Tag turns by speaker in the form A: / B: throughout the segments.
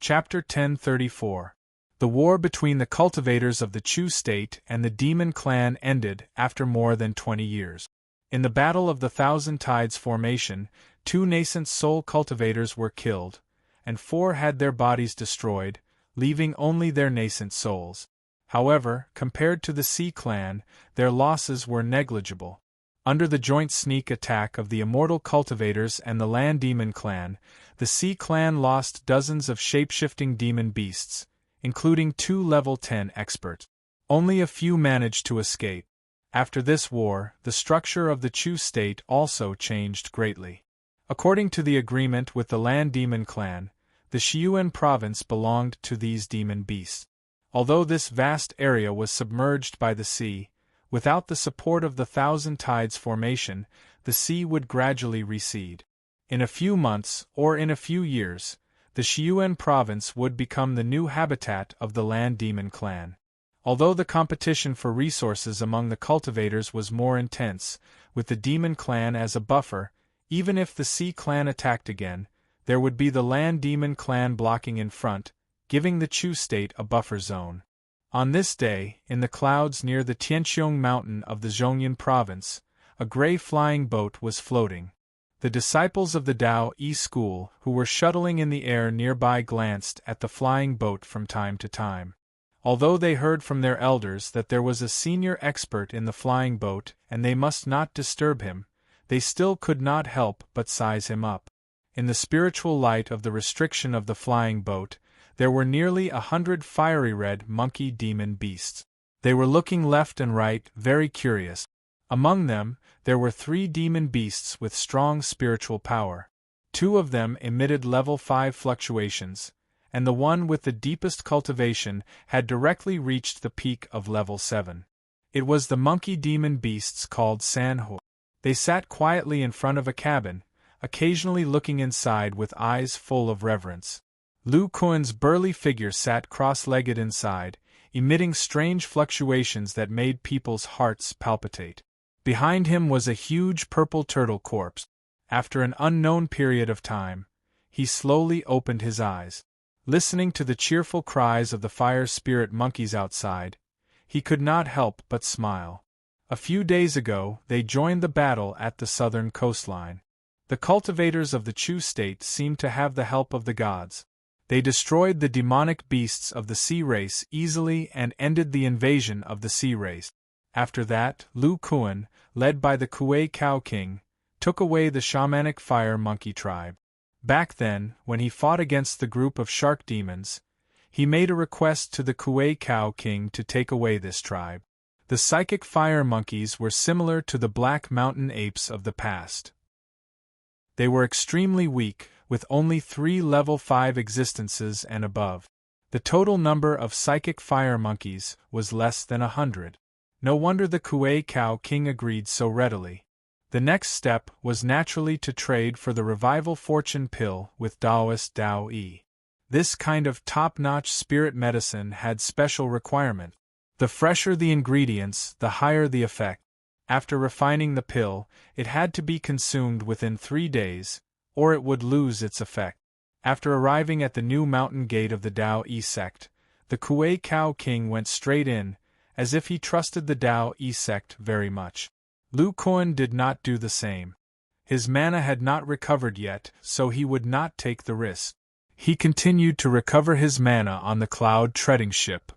A: Chapter 1034. The war between the cultivators of the Chu state and the demon clan ended after more than 20 years. In the Battle of the Thousand Tides formation, 2 nascent soul cultivators were killed, and 4 had their bodies destroyed, leaving only their nascent souls. However, compared to the Sea clan, their losses were negligible. Under the joint sneak attack of the immortal cultivators and the Land Demon clan, the Sea clan lost dozens of shape-shifting demon beasts, including 2 level 10 experts. Only a few managed to escape. After this war, the structure of the Chu state also changed greatly. According to the agreement with the Land Demon clan, the Xiuan province belonged to these demon beasts. Although this vast area was submerged by the sea, without the support of the Thousand Tides formation, the sea would gradually recede. In a few months, or in a few years, the Xiuan province would become the new habitat of the Land Demon clan. Although the competition for resources among the cultivators was more intense, with the Demon clan as a buffer, even if the Sea clan attacked again, there would be the Land Demon clan blocking in front, giving the Chu state a buffer zone. On this day, in the clouds near the Tianqiong mountain of the Zhongyan province, a gray flying boat was floating. The disciples of the Tao Yi school who were shuttling in the air nearby glanced at the flying boat from time to time. Although they heard from their elders that there was a senior expert in the flying boat and they must not disturb him, they still could not help but size him up. In the spiritual light of the restriction of the flying boat, there were nearly 100 fiery red monkey demon beasts. They were looking left and right, very curious. Among them, there were 3 demon beasts with strong spiritual power. 2 of them emitted level 5 fluctuations, and the one with the deepest cultivation had directly reached the peak of level 7. It was the monkey demon beasts called Sanho. They sat quietly in front of a cabin, occasionally looking inside with eyes full of reverence. Lu Kuan's burly figure sat cross-legged inside, emitting strange fluctuations that made people's hearts palpitate. Behind him was a huge purple turtle corpse. After an unknown period of time, he slowly opened his eyes. Listening to the cheerful cries of the fire spirit monkeys outside, he could not help but smile. A few days ago, they joined the battle at the southern coastline. The cultivators of the Chu state seemed to have the help of the gods. They destroyed the demonic beasts of the sea race easily and ended the invasion of the sea race. After that, Lu Kuan, led by the Kuei Cow King, took away the shamanic fire monkey tribe. Back then, when he fought against the group of shark demons, he made a request to the Kuei Cow King to take away this tribe. The psychic fire monkeys were similar to the black mountain apes of the past. They were extremely weak, with only 3 level 5 existences and above. The total number of psychic fire monkeys was less than 100. No wonder the Kuei Cow King agreed so readily. The next step was naturally to trade for the revival fortune pill with Taoist Tao Yi. This kind of top-notch spirit medicine had special requirements. The fresher the ingredients, the higher the effect. After refining the pill, it had to be consumed within 3 days, or it would lose its effect. After arriving at the new mountain gate of the Tao Yi sect, the Kuei Cow King went straight in, as if he trusted the Tao Yi sect very much. Lu Kuan did not do the same. His mana had not recovered yet, so he would not take the risk. He continued to recover his mana on the cloud-treading ship.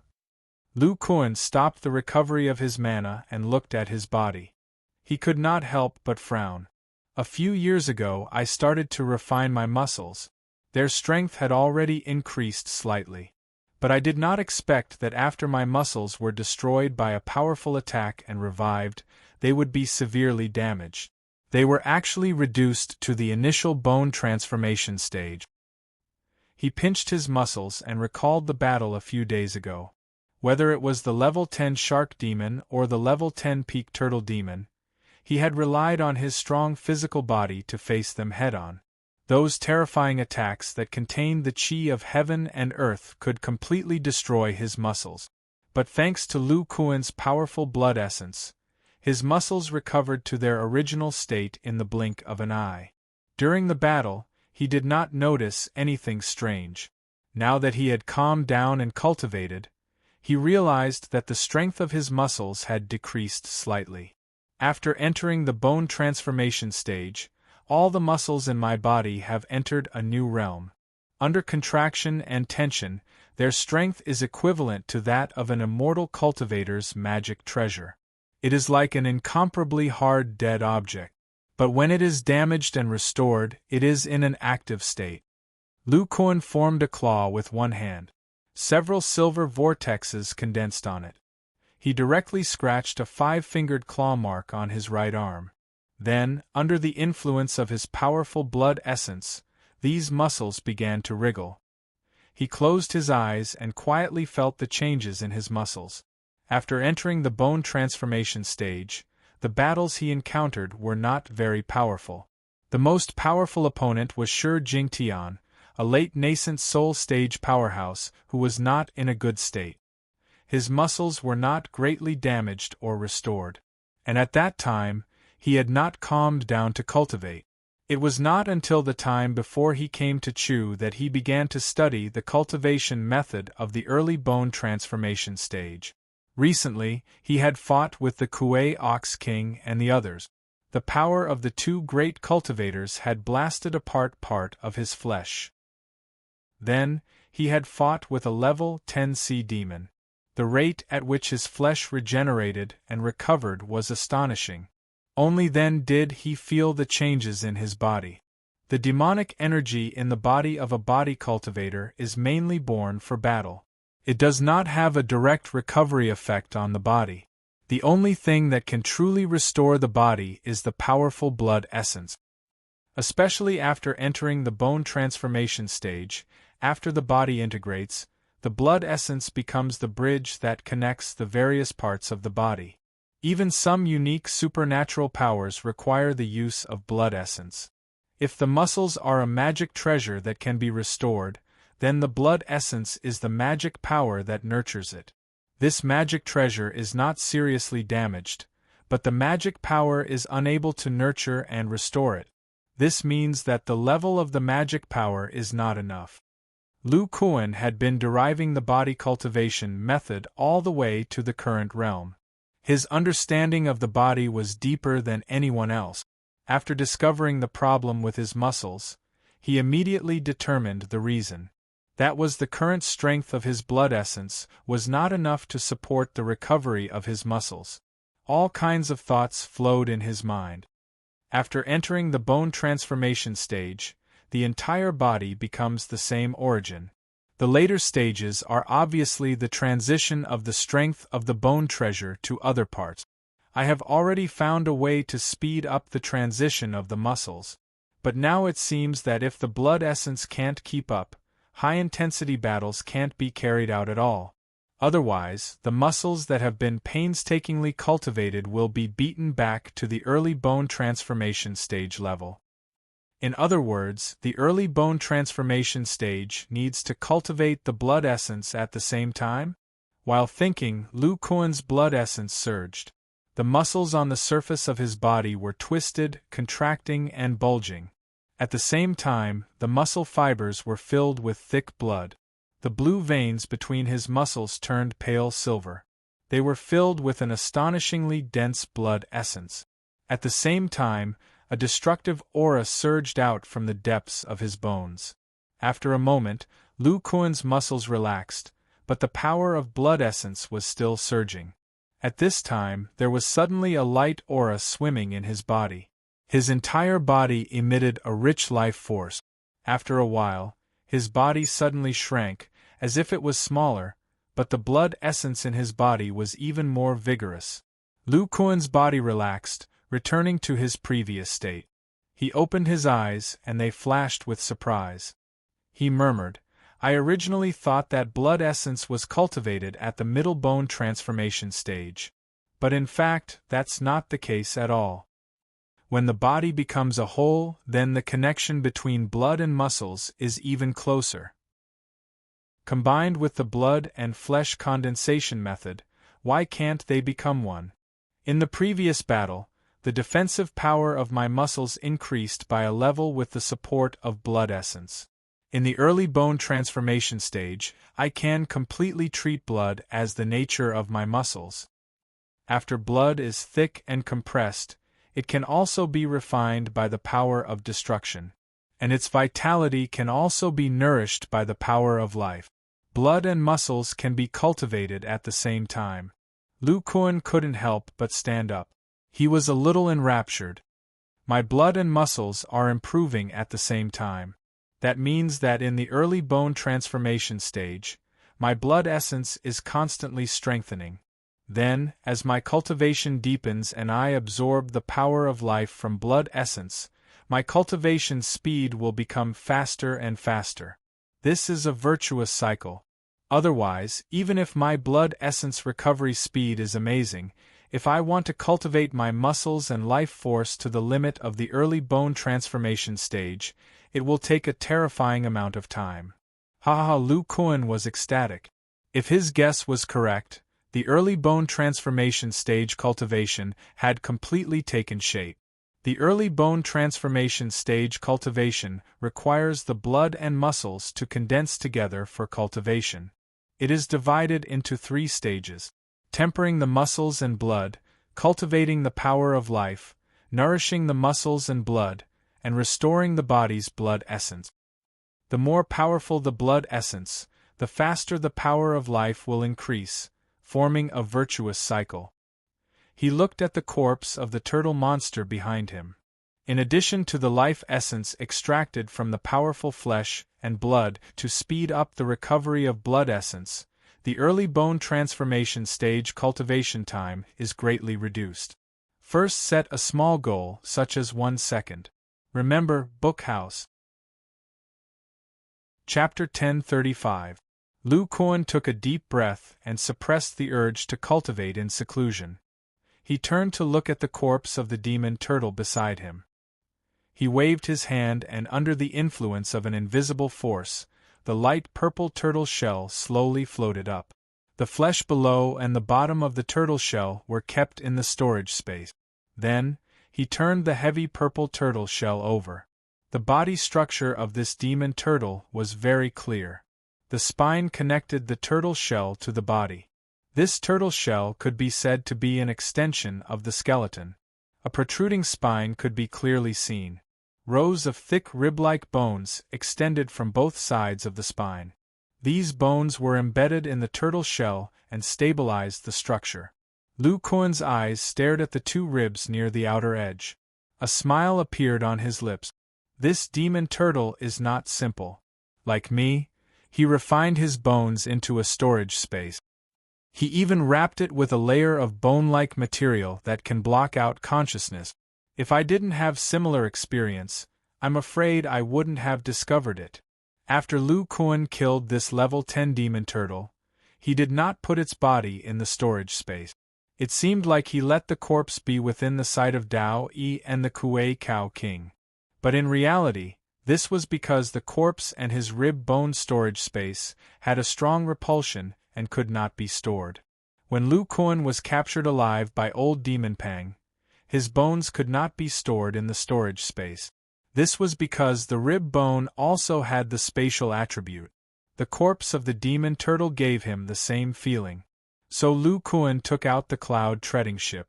A: Lu Kuan stopped the recovery of his mana and looked at his body. He could not help but frown. A few years ago I started to refine my muscles. Their strength had already increased slightly. But I did not expect that after my muscles were destroyed by a powerful attack and revived, they would be severely damaged. They were actually reduced to the initial bone transformation stage. He pinched his muscles and recalled the battle a few days ago. Whether it was the level 10 shark demon or the level 10 peak turtle demon, he had relied on his strong physical body to face them head-on. Those terrifying attacks that contained the chi of heaven and earth could completely destroy his muscles. But thanks to Lu Kuan's powerful blood essence, his muscles recovered to their original state in the blink of an eye. During the battle, he did not notice anything strange. Now that he had calmed down and cultivated, he realized that the strength of his muscles had decreased slightly. After entering the bone transformation stage, all the muscles in my body have entered a new realm. Under contraction and tension, their strength is equivalent to that of an immortal cultivator's magic treasure. It is like an incomparably hard dead object. But when it is damaged and restored, it is in an active state. Lu Kuan formed a claw with one hand. Several silver vortexes condensed on it. He directly scratched a 5-fingered claw mark on his right arm. Then, under the influence of his powerful blood essence, these muscles began to wriggle. He closed his eyes and quietly felt the changes in his muscles. After entering the bone transformation stage, the battles he encountered were not very powerful. The most powerful opponent was Shi Jingtian, a late nascent soul stage powerhouse who was not in a good state. His muscles were not greatly damaged or restored, and at that time, he had not calmed down to cultivate. It was not until the time before he came to Chu that he began to study the cultivation method of the early bone transformation stage. Recently, he had fought with the Kuei Ox King and the others. The power of the two great cultivators had blasted apart part of his flesh. Then, he had fought with a level 10 sea demon. The rate at which his flesh regenerated and recovered was astonishing. Only then did he feel the changes in his body. The demonic energy in the body of a body cultivator is mainly born for battle. It does not have a direct recovery effect on the body. The only thing that can truly restore the body is the powerful blood essence. Especially after entering the bone transformation stage, after the body integrates, the blood essence becomes the bridge that connects the various parts of the body. Even some unique supernatural powers require the use of blood essence. If the muscles are a magic treasure that can be restored, then the blood essence is the magic power that nurtures it. This magic treasure is not seriously damaged, but the magic power is unable to nurture and restore it. This means that the level of the magic power is not enough. Lu Kuan had been deriving the body cultivation method all the way to the current realm. His understanding of the body was deeper than anyone else. After discovering the problem with his muscles, he immediately determined the reason. That was the current strength of his blood essence was not enough to support the recovery of his muscles. All kinds of thoughts flowed in his mind. After entering the bone transformation stage, the entire body becomes the same origin. The later stages are obviously the transition of the strength of the bone treasure to other parts. I have already found a way to speed up the transition of the muscles, but now it seems that if the blood essence can't keep up, high-intensity battles can't be carried out at all. Otherwise, the muscles that have been painstakingly cultivated will be beaten back to the early bone transformation stage level. In other words, the early bone transformation stage needs to cultivate the blood essence at the same time? While thinking, Lu Kuan's blood essence surged. The muscles on the surface of his body were twisted, contracting, and bulging. At the same time, the muscle fibers were filled with thick blood. The blue veins between his muscles turned pale silver. They were filled with an astonishingly dense blood essence. At the same time, a destructive aura surged out from the depths of his bones. After a moment, Lu Kuan's muscles relaxed, but the power of blood essence was still surging. At this time, there was suddenly a light aura swimming in his body. His entire body emitted a rich life force. After a while, his body suddenly shrank, as if it was smaller, but the blood essence in his body was even more vigorous. Lu Kuan's body relaxed, returning to his previous state. He opened his eyes, and they flashed with surprise. He murmured, "I originally thought that blood essence was cultivated at the middle bone transformation stage. But in fact, that's not the case at all. When the body becomes a whole, then the connection between blood and muscles is even closer. Combined with the blood and flesh condensation method, why can't they become one? In the previous battle, the defensive power of my muscles increased by a level with the support of blood essence. In the early bone transformation stage, I can completely treat blood as the nature of my muscles. After blood is thick and compressed, it can also be refined by the power of destruction, and its vitality can also be nourished by the power of life. Blood and muscles can be cultivated at the same time. Lu Kuan couldn't help but stand up. He was a little enraptured. My blood and muscles are improving at the same time. That means that in the early bone transformation stage, my blood essence is constantly strengthening. Then, as my cultivation deepens and I absorb the power of life from blood essence, my cultivation speed will become faster and faster. This is a virtuous cycle. Otherwise, even if my blood essence recovery speed is amazing, if I want to cultivate my muscles and life force to the limit of the early bone transformation stage, it will take a terrifying amount of time. Lu Kuan was ecstatic. If his guess was correct, the early bone transformation stage cultivation had completely taken shape. The early bone transformation stage cultivation requires the blood and muscles to condense together for cultivation. It is divided into 3 stages: tempering the muscles and blood, cultivating the power of life, nourishing the muscles and blood, and restoring the body's blood essence. The more powerful the blood essence, the faster the power of life will increase, forming a virtuous cycle. He looked at the corpse of the turtle monster behind him. In addition to the life essence extracted from the powerful flesh and blood to speed up the recovery of blood essence, the early bone transformation stage cultivation time is greatly reduced. First, set a small goal, such as 1 second. Remember, Book House. Chapter 1035. Lu Kuan took a deep breath and suppressed the urge to cultivate in seclusion. He turned to look at the corpse of the demon turtle beside him. He waved his hand, and under the influence of an invisible force, the light purple turtle shell slowly floated up. The flesh below and the bottom of the turtle shell were kept in the storage space. Then, he turned the heavy purple turtle shell over. The body structure of this demon turtle was very clear. The spine connected the turtle shell to the body. This turtle shell could be said to be an extension of the skeleton. A protruding spine could be clearly seen. Rows of thick rib-like bones extended from both sides of the spine. These bones were embedded in the turtle shell and stabilized the structure. Lu Kuan's eyes stared at the 2 ribs near the outer edge. A smile appeared on his lips. This demon turtle is not simple. Like me, he refined his bones into a storage space. He even wrapped it with a layer of bone-like material that can block out consciousness. If I didn't have similar experience, I'm afraid I wouldn't have discovered it. After Lu Kuan killed this level 10 demon turtle, he did not put its body in the storage space. It seemed like he let the corpse be within the sight of Dao Yi and the Kuei Cow King. But in reality, this was because the corpse and his rib bone storage space had a strong repulsion and could not be stored. When Lu Kuan was captured alive by old Demon Pang, his bones could not be stored in the storage space. This was because the rib bone also had the spatial attribute. The corpse of the demon turtle gave him the same feeling. So Lu Kuan took out the cloud treading ship.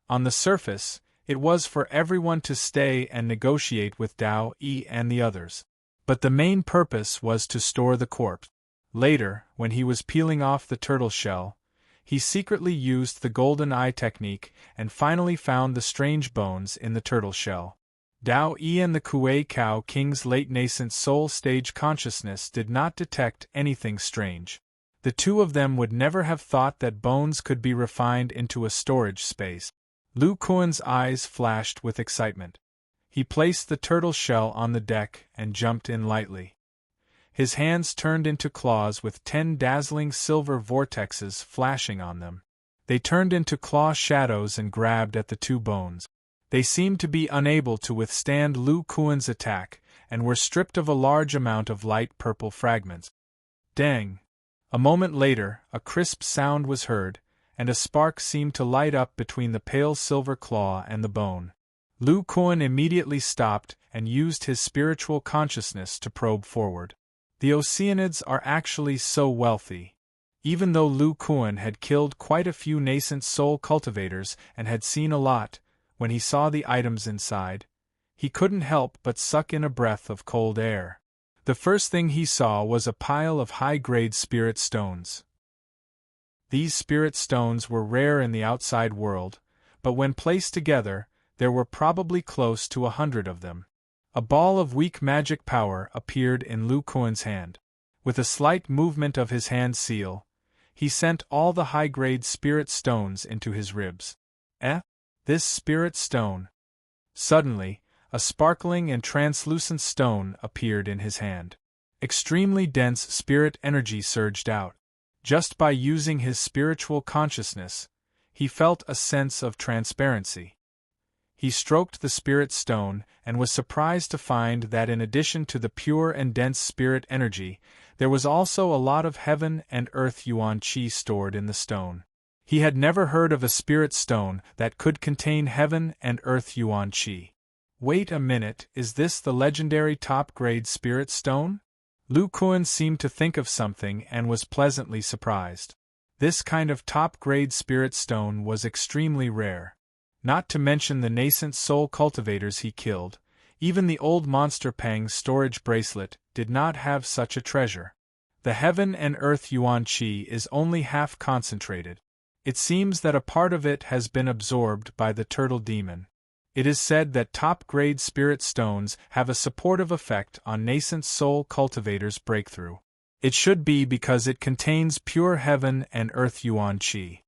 A: On the surface, it was for everyone to stay and negotiate with Dao Yi and the others. But the main purpose was to store the corpse. Later, when he was peeling off the turtle shell, he secretly used the golden eye technique and finally found the strange bones in the turtle shell. Dao Yi and the Kuei Cow King's late nascent soul stage consciousness did not detect anything strange. The 2 of them would never have thought that bones could be refined into a storage space. Lu Kuan's eyes flashed with excitement. He placed the turtle shell on the deck and jumped in lightly. His hands turned into claws with 10 dazzling silver vortexes flashing on them. They turned into claw shadows and grabbed at the 2 bones. They seemed to be unable to withstand Lu Kuan's attack and were stripped of a large amount of light purple fragments. Dang! A moment later, a crisp sound was heard, and a spark seemed to light up between the pale silver claw and the bone. Lu Kuan immediately stopped and used his spiritual consciousness to probe forward. The Oceanids are actually so wealthy. Even though Lu Kuan had killed quite a few nascent soul cultivators and had seen a lot, when he saw the items inside, he couldn't help but suck in a breath of cold air. The first thing he saw was a pile of high-grade spirit stones. These spirit stones were rare in the outside world, but when placed together, there were probably close to 100 of them. A ball of weak magic power appeared in Lu Kuan's hand. With a slight movement of his hand seal, he sent all the high-grade spirit stones into his ribs. This spirit stone. Suddenly, a sparkling and translucent stone appeared in his hand. Extremely dense spirit energy surged out. Just by using his spiritual consciousness, he felt a sense of transparency. He stroked the spirit stone and was surprised to find that in addition to the pure and dense spirit energy, there was also a lot of heaven and earth yuan qi stored in the stone. He had never heard of a spirit stone that could contain heaven and earth yuan qi. Wait a minute, is this the legendary top-grade spirit stone? Lu Kuan seemed to think of something and was pleasantly surprised. This kind of top-grade spirit stone was extremely rare. Not to mention the nascent soul cultivators he killed, even the old monster Pang's storage bracelet did not have such a treasure. The heaven and earth yuan qi is only half concentrated. It seems that a part of it has been absorbed by the turtle demon. It is said that top-grade spirit stones have a supportive effect on nascent soul cultivators' breakthrough. It should be because it contains pure heaven and earth yuan qi.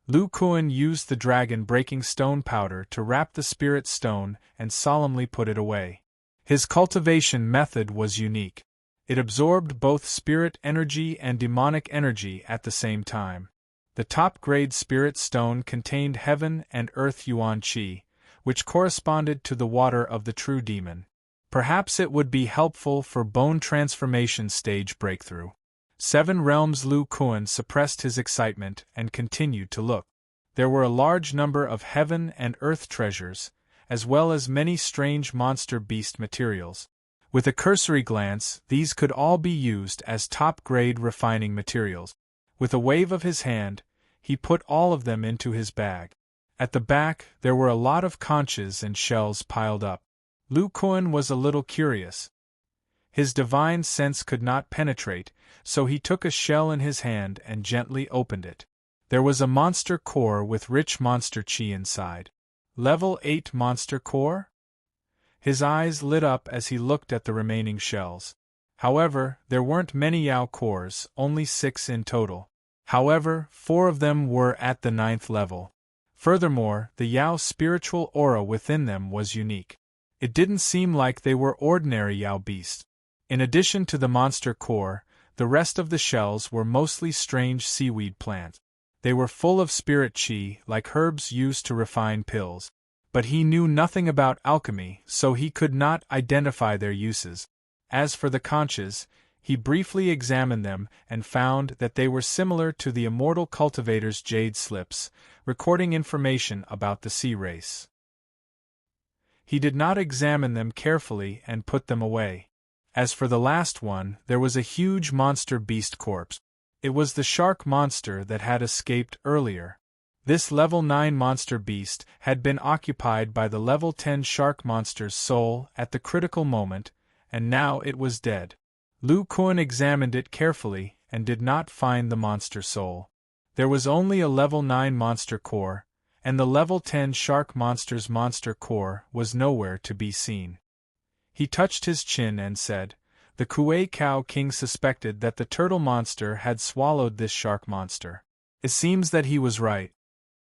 A: Lu Kuan used the dragon-breaking stone powder to wrap the spirit stone and solemnly put it away. His cultivation method was unique. It absorbed both spirit energy and demonic energy at the same time. The top-grade spirit stone contained heaven and earth yuan qi, which corresponded to the water of the true demon. Perhaps it would be helpful for bone transformation stage breakthrough. 7 realms. Lu Kuan suppressed his excitement and continued to look. There were a large number of heaven and earth treasures, as well as many strange monster beast materials. With a cursory glance, these could all be used as top-grade refining materials. With a wave of his hand, he put all of them into his bag. At the back, there were a lot of conches and shells piled up. Lu Kuan was a little curious. His divine sense could not penetrate, so he took a shell in his hand and gently opened it. There was a monster core with rich monster qi inside. Level 8 monster core? His eyes lit up as he looked at the remaining shells. However, there weren't many Yao cores, only 6 in total. However, 4 of them were at the 9th level. Furthermore, the Yao spiritual aura within them was unique. It didn't seem like they were ordinary Yao beasts. In addition to the monster core, the rest of the shells were mostly strange seaweed plants. They were full of spirit qi, like herbs used to refine pills. But he knew nothing about alchemy, so he could not identify their uses. As for the conches, he briefly examined them and found that they were similar to the immortal cultivator's jade slips, recording information about the sea race. He did not examine them carefully and put them away. As for the last one, there was a huge monster beast corpse. It was the shark monster that had escaped earlier. This level 9 monster beast had been occupied by the level 10 shark monster's soul at the critical moment, and now it was dead. Lu Kuan examined it carefully and did not find the monster soul. There was only a level 9 monster core, and the level 10 shark monster's monster core was nowhere to be seen. He touched his chin and said, "The Kuei Cow King suspected that the turtle monster had swallowed this shark monster. It seems that he was right."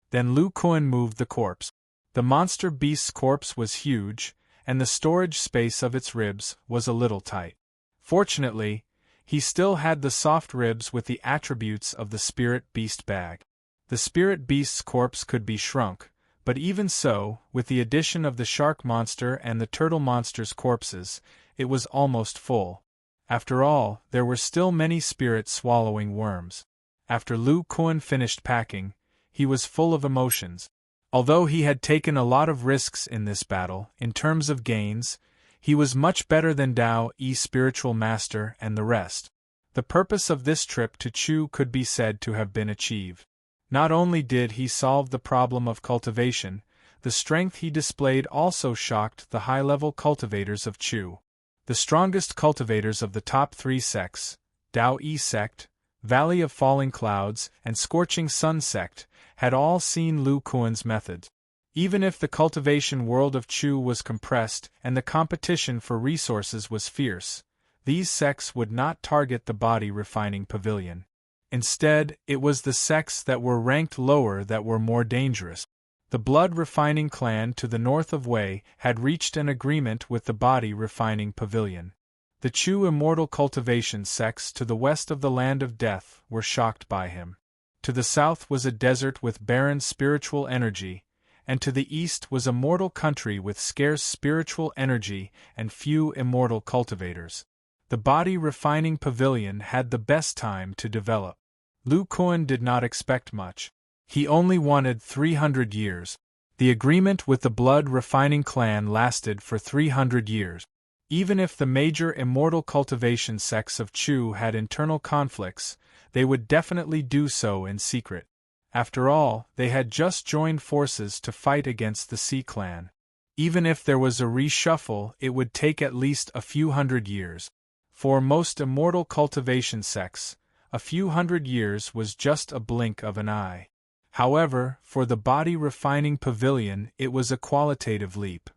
A: Then Lu Kuan moved the corpse. The monster beast's corpse was huge, and the storage space of its ribs was a little tight. Fortunately, he still had the soft ribs with the attributes of the spirit beast bag. The spirit beast's corpse could be shrunk, but even so, with the addition of the shark monster and the turtle monster's corpses, it was almost full. After all, there were still many spirits swallowing worms. After Lu Kuan finished packing, he was full of emotions. Although he had taken a lot of risks in this battle, in terms of gains, He was much better than Tao-E spiritual master and the rest. The purpose of this trip to Chu could be said to have been achieved. Not only did he solve the problem of cultivation, the strength he displayed also shocked the high-level cultivators of Chu. The strongest cultivators of the top 3 sects, Tao-E sect, Valley of Falling Clouds, and Scorching Sun sect, had all seen Lu Kuan's methods. Even if the cultivation world of Chu was compressed and the competition for resources was fierce, these sects would not target the body refining pavilion. Instead, it was the sects that were ranked lower that were more dangerous. The blood refining clan to the north of Wei had reached an agreement with the body refining pavilion. The Chu immortal cultivation sects to the west of the land of death were shocked by him. To the south was a desert with barren spiritual energy, and to the east was a mortal country with scarce spiritual energy and few immortal cultivators. The body refining pavilion had the best time to develop. Lu Kuan did not expect much. He only wanted 300 years. The agreement with the blood refining clan lasted for 300 years. Even if the major immortal cultivation sects of Chu had internal conflicts, they would definitely do so in secret. After all, they had just joined forces to fight against the Sea clan. Even if there was a reshuffle, it would take at least a few hundred years. For most immortal cultivation sects, a few hundred years was just a blink of an eye. However, for the body refining pavilion, it was a qualitative leap.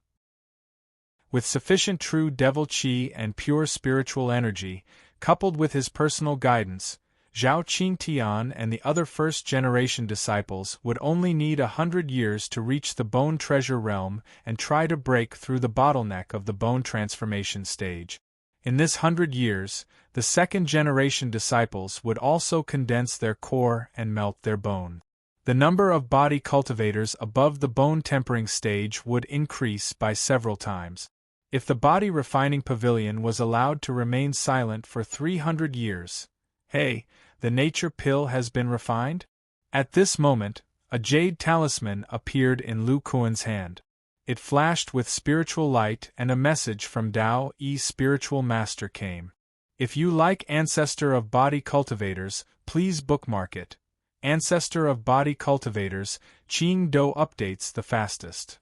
A: With sufficient true devil chi and pure spiritual energy, coupled with his personal guidance, Zhao Qingtian and the other first-generation disciples would only need 100 years to reach the bone treasure realm and try to break through the bottleneck of the bone transformation stage. In this 100 years, the second-generation disciples would also condense their core and melt their bone. The number of body cultivators above the bone tempering stage would increase by several times. If the body refining pavilion was allowed to remain silent for 300 years, hey, the nature pill has been refined? At this moment, a jade talisman appeared in Lu Kuan's hand. It flashed with spiritual light and a message from Tao-E spiritual master came. If you like Ancestor of Body Cultivators, please bookmark it. Ancestor of Body Cultivators, Qing Do updates the fastest.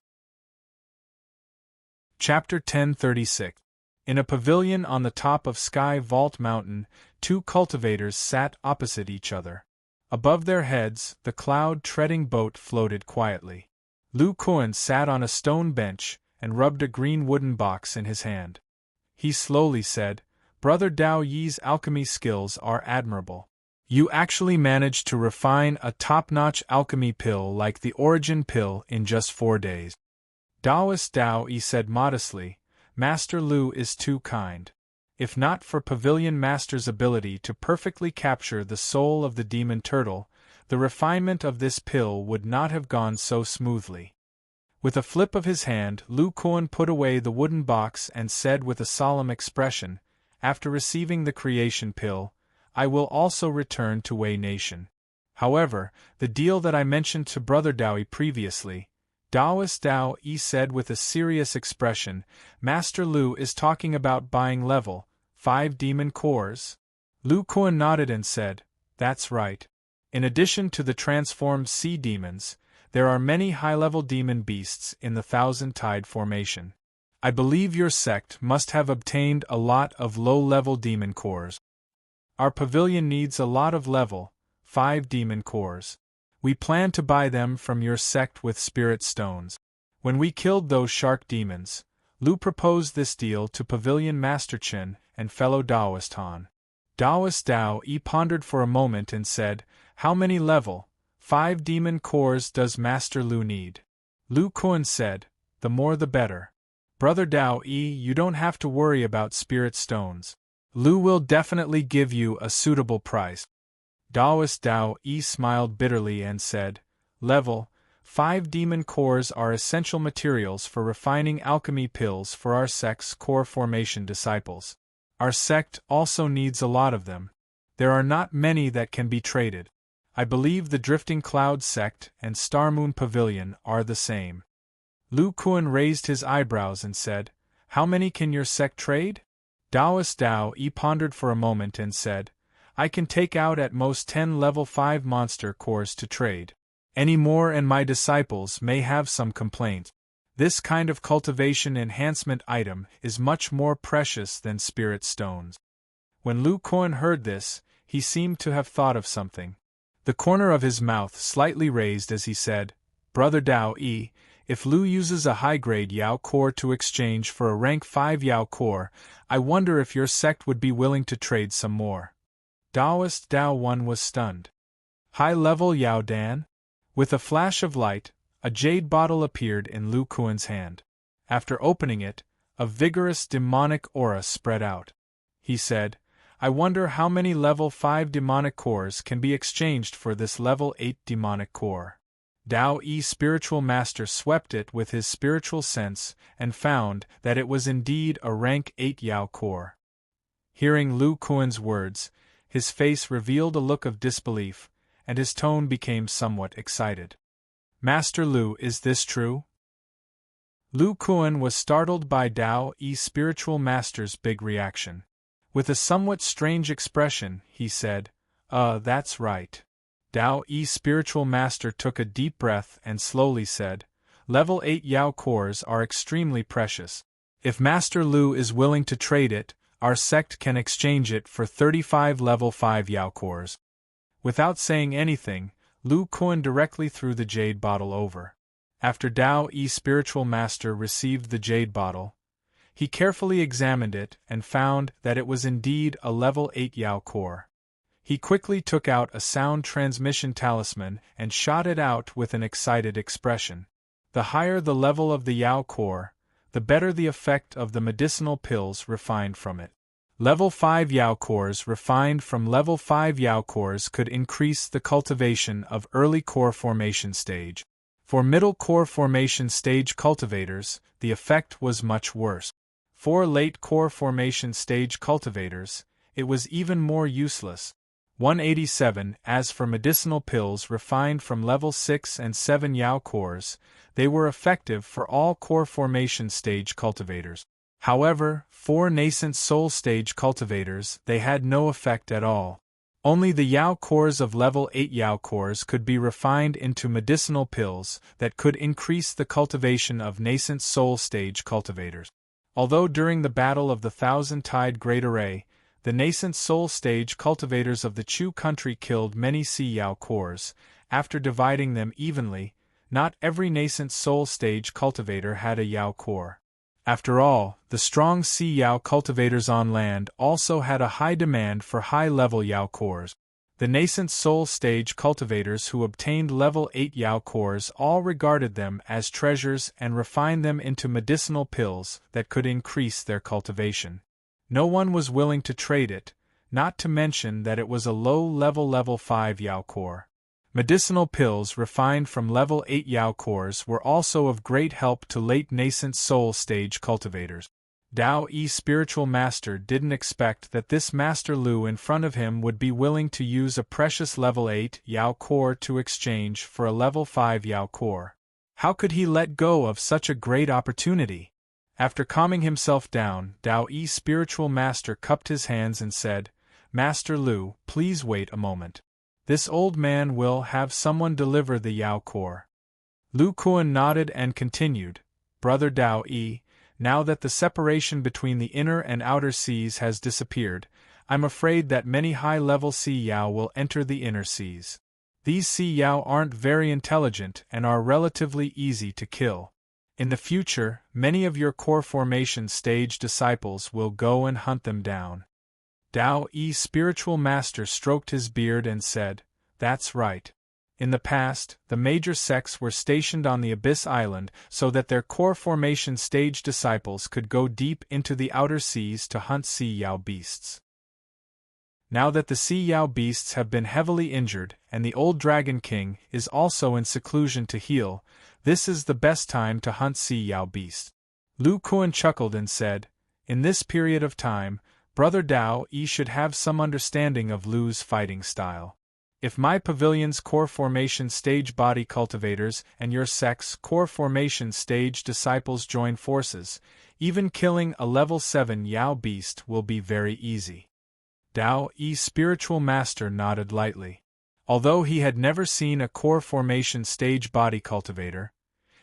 A: Chapter 1036. In a pavilion on the top of Sky Vault Mountain, 2 cultivators sat opposite each other. Above their heads, the cloud-treading boat floated quietly. Lu Kuan sat on a stone bench and rubbed a green wooden box in his hand. He slowly said, "Brother Dao Yi's alchemy skills are admirable. You actually managed to refine a top-notch alchemy pill like the Origin pill in just 4 days." Taoist Dao Yi said modestly, "Master Lu is too kind. If not for Pavilion Master's ability to perfectly capture the soul of the demon turtle, the refinement of this pill would not have gone so smoothly." With a flip of his hand, Lu Kuan put away the wooden box and said with a solemn expression, "After receiving the creation pill, I will also return to Wei Nation. However, the deal that I mentioned to Brother Daoyi previously," Taoist Dao Yi said with a serious expression, "Master Lu is talking about buying level 5 demon cores?" Lu Kuan nodded and said, "That's right. In addition to the transformed sea demons, there are many high-level demon beasts in the Thousand Tide formation. I believe your sect must have obtained a lot of low-level demon cores. Our pavilion needs a lot of level 5 demon cores. We plan to buy them from your sect with spirit stones. When we killed those shark demons, Lu proposed this deal to Pavilion Master Chen and fellow Taoist Han." Taoist Dao Yi pondered for a moment and said, "How many level 5 demon cores does Master Lu need?" Lu Kuan said, "The more the better. Brother Dao Yi, you don't have to worry about spirit stones. Lu will definitely give you a suitable price." Taoist Dao Yi smiled bitterly and said, "Level 5 demon cores are essential materials for refining alchemy pills for our sect's core formation disciples. Our sect also needs a lot of them. There are not many that can be traded. I believe the Drifting Cloud sect and Starmoon Pavilion are the same." Lu Kuan raised his eyebrows and said, How many can your sect trade? Taoist Dao Yi pondered for a moment and said, I can take out at most 10 level 5 monster cores to trade. Any more and my disciples may have some complaints. This kind of cultivation enhancement item is much more precious than spirit stones. When Lu Kuan heard this, he seemed to have thought of something. The corner of his mouth slightly raised as he said, Brother Dao Yi, if Lu uses a high-grade Yao core to exchange for a rank 5 Yao core, I wonder if your sect would be willing to trade some more. Taoist Dao 1 was stunned. High-level Yao Dan? With a flash of light, a jade bottle appeared in Lu Kuan's hand. After opening it, a vigorous demonic aura spread out. He said, I wonder how many level 5 demonic cores can be exchanged for this level 8 demonic core. Dao Yi spiritual master swept it with his spiritual sense and found that it was indeed a rank 8 Yao core. Hearing Lu Kuan's words, his face revealed a look of disbelief, and his tone became somewhat excited. Master Lu, is this true? Lu Kuan was startled by Dao Yi's spiritual master's big reaction. With a somewhat strange expression, he said, that's right. Dao Yi's spiritual master took a deep breath and slowly said, Level 8 Yao cores are extremely precious. If Master Lu is willing to trade it, our sect can exchange it for 35 level 5 Yao cores. Without saying anything, Lu Kuan directly threw the jade bottle over. After Dao Yi's spiritual master received the jade bottle, he carefully examined it and found that it was indeed a level 8 Yao core. He quickly took out a sound transmission talisman and shot it out with an excited expression. The higher the level of the Yao core, the better the effect of the medicinal pills refined from it. Level 5 Yao cores refined from level 5 Yao cores could increase the cultivation of early core formation stage. For middle core formation stage cultivators, the effect was much worse. For late core formation stage cultivators, it was even more useless. 187 As for medicinal pills refined from level 6 and 7 Yao cores, they were effective for all core formation stage cultivators. However, for nascent soul stage cultivators, they had no effect at all. Only the Yao cores of level 8 Yao cores could be refined into medicinal pills that could increase the cultivation of nascent soul stage cultivators. Although during the Battle of the Thousand-Tide Great Array, the nascent soul stage cultivators of the Chu country killed many Sea Yao cores, after dividing them evenly, not every nascent soul stage cultivator had a Yao core. After all, the strong Sea Yao cultivators on land also had a high demand for high-level Yao cores. The nascent soul stage cultivators who obtained level 8 Yao cores all regarded them as treasures and refined them into medicinal pills that could increase their cultivation. No one was willing to trade it, not to mention that it was a low-level level 5 Yao core. Medicinal pills refined from level 8 Yao cores were also of great help to late nascent soul stage cultivators. Dao Yi's spiritual master didn't expect that this Master Lu in front of him would be willing to use a precious level 8 Yao core to exchange for a level 5 Yao core. How could he let go of such a great opportunity? After calming himself down, Dao Yi's spiritual master cupped his hands and said, Master Lu, please wait a moment. This old man will have someone deliver the Yao core. Lu Kuan nodded and continued, Brother Dao Yi, now that the separation between the inner and outer seas has disappeared, I'm afraid that many high-level Sea Yao will enter the inner seas. These Sea Yao aren't very intelligent and are relatively easy to kill. In the future, many of your core formation stage disciples will go and hunt them down. Dao Yi's spiritual master stroked his beard and said, That's right. In the past, the major sects were stationed on the Abyss Island so that their core formation stage disciples could go deep into the outer seas to hunt Sea Yao beasts. Now that the Sea Yao beasts have been heavily injured and the old Dragon King is also in seclusion to heal, this is the best time to hunt Sea Yao beasts. Lu Kuan chuckled and said, In this period of time, Brother Dao Yi should have some understanding of Lu's fighting style. If my pavilion's core formation stage body cultivators and your sect's core formation stage disciples join forces, even killing a level 7 Yao beast will be very easy. Dao Yi spiritual master nodded lightly. Although he had never seen a core formation stage body cultivator,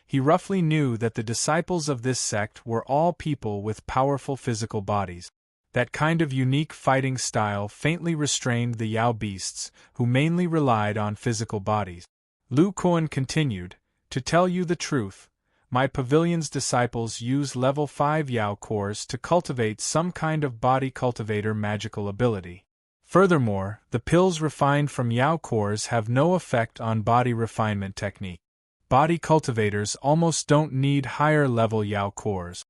A: he roughly knew that the disciples of this sect were all people with powerful physical bodies. That kind of unique fighting style faintly restrained the Yao beasts, who mainly relied on physical bodies. Lu Kuan continued, "To tell you the truth, my pavilion's disciples use level 5 Yao cores to cultivate some kind of body cultivator magical ability. Furthermore, the pills refined from Yao cores have no effect on body refinement technique. Body cultivators almost don't need higher-level Yao cores."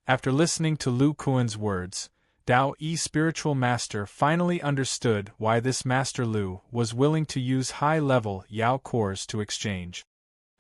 A: After listening to Lu Kuan's words, Dao Yi spiritual master finally understood why this Master Lu was willing to use high-level Yao cores to exchange.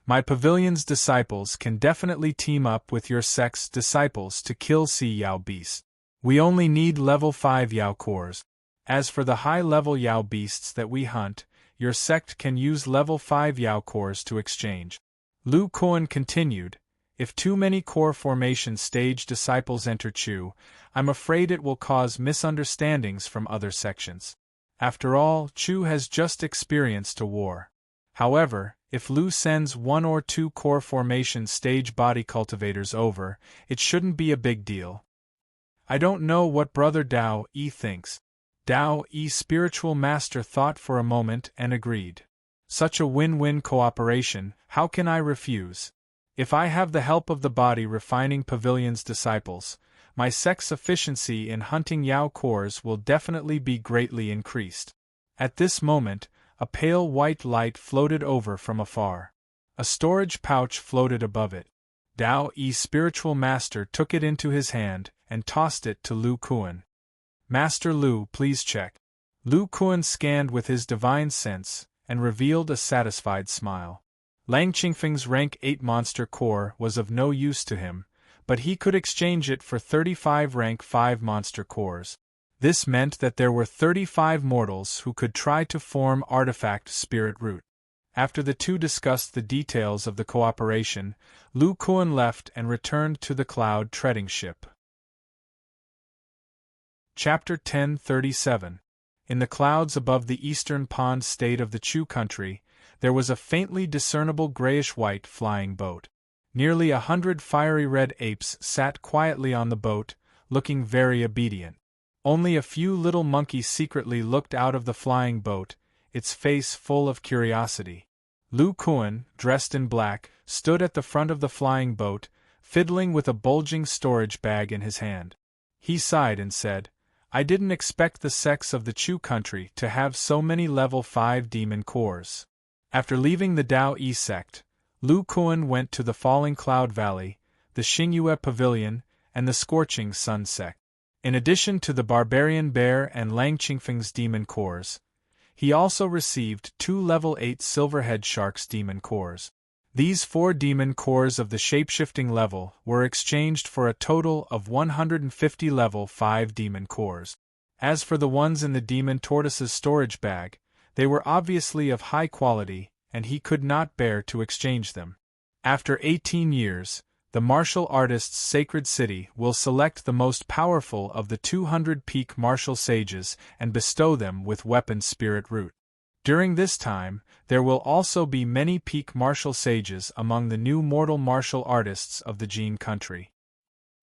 A: "My pavilion's disciples can definitely team up with your sect's disciples to kill Sea Yao beasts. We only need level 5 Yao cores. As for the high-level Yao beasts that we hunt, your sect can use level 5 Yao cores to exchange." Lu Kuan continued, "If too many core formation stage disciples enter Chu, I'm afraid it will cause misunderstandings from other sections. After all, Chu has just experienced a war. However, if Lu sends 1 or 2 core formation stage body cultivators over, it shouldn't be a big deal." "I don't know what Brother Dao Yi thinks." Dao Yi spiritual master thought for a moment and agreed. "Such a win-win cooperation, how can I refuse? If I have the help of the body refining pavilion's disciples, my sect's efficiency in hunting Yao cores will definitely be greatly increased." At this moment, a pale white light floated over from afar. A storage pouch floated above it. Dao Yi spiritual master took it into his hand and tossed it to Lu Kuan. "Master Lu, please check." Lu Kuan scanned with his divine sense and revealed a satisfied smile. Lang Qingfeng's rank 8 monster core was of no use to him, but he could exchange it for 35 rank 5 monster cores. This meant that there were 35 mortals who could try to form artifact spirit root. After the two discussed the details of the cooperation, Lu Kuan left and returned to the cloud treading ship. Chapter 1037. In the clouds above the eastern pond state of the Chu country, there was a faintly discernible grayish-white flying boat. Nearly 100 fiery red apes sat quietly on the boat, looking very obedient. Only a few little monkeys secretly looked out of the flying boat, its face full of curiosity. Lu Kuan, dressed in black, stood at the front of the flying boat, fiddling with a bulging storage bag in his hand. He sighed and said, "I didn't expect the sects of the Chu country to have so many level 5 demon cores." After leaving the Dao Yi sect, Lu Kuan went to the Falling Cloud Valley, the Xingyue Pavilion, and the Scorching Sun sect. In addition to the Barbarian Bear and Lang Qingfeng's demon cores, he also received 2 level 8 Silverhead Shark's demon cores. These 4 demon cores of the shapeshifting level were exchanged for a total of 150 level 5 demon cores. As for the ones in the demon tortoise's storage bag, they were obviously of high quality, and he could not bear to exchange them. After 18 years, the martial artist's sacred city will select the most powerful of the 200 peak martial sages and bestow them with weapon spirit root. During this time, there will also be many peak martial sages among the new mortal martial artists of the Jin country.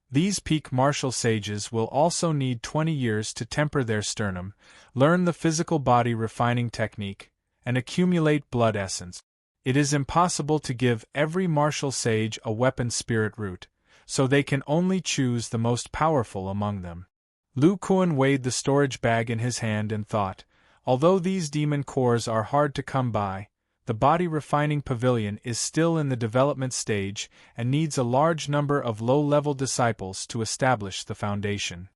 A: These peak martial sages will also need 20 years to temper their sternum, learn the physical body refining technique, and accumulate blood essence. It is impossible to give every martial sage a weapon spirit root, so they can only choose the most powerful among them. Lu Kuan weighed the storage bag in his hand and thought, although these demon cores are hard to come by, the body refining pavilion is still in the development stage and needs a large number of low-level disciples to establish the foundation.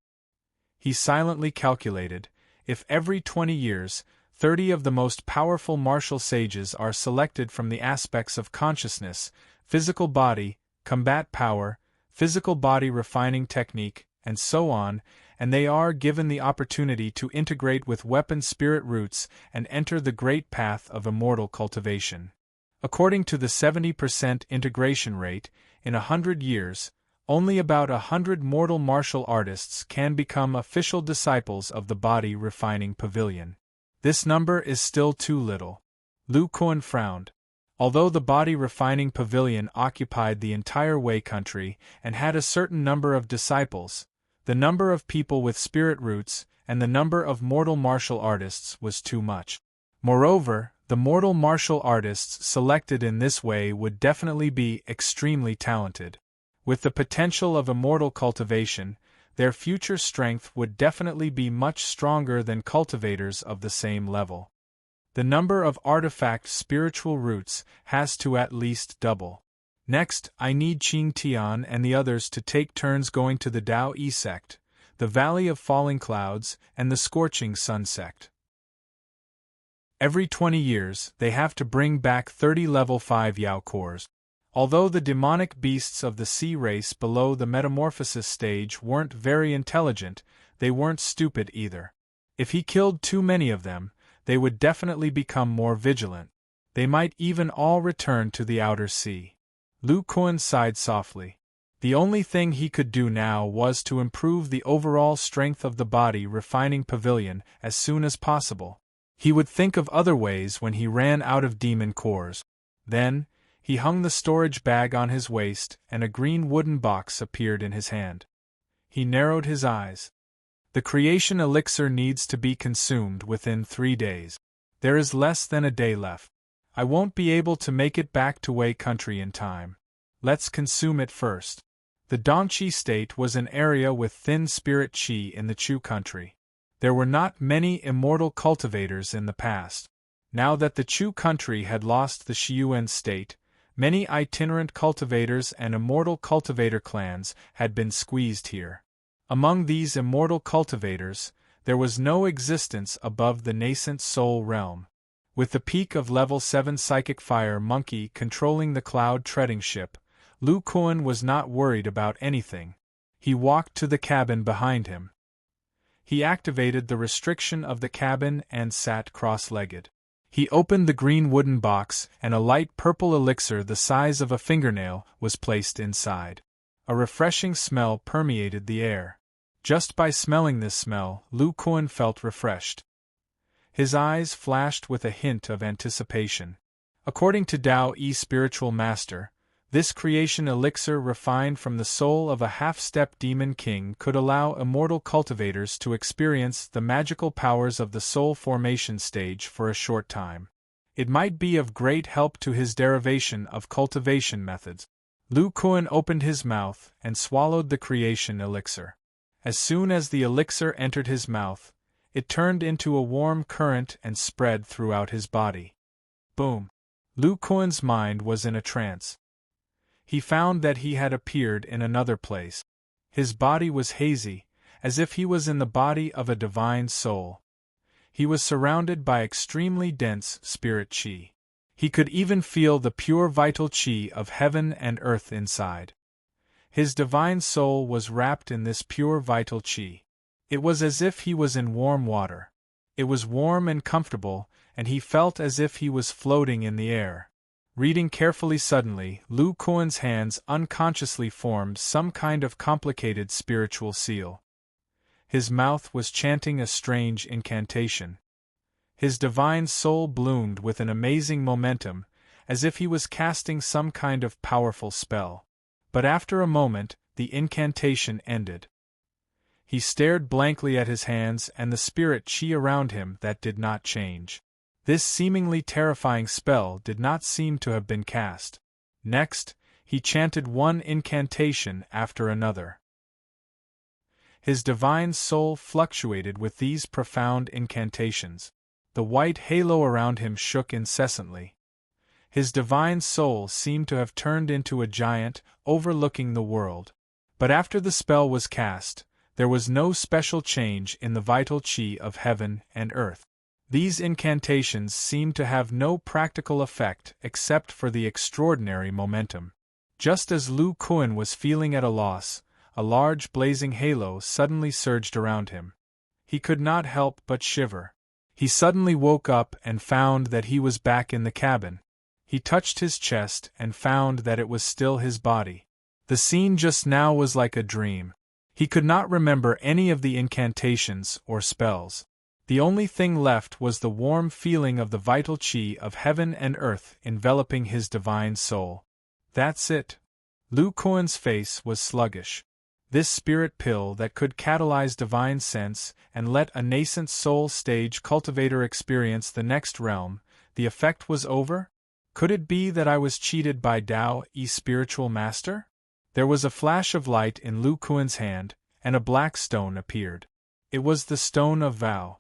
A: He silently calculated, if every 20 years, 30 of the most powerful martial sages are selected from the aspects of consciousness, physical body, combat power, physical body refining technique, and so on, and they are given the opportunity to integrate with weapon spirit roots and enter the great path of immortal cultivation. According to the 70% integration rate, in 100 years, only about 100 mortal martial artists can become official disciples of the body refining pavilion. This number is still too little. Lu Kuan frowned. Although the body refining pavilion occupied the entire Wei country and had a certain number of disciples, the number of people with spirit roots and the number of mortal martial artists was too much. Moreover, the mortal martial artists selected in this way would definitely be extremely talented. With the potential of immortal cultivation, their future strength would definitely be much stronger than cultivators of the same level. The number of artifact spiritual roots has to at least double. Next, I need Qing Tian and the others to take turns going to the Dao Yi sect, the Valley of Falling Clouds, and the Scorching Sun sect. Every 20 years, they have to bring back 30 level 5 Yao cores. Although the demonic beasts of the sea race below the metamorphosis stage weren't very intelligent, they weren't stupid either. If he killed too many of them, they would definitely become more vigilant. They might even all return to the outer sea. Lu Kuan sighed softly. The only thing he could do now was to improve the overall strength of the body refining pavilion as soon as possible. He would think of other ways when he ran out of demon cores. Then, he hung the storage bag on his waist and a green wooden box appeared in his hand. He narrowed his eyes. The creation elixir needs to be consumed within 3 days. There is less than a day left. I won't be able to make it back to Wei country in time. Let's consume it first. The Dongqi state was an area with thin spirit qi in the Chu country. There were not many immortal cultivators in the past. Now that the Chu country had lost the Xiuan state, many itinerant cultivators and immortal cultivator clans had been squeezed here. Among these immortal cultivators, there was no existence above the nascent soul realm. With the peak of level 7 psychic fire monkey controlling the cloud-treading ship, Lu Kuan was not worried about anything. He walked to the cabin behind him. He activated the restriction of the cabin and sat cross-legged. He opened the green wooden box and a light purple elixir the size of a fingernail was placed inside. A refreshing smell permeated the air. Just by smelling this smell, Lu Kuan felt refreshed. His eyes flashed with a hint of anticipation. According to Dao Yi Spiritual Master, this creation elixir refined from the soul of a half-step demon king could allow immortal cultivators to experience the magical powers of the soul formation stage for a short time. It might be of great help to his derivation of cultivation methods. Lu Kuan opened his mouth and swallowed the creation elixir. As soon as the elixir entered his mouth, it turned into a warm current and spread throughout his body. Boom! Lu Kuan's mind was in a trance. He found that he had appeared in another place. His body was hazy, as if he was in the body of a divine soul. He was surrounded by extremely dense spirit qi. He could even feel the pure vital qi of heaven and earth inside. His divine soul was wrapped in this pure vital qi. It was as if he was in warm water. It was warm and comfortable, and he felt as if he was floating in the air. Reading carefully suddenly, Lu Kuan's hands unconsciously formed some kind of complicated spiritual seal. His mouth was chanting a strange incantation. His divine soul bloomed with an amazing momentum, as if he was casting some kind of powerful spell. But after a moment, the incantation ended. He stared blankly at his hands and the spirit qi around him that did not change. This seemingly terrifying spell did not seem to have been cast. Next, he chanted one incantation after another. His divine soul fluctuated with these profound incantations. The white halo around him shook incessantly. His divine soul seemed to have turned into a giant, overlooking the world. But after the spell was cast, there was no special change in the vital qi of heaven and earth. These incantations seemed to have no practical effect except for the extraordinary momentum. Just as Lu Kuan was feeling at a loss, a large blazing halo suddenly surged around him. He could not help but shiver. He suddenly woke up and found that he was back in the cabin. He touched his chest and found that it was still his body. The scene just now was like a dream. He could not remember any of the incantations or spells. The only thing left was the warm feeling of the vital chi of heaven and earth enveloping his divine soul. That's it. Lu Kuan's face was sluggish. This spirit pill that could catalyze divine sense and let a nascent soul stage cultivator experience the next realm, the effect was over? Could it be that I was cheated by Tao-E spiritual master? There was a flash of light in Lu Kuan's hand, and a black stone appeared. It was the stone of vow.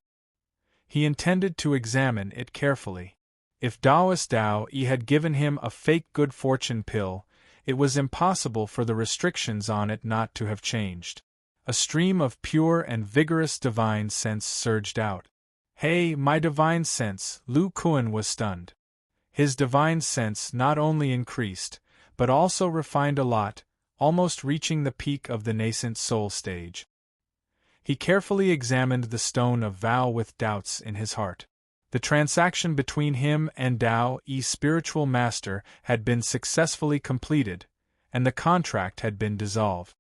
A: He intended to examine it carefully. If Taoist Tao-E had given him a fake good fortune pill, it was impossible for the restrictions on it not to have changed. A stream of pure and vigorous divine sense surged out. Hey, my divine sense! Lu Kuan was stunned. His divine sense not only increased, but also refined a lot, almost reaching the peak of the nascent soul stage. He carefully examined the stone of vow with doubts in his heart. The transaction between him and Tao-E spiritual master had been successfully completed, and the contract had been dissolved.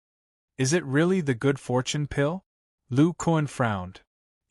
A: Is it really the good fortune pill? Lu Kuan frowned.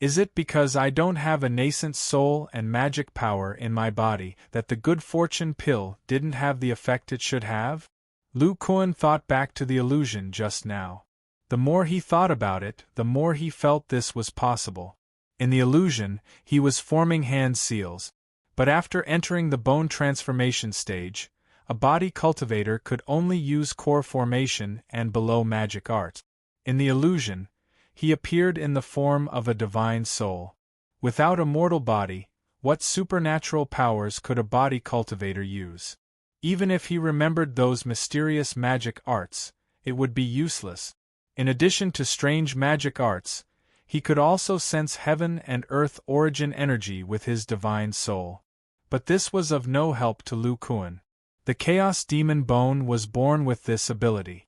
A: Is it because I don't have a nascent soul and magic power in my body that the good fortune pill didn't have the effect it should have? Lu Kuan thought back to the illusion just now. The more he thought about it, the more he felt this was possible. In the illusion, he was forming hand seals, but after entering the bone transformation stage, a body cultivator could only use core formation and below magic art. In the illusion, he appeared in the form of a divine soul. Without a mortal body, what supernatural powers could a body cultivator use? Even if he remembered those mysterious magic arts, it would be useless. In addition to strange magic arts, he could also sense heaven and earth origin energy with his divine soul. But this was of no help to Lu Kuan. The Chaos Demon Bone was born with this ability.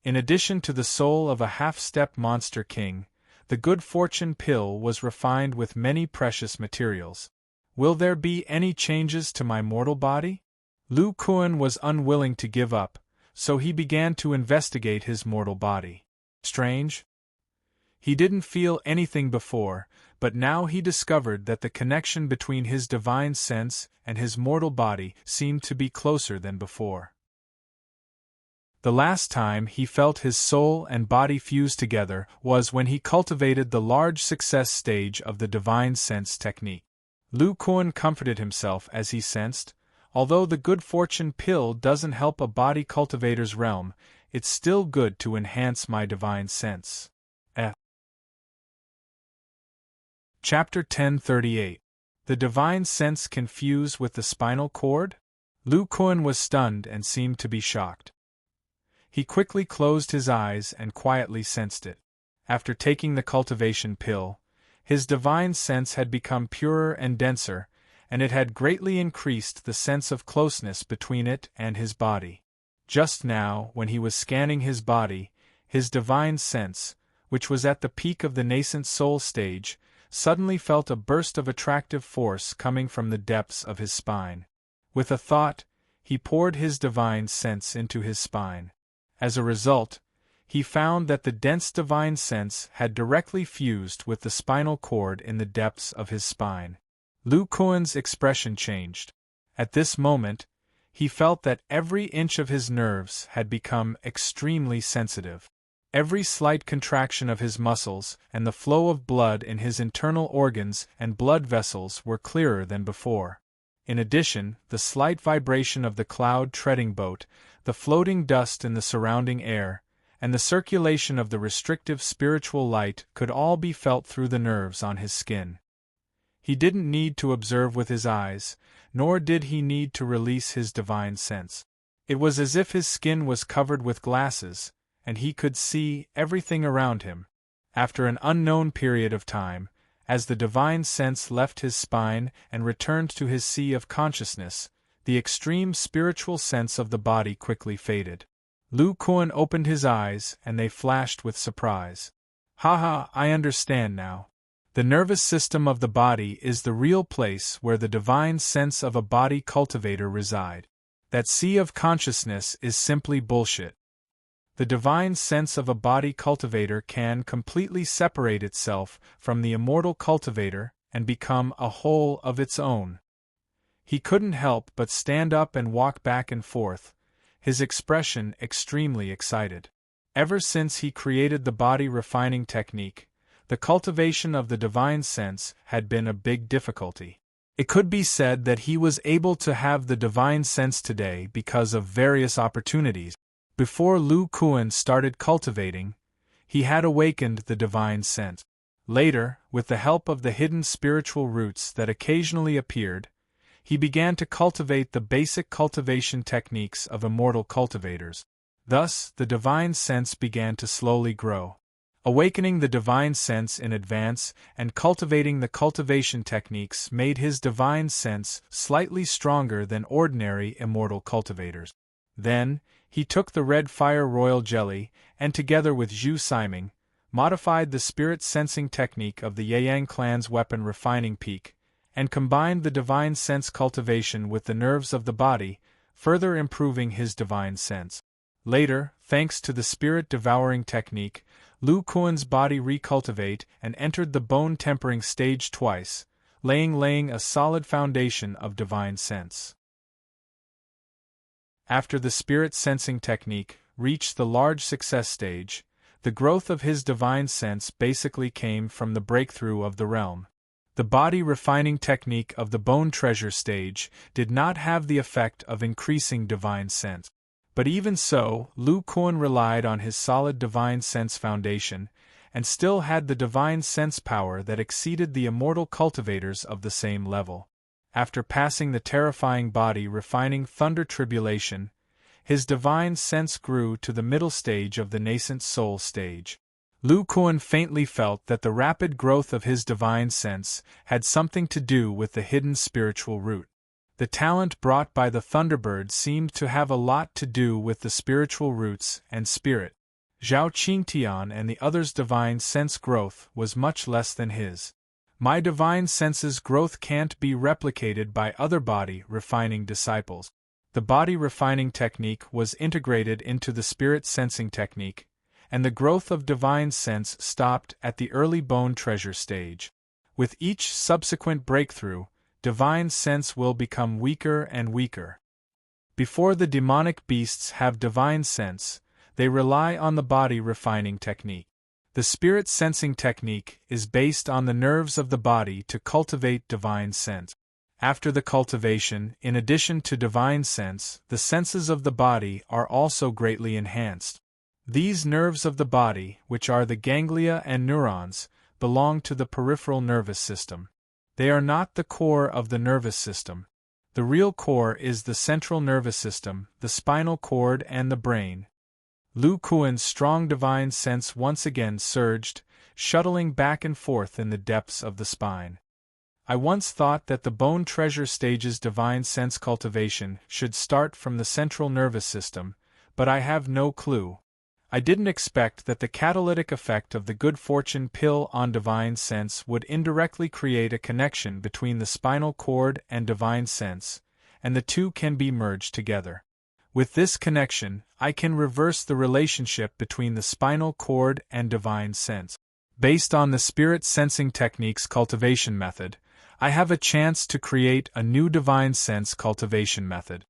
A: In addition to the soul of a half-step monster king, the good fortune pill was refined with many precious materials. Will there be any changes to my mortal body? Lu Kuan was unwilling to give up, so he began to investigate his mortal body. Strange? He didn't feel anything before, but now he discovered that the connection between his divine sense and his mortal body seemed to be closer than before. The last time he felt his soul and body fuse together was when he cultivated the large success stage of the divine sense technique. Lu Kuan comforted himself as he sensed, although the good fortune pill doesn't help a body cultivator's realm, it's still good to enhance my divine sense. Chapter 1038. The divine sense can fuse with the spinal cord? Lu Kuan was stunned and seemed to be shocked. He quickly closed his eyes and quietly sensed it. After taking the cultivation pill, his divine sense had become purer and denser, and it had greatly increased the sense of closeness between it and his body. Just now, when he was scanning his body, his divine sense, which was at the peak of the nascent soul stage, suddenly felt a burst of attractive force coming from the depths of his spine. With a thought, he poured his divine sense into his spine. As a result, he found that the dense divine sense had directly fused with the spinal cord in the depths of his spine. Lu Kuan's expression changed. At this moment, he felt that every inch of his nerves had become extremely sensitive. Every slight contraction of his muscles and the flow of blood in his internal organs and blood vessels were clearer than before. In addition, the slight vibration of the cloud-treading boat, the floating dust in the surrounding air, and the circulation of the restrictive spiritual light could all be felt through the nerves on his skin. He didn't need to observe with his eyes, nor did he need to release his divine sense. It was as if his skin was covered with glasses, and he could see everything around him. After an unknown period of time, as the divine sense left his spine and returned to his sea of consciousness, the extreme spiritual sense of the body quickly faded. Lu Kuan opened his eyes, and they flashed with surprise. Haha, I understand now. The nervous system of the body is the real place where the divine sense of a body cultivator reside. That sea of consciousness is simply bullshit. The divine sense of a body cultivator can completely separate itself from the immortal cultivator and become a whole of its own. He couldn't help but stand up and walk back and forth, his expression extremely excited. Ever since he created the body refining technique, the cultivation of the divine sense had been a big difficulty. It could be said that he was able to have the divine sense today because of various opportunities. Before Lu Kuan started cultivating, he had awakened the divine sense. Later, with the help of the hidden spiritual roots that occasionally appeared, he began to cultivate the basic cultivation techniques of immortal cultivators. Thus, the divine sense began to slowly grow. Awakening the divine sense in advance and cultivating the cultivation techniques made his divine sense slightly stronger than ordinary immortal cultivators. Then, he took the red fire royal jelly and, together with Zhu Siming, modified the spirit sensing technique of the Yang clan's weapon refining peak, and combined the divine sense cultivation with the nerves of the body, further improving his divine sense. Later, thanks to the spirit devouring technique, Lu Kuan's body recultivate and entered the bone tempering stage twice, laying a solid foundation of divine sense. After the spirit sensing technique reached the large success stage, the growth of his divine sense basically came from the breakthrough of the realm. The body refining technique of the bone treasure stage did not have the effect of increasing divine sense. But even so, Lu Kuan relied on his solid divine sense foundation, and still had the divine sense power that exceeded the immortal cultivators of the same level. After passing the terrifying body refining thunder tribulation, his divine sense grew to the middle stage of the nascent soul stage. Lu Kuan faintly felt that the rapid growth of his divine sense had something to do with the hidden spiritual root. The talent brought by the Thunderbird seemed to have a lot to do with the spiritual roots and spirit. Zhao Qingtian and the others' divine sense growth was much less than his. My divine sense's growth can't be replicated by other body refining disciples. The body refining technique was integrated into the spirit sensing technique, and the growth of divine sense stopped at the early bone treasure stage. With each subsequent breakthrough, divine sense will become weaker and weaker. Before the demonic beasts have divine sense, they rely on the body refining technique. The spirit sensing technique is based on the nerves of the body to cultivate divine sense. After the cultivation, in addition to divine sense, the senses of the body are also greatly enhanced. These nerves of the body, which are the ganglia and neurons, belong to the peripheral nervous system. They are not the core of the nervous system. The real core is the central nervous system, the spinal cord and the brain. Lu Kuan's strong divine sense once again surged, shuttling back and forth in the depths of the spine. I once thought that the bone treasure stage's divine sense cultivation should start from the central nervous system, but I have no clue. I didn't expect that the catalytic effect of the good fortune pill on divine sense would indirectly create a connection between the spinal cord and divine sense, and the two can be merged together. With this connection, I can reverse the relationship between the spinal cord and divine sense. Based on the spirit sensing technique's cultivation method, I have a chance to create a new divine sense cultivation method.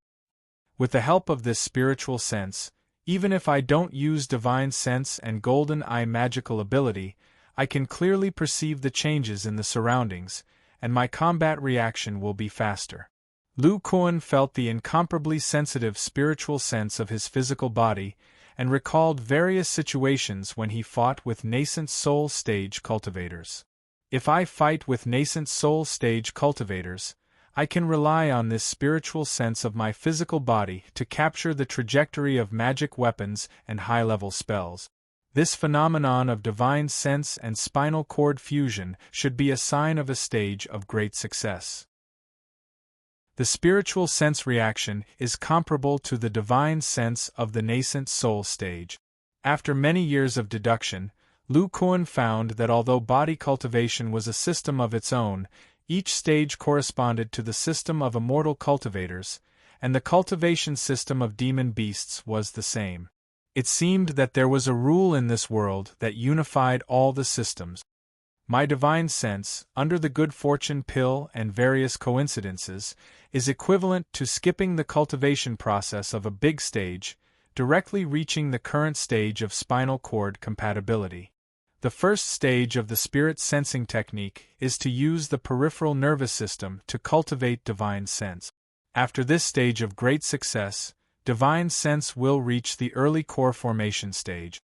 A: With the help of this spiritual sense, even if I don't use divine sense and golden eye magical ability, I can clearly perceive the changes in the surroundings, and my combat reaction will be faster. Lu Kuan felt the incomparably sensitive spiritual sense of his physical body, and recalled various situations when he fought with nascent soul stage cultivators. If I fight with nascent soul stage cultivators, I can rely on this spiritual sense of my physical body to capture the trajectory of magic weapons and high-level spells. This phenomenon of divine sense and spinal cord fusion should be a sign of a stage of great success. The spiritual sense reaction is comparable to the divine sense of the nascent soul stage. After many years of deduction, Lu Kuan found that although body cultivation was a system of its own, each stage corresponded to the system of immortal cultivators, and the cultivation system of demon beasts was the same. It seemed that there was a rule in this world that unified all the systems. My divine sense, under the good fortune pill and various coincidences, is equivalent to skipping the cultivation process of a big stage, directly reaching the current stage of spinal cord compatibility. The first stage of the spirit sensing technique is to use the peripheral nervous system to cultivate divine sense. After this stage of great success, divine sense will reach the early core formation stage.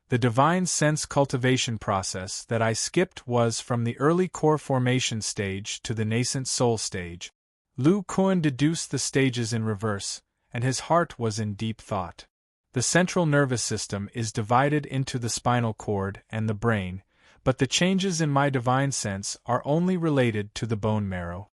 A: The divine sense cultivation process that I skipped was from the early core formation stage to the nascent soul stage. Lu Kuan deduced the stages in reverse, and his heart was in deep thought. The central nervous system is divided into the spinal cord and the brain, but the changes in my divine sense are only related to the bone marrow.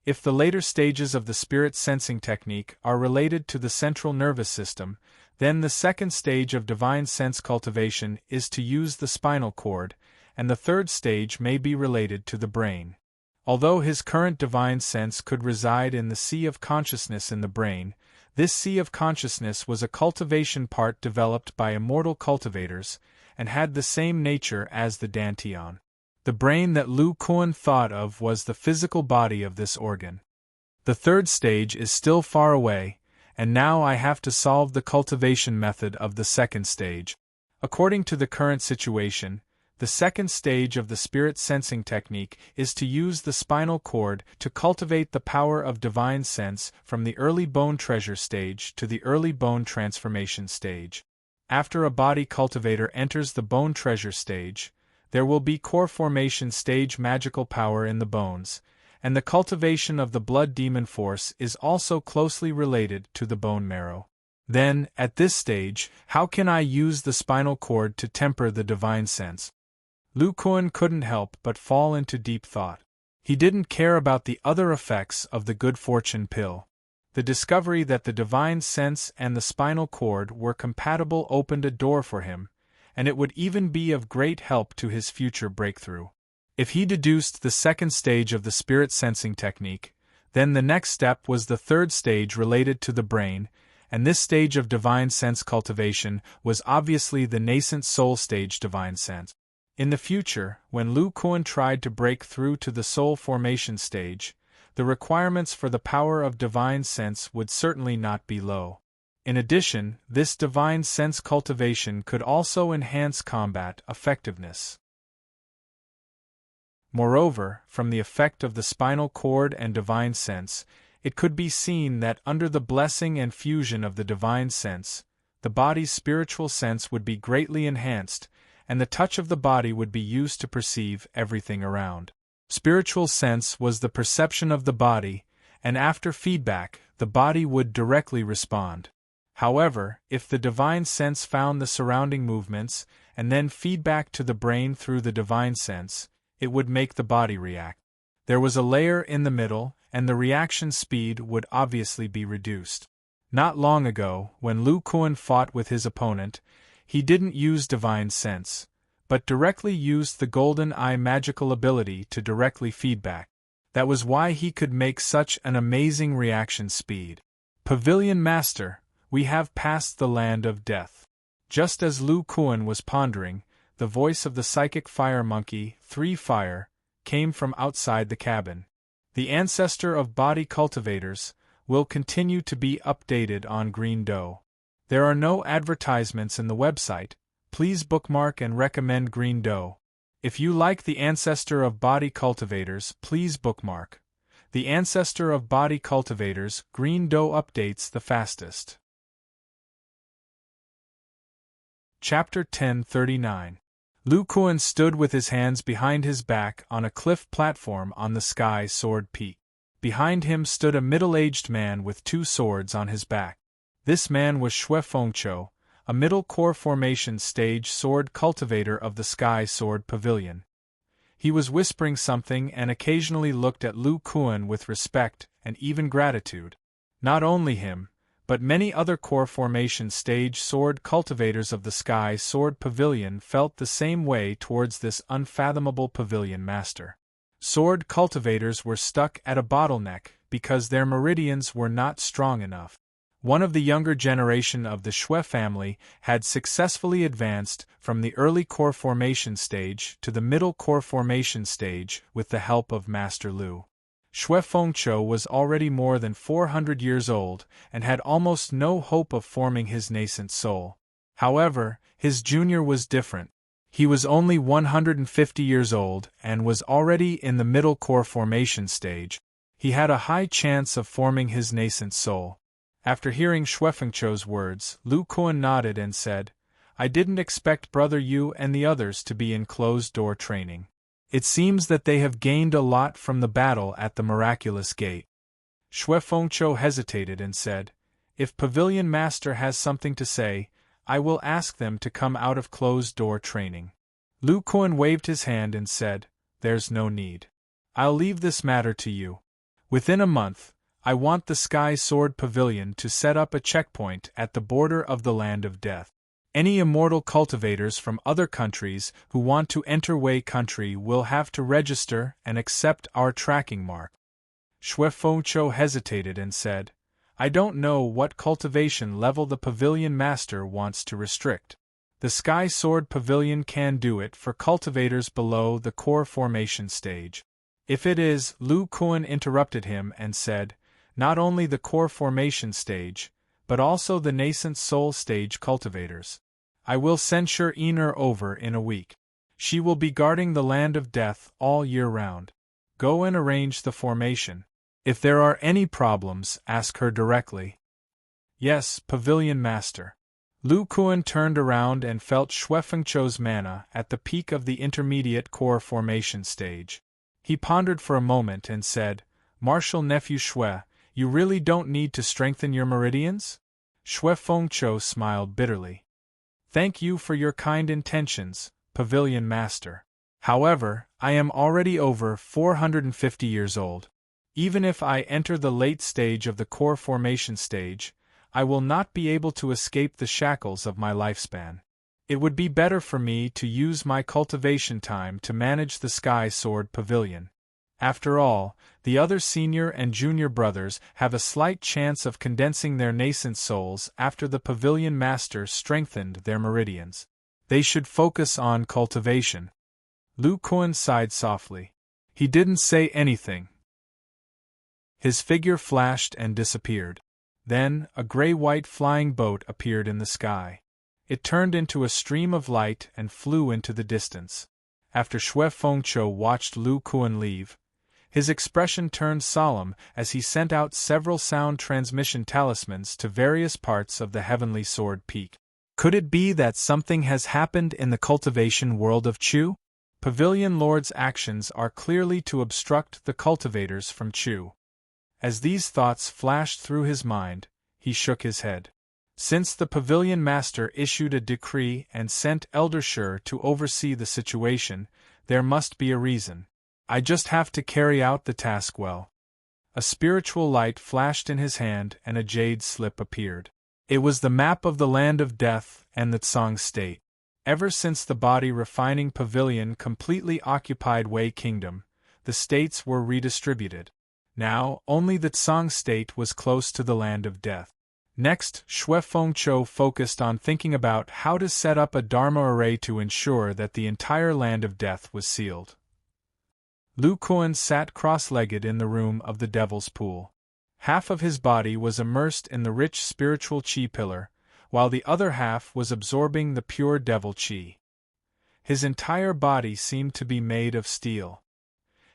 A: If the later stages of the spirit sensing technique are related to the central nervous system, then the second stage of divine sense cultivation is to use the spinal cord, and the third stage may be related to the brain. Although his current divine sense could reside in the sea of consciousness in the brain, this sea of consciousness was a cultivation part developed by immortal cultivators, and had the same nature as the dantian. The brain that Lu Kuan thought of was the physical body of this organ. The third stage is still far away, and now I have to solve the cultivation method of the second stage. According to the current situation, the second stage of the spirit sensing technique is to use the spinal cord to cultivate the power of divine sense from the early bone treasure stage to the early bone transformation stage. After a body cultivator enters the bone treasure stage, there will be core formation stage magical power in the bones, and the cultivation of the blood demon force is also closely related to the bone marrow. Then, at this stage, how can I use the spinal cord to temper the divine sense? Lu Kuan couldn't help but fall into deep thought. He didn't care about the other effects of the good fortune pill. The discovery that the divine sense and the spinal cord were compatible opened a door for him, and it would even be of great help to his future breakthrough. If he deduced the second stage of the spirit sensing technique, then the next step was the third stage related to the brain, and this stage of divine sense cultivation was obviously the nascent soul stage divine sense. In the future, when Lu Kuan tried to break through to the soul formation stage, the requirements for the power of divine sense would certainly not be low. In addition, this divine sense cultivation could also enhance combat effectiveness. Moreover, from the effect of the spinal cord and divine sense, it could be seen that under the blessing and fusion of the divine sense, the body's spiritual sense would be greatly enhanced, and the touch of the body would be used to perceive everything around. Spiritual sense was the perception of the body, and after feedback, the body would directly respond. However, if the divine sense found the surrounding movements, and then feedback to the brain through the divine sense, it would make the body react. There was a layer in the middle, and the reaction speed would obviously be reduced. Not long ago, when Lu Kuan fought with his opponent, he didn't use divine sense, but directly used the golden eye magical ability to directly feedback. That was why he could make such an amazing reaction speed. Pavilion Master, we have passed the land of death. Just as Lu Kuan was pondering, the voice of the psychic fire monkey, 3 Fire, came from outside the cabin. The Ancestor of body cultivators will continue to be updated on Green Dough. There are no advertisements in the website. Please bookmark and recommend Green Dough. If you like the Ancestor of body cultivators, please bookmark. The Ancestor of body cultivators, Green Dough updates the fastest. Chapter 1039. Lu Kuan stood with his hands behind his back on a cliff platform on the Sky Sword Peak. Behind him stood a middle-aged man with 2 swords on his back. This man was Xue Fengqiu, a middle core formation stage sword cultivator of the Sky Sword Pavilion. He was whispering something and occasionally looked at Lu Kuan with respect and even gratitude. Not only him, but many other core formation stage sword cultivators of the Sky Sword Pavilion felt the same way towards this unfathomable pavilion master. Sword cultivators were stuck at a bottleneck because their meridians were not strong enough. One of the younger generation of the Shui family had successfully advanced from the early core formation stage to the middle core formation stage with the help of Master Lu. Shui Fengqiu was already more than 400 years old and had almost no hope of forming his nascent soul. However, his junior was different. He was only 150 years old and was already in the middle core formation stage. He had a high chance of forming his nascent soul. After hearing Shui Fengqiu's words, Lu Kuan nodded and said, "I didn't expect Brother Yu and the others to be in closed-door training. It seems that they have gained a lot from the battle at the Miraculous Gate." Shui Fengqiu hesitated and said, "If Pavilion Master has something to say, I will ask them to come out of closed-door training." Lu Kuan waved his hand and said, "There's no need. I'll leave this matter to you. Within a month, I want the Sky Sword Pavilion to set up a checkpoint at the border of the Land of Death. Any immortal cultivators from other countries who want to enter Wei country will have to register and accept our tracking mark." Shui Fengqiu hesitated and said, "I don't know what cultivation level the Pavilion Master wants to restrict. The Sky Sword Pavilion can do it for cultivators below the core formation stage. If it is," Lu Kuan interrupted him and said, "not only the core formation stage, but also the nascent soul stage cultivators. I will send Serene over in a week. She will be guarding the Land of Death all year round. Go and arrange the formation. If there are any problems, ask her directly." "Yes, Pavilion Master." Lu Kuan turned around and felt Shui Fengqiu's mana at the peak of the intermediate core formation stage. He pondered for a moment and said, "Martial Nephew Shui, you really don't need to strengthen your meridians?" Shui Fengqiu smiled bitterly. "Thank you for your kind intentions, Pavilion Master. However, I am already over 450 years old. Even if I enter the late stage of the core formation stage, I will not be able to escape the shackles of my lifespan. It would be better for me to use my cultivation time to manage the Sky Sword Pavilion. After all, the other senior and junior brothers have a slight chance of condensing their nascent souls after the Pavilion Master strengthened their meridians. They should focus on cultivation." Lu Kuan sighed softly. He didn't say anything. His figure flashed and disappeared. Then, a gray-white flying boat appeared in the sky. It turned into a stream of light and flew into the distance. After Shui Fengqiu watched Lu Kuan leave, his expression turned solemn as he sent out several sound transmission talismans to various parts of the Heavenly Sword Peak. Could it be that something has happened in the cultivation world of Chu? Pavilion Lord's actions are clearly to obstruct the cultivators from Chu. As these thoughts flashed through his mind, he shook his head. Since the Pavilion Master issued a decree and sent Elder Shi to oversee the situation, there must be a reason. I just have to carry out the task well. A spiritual light flashed in his hand and a jade slip appeared. It was the map of the Land of Death and the Tsang State. Ever since the body refining pavilion completely occupied Wei Kingdom, the states were redistributed. Now, only the Tsang State was close to the Land of Death. Next, Shui Fengqiu focused on thinking about how to set up a Dharma array to ensure that the entire Land of Death was sealed. Lu Kuan sat cross-legged in the room of the Devil's Pool. Half of his body was immersed in the rich spiritual qi pillar, while the other half was absorbing the pure devil qi. His entire body seemed to be made of steel.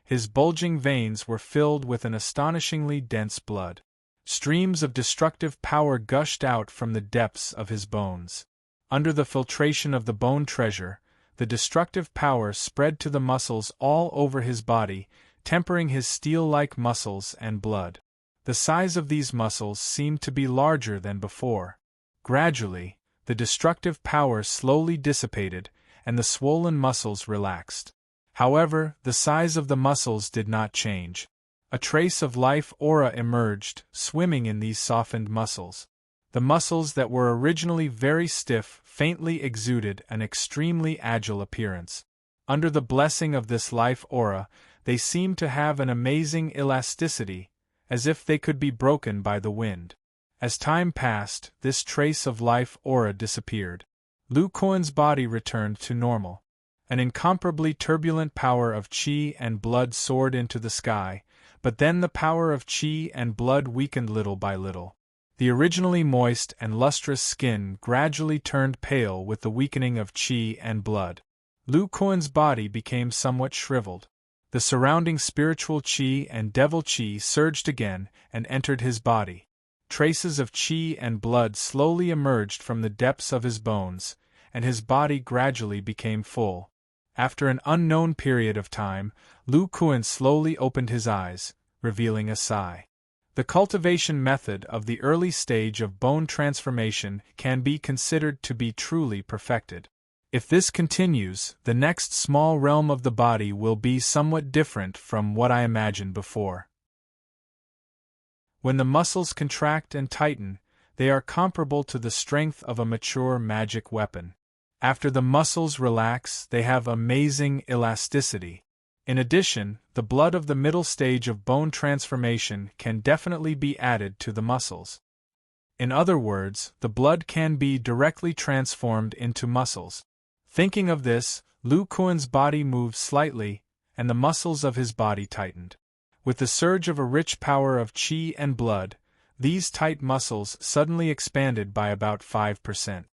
A: His bulging veins were filled with an astonishingly dense blood. Streams of destructive power gushed out from the depths of his bones. Under the filtration of the bone treasure, the destructive power spread to the muscles all over his body, tempering his steel-like muscles and blood. The size of these muscles seemed to be larger than before. Gradually, the destructive power slowly dissipated, and the swollen muscles relaxed. However, the size of the muscles did not change. A trace of life aura emerged, swimming in these softened muscles. The muscles that were originally very stiff faintly exuded an extremely agile appearance. Under the blessing of this life aura, they seemed to have an amazing elasticity, as if they could be broken by the wind. As time passed, this trace of life aura disappeared. Lu Kuan's body returned to normal. An incomparably turbulent power of qi and blood soared into the sky, but then the power of qi and blood weakened little by little. The originally moist and lustrous skin gradually turned pale with the weakening of qi and blood. Lu Kuan's body became somewhat shriveled. The surrounding spiritual qi and devil qi surged again and entered his body. Traces of qi and blood slowly emerged from the depths of his bones, and his body gradually became full. After an unknown period of time, Lu Kuan slowly opened his eyes, revealing a sigh. The cultivation method of the early stage of bone transformation can be considered to be truly perfected. If this continues, the next small realm of the body will be somewhat different from what I imagined before. When the muscles contract and tighten, they are comparable to the strength of a mature magic weapon. After the muscles relax, they have amazing elasticity. In addition, the blood of the middle stage of bone transformation can definitely be added to the muscles. In other words, the blood can be directly transformed into muscles. Thinking of this, Lu Kuan's body moved slightly, and the muscles of his body tightened. With the surge of a rich power of qi and blood, these tight muscles suddenly expanded by about 5%.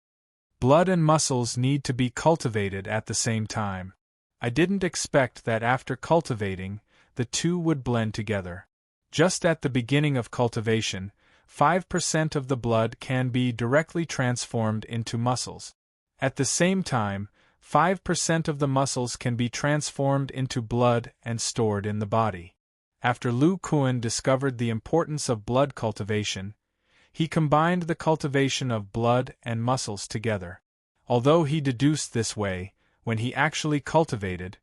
A: Blood and muscles need to be cultivated at the same time. I didn't expect that after cultivating, the two would blend together. Just at the beginning of cultivation, 5% of the blood can be directly transformed into muscles. At the same time, 5% of the muscles can be transformed into blood and stored in the body. After Lu Kuan discovered the importance of blood cultivation, he combined the cultivation of blood and muscles together. Although he deduced this way, when he actually cultivated,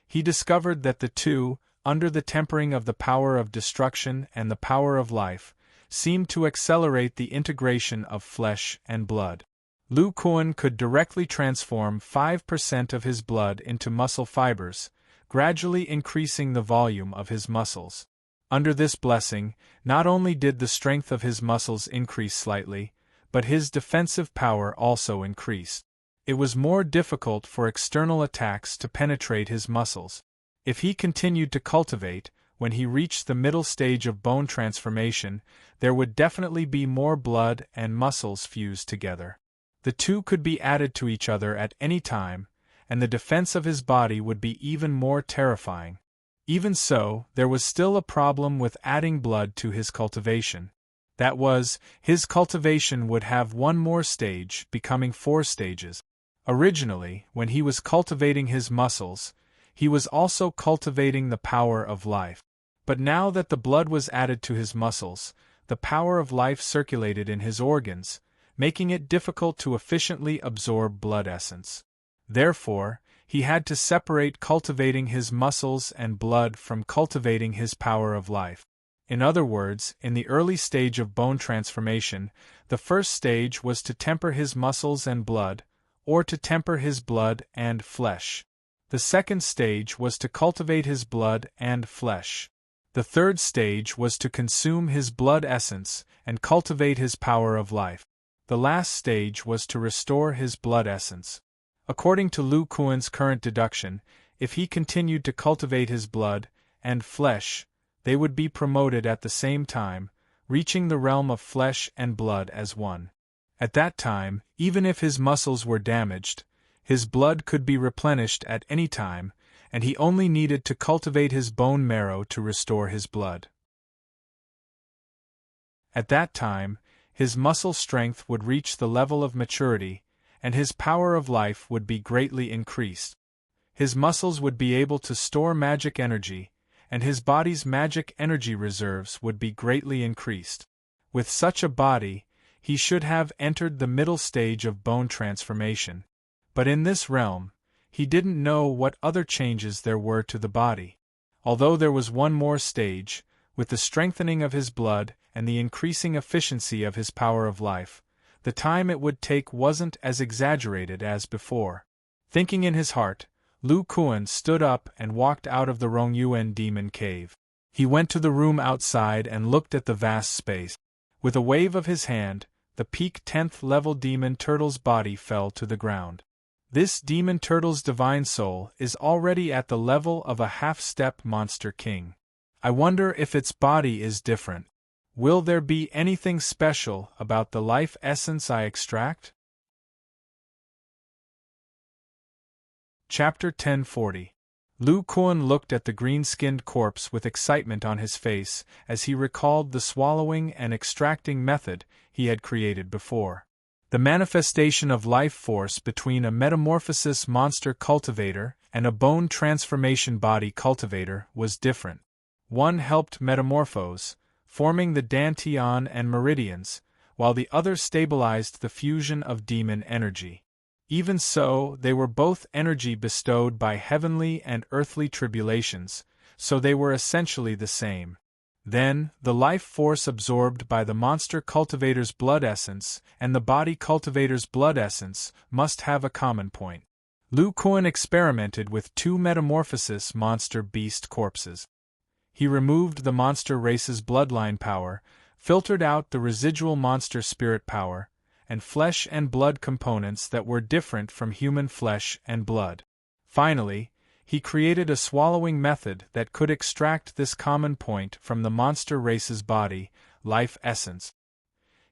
A: he discovered that the two, under the tempering of the power of destruction and the power of life, seemed to accelerate the integration of flesh and blood. Lu Kuan could directly transform 5% of his blood into muscle fibers, gradually increasing the volume of his muscles. Under this blessing, not only did the strength of his muscles increase slightly, but his defensive power also increased. It was more difficult for external attacks to penetrate his muscles. If he continued to cultivate, when he reached the middle stage of bone transformation, there would definitely be more blood and muscles fused together. The two could be added to each other at any time, and the defense of his body would be even more terrifying. Even so, there was still a problem with adding blood to his cultivation. That was, his cultivation would have one more stage, becoming 4 stages. Originally, when he was cultivating his muscles, he was also cultivating the power of life. But now that the blood was added to his muscles, the power of life circulated in his organs, making it difficult to efficiently absorb blood essence. Therefore, he had to separate cultivating his muscles and blood from cultivating his power of life. In other words, in the early stage of bone transformation, the first stage was to temper his muscles and blood, or to temper his blood and flesh. The second stage was to cultivate his blood and flesh. The third stage was to consume his blood essence and cultivate his power of life. The last stage was to restore his blood essence. According to Lu Kuan's current deduction, if he continued to cultivate his blood and flesh, they would be promoted at the same time, reaching the realm of flesh and blood as one. At that time, even if his muscles were damaged, his blood could be replenished at any time, and he only needed to cultivate his bone marrow to restore his blood. At that time, his muscle strength would reach the level of maturity, and his power of life would be greatly increased. His muscles would be able to store magic energy, and his body's magic energy reserves would be greatly increased. With such a body, he should have entered the middle stage of bone transformation. But in this realm, he didn't know what other changes there were to the body. Although there was one more stage, with the strengthening of his blood and the increasing efficiency of his power of life, the time it would take wasn't as exaggerated as before. Thinking in his heart, Lu Kuan stood up and walked out of the Rongyuan demon cave. He went to the room outside and looked at the vast space. With a wave of his hand, the peak 10th level demon turtle's body fell to the ground. This demon turtle's divine soul is already at the level of a half-step monster king. I wonder if its body is different. Will there be anything special about the life essence I extract? Chapter 1040. Lu Kuan looked at the green-skinned corpse with excitement on his face as he recalled the swallowing and extracting method he had created before. The manifestation of life force between a metamorphosis monster cultivator and a bone transformation body cultivator was different. One helped metamorphose, forming the dantian and meridians, while the other stabilized the fusion of demon energy. Even so, they were both energy bestowed by heavenly and earthly tribulations, so they were essentially the same. Then, the life force absorbed by the monster cultivator's blood essence and the body cultivator's blood essence must have a common point. Lu Kuan experimented with 2 metamorphosis monster beast corpses. He removed the monster race's bloodline power, filtered out the residual monster spirit power, and flesh and blood components that were different from human flesh and blood. Finally, he created a swallowing method that could extract this common point from the monster race's body, life essence.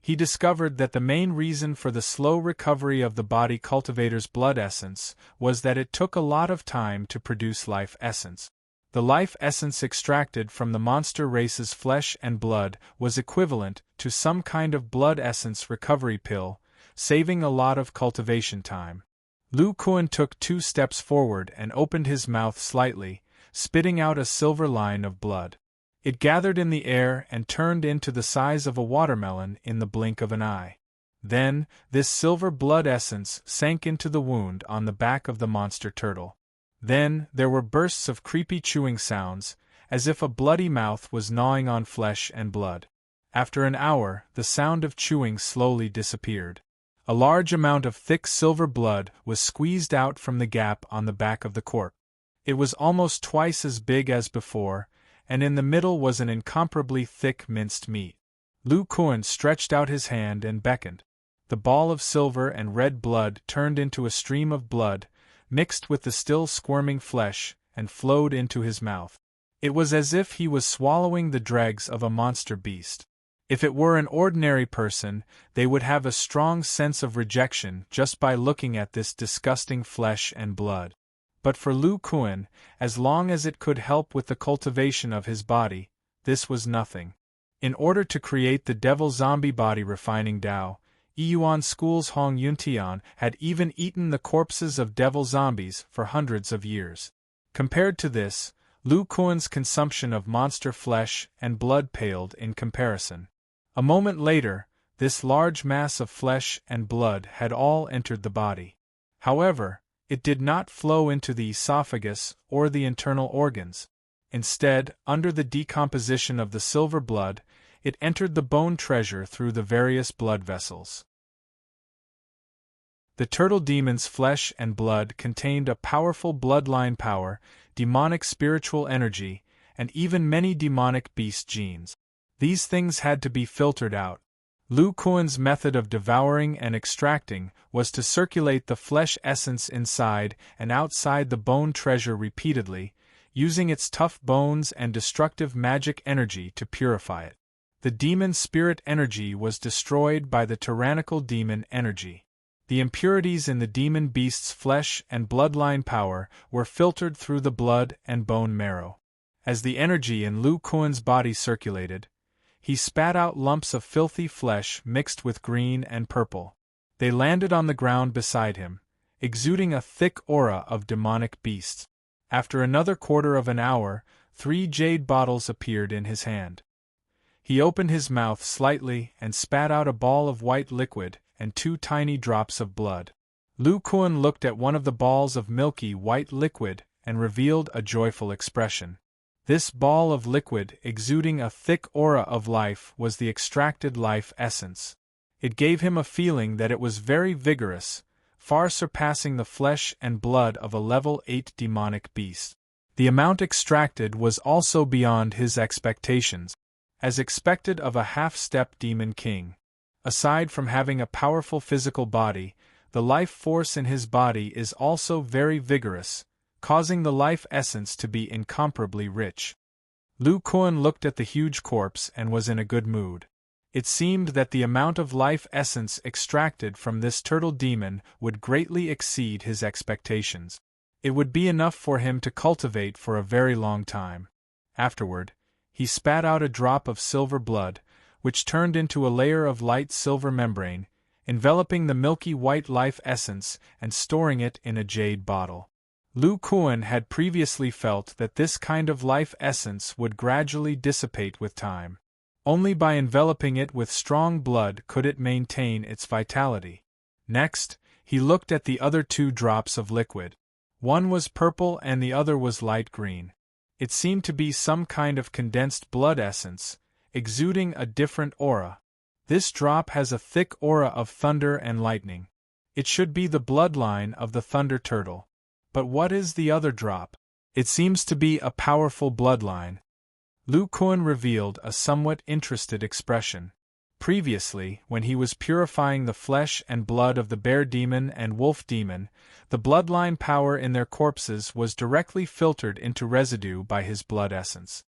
A: He discovered that the main reason for the slow recovery of the body cultivator's blood essence was that it took a lot of time to produce life essence. The life essence extracted from the monster race's flesh and blood was equivalent to some kind of blood essence recovery pill, saving a lot of cultivation time. Lu Kuan took 2 steps forward and opened his mouth slightly, spitting out a silver line of blood. It gathered in the air and turned into the size of a watermelon in the blink of an eye. Then, this silver blood essence sank into the wound on the back of the monster turtle. Then, there were bursts of creepy chewing sounds, as if a bloody mouth was gnawing on flesh and blood. After an hour, the sound of chewing slowly disappeared. A large amount of thick silver blood was squeezed out from the gap on the back of the corpse. It was almost twice as big as before, and in the middle was an incomparably thick minced meat. Lu Kuan stretched out his hand and beckoned. The ball of silver and red blood turned into a stream of blood, mixed with the still squirming flesh, and flowed into his mouth. It was as if he was swallowing the dregs of a monster beast. If it were an ordinary person, they would have a strong sense of rejection just by looking at this disgusting flesh and blood. But for Lu Kuan, as long as it could help with the cultivation of his body, this was nothing. In order to create the devil zombie body refining Dao, Yuan School's Hong Yuntian had even eaten the corpses of devil zombies for hundreds of years. Compared to this, Lu Kuan's consumption of monster flesh and blood paled in comparison. A moment later, this large mass of flesh and blood had all entered the body. However, it did not flow into the esophagus or the internal organs. Instead, under the decomposition of the silver blood, it entered the bone treasure through the various blood vessels. The turtle demon's flesh and blood contained a powerful bloodline power, demonic spiritual energy, and even many demonic beast genes. These things had to be filtered out. Lu Kuan's method of devouring and extracting was to circulate the flesh essence inside and outside the bone treasure repeatedly, using its tough bones and destructive magic energy to purify it. The demon spirit energy was destroyed by the tyrannical demon energy. The impurities in the demon beast's flesh and bloodline power were filtered through the blood and bone marrow. As the energy in Lu Kuan's body circulated, he spat out lumps of filthy flesh mixed with green and purple. They landed on the ground beside him, exuding a thick aura of demonic beasts. After another quarter of an hour, 3 jade bottles appeared in his hand. He opened his mouth slightly and spat out a ball of white liquid and 2 tiny drops of blood. Lu Kuan looked at one of the balls of milky white liquid and revealed a joyful expression. This ball of liquid, exuding a thick aura of life, was the extracted life essence. It gave him a feeling that it was very vigorous, far surpassing the flesh and blood of a level 8 demonic beast. The amount extracted was also beyond his expectations, as expected of a half-step demon king. Aside from having a powerful physical body, the life force in his body is also very vigorous, causing the life essence to be incomparably rich. Lu Kuan looked at the huge corpse and was in a good mood. It seemed that the amount of life essence extracted from this turtle demon would greatly exceed his expectations. It would be enough for him to cultivate for a very long time. Afterward, he spat out a drop of silver blood, which turned into a layer of light silver membrane, enveloping the milky white life essence and storing it in a jade bottle. Lu Kuan had previously felt that this kind of life essence would gradually dissipate with time. Only by enveloping it with strong blood could it maintain its vitality. Next, he looked at the other 2 drops of liquid. One was purple and the other was light green. It seemed to be some kind of condensed blood essence, exuding a different aura. This drop has a thick aura of thunder and lightning. It should be the bloodline of the thunder turtle. But what is the other drop? It seems to be a powerful bloodline. Lu Kuan revealed a somewhat interested expression. Previously, when he was purifying the flesh and blood of the bear demon and wolf demon, the bloodline power in their corpses was directly filtered into residue by his blood essence.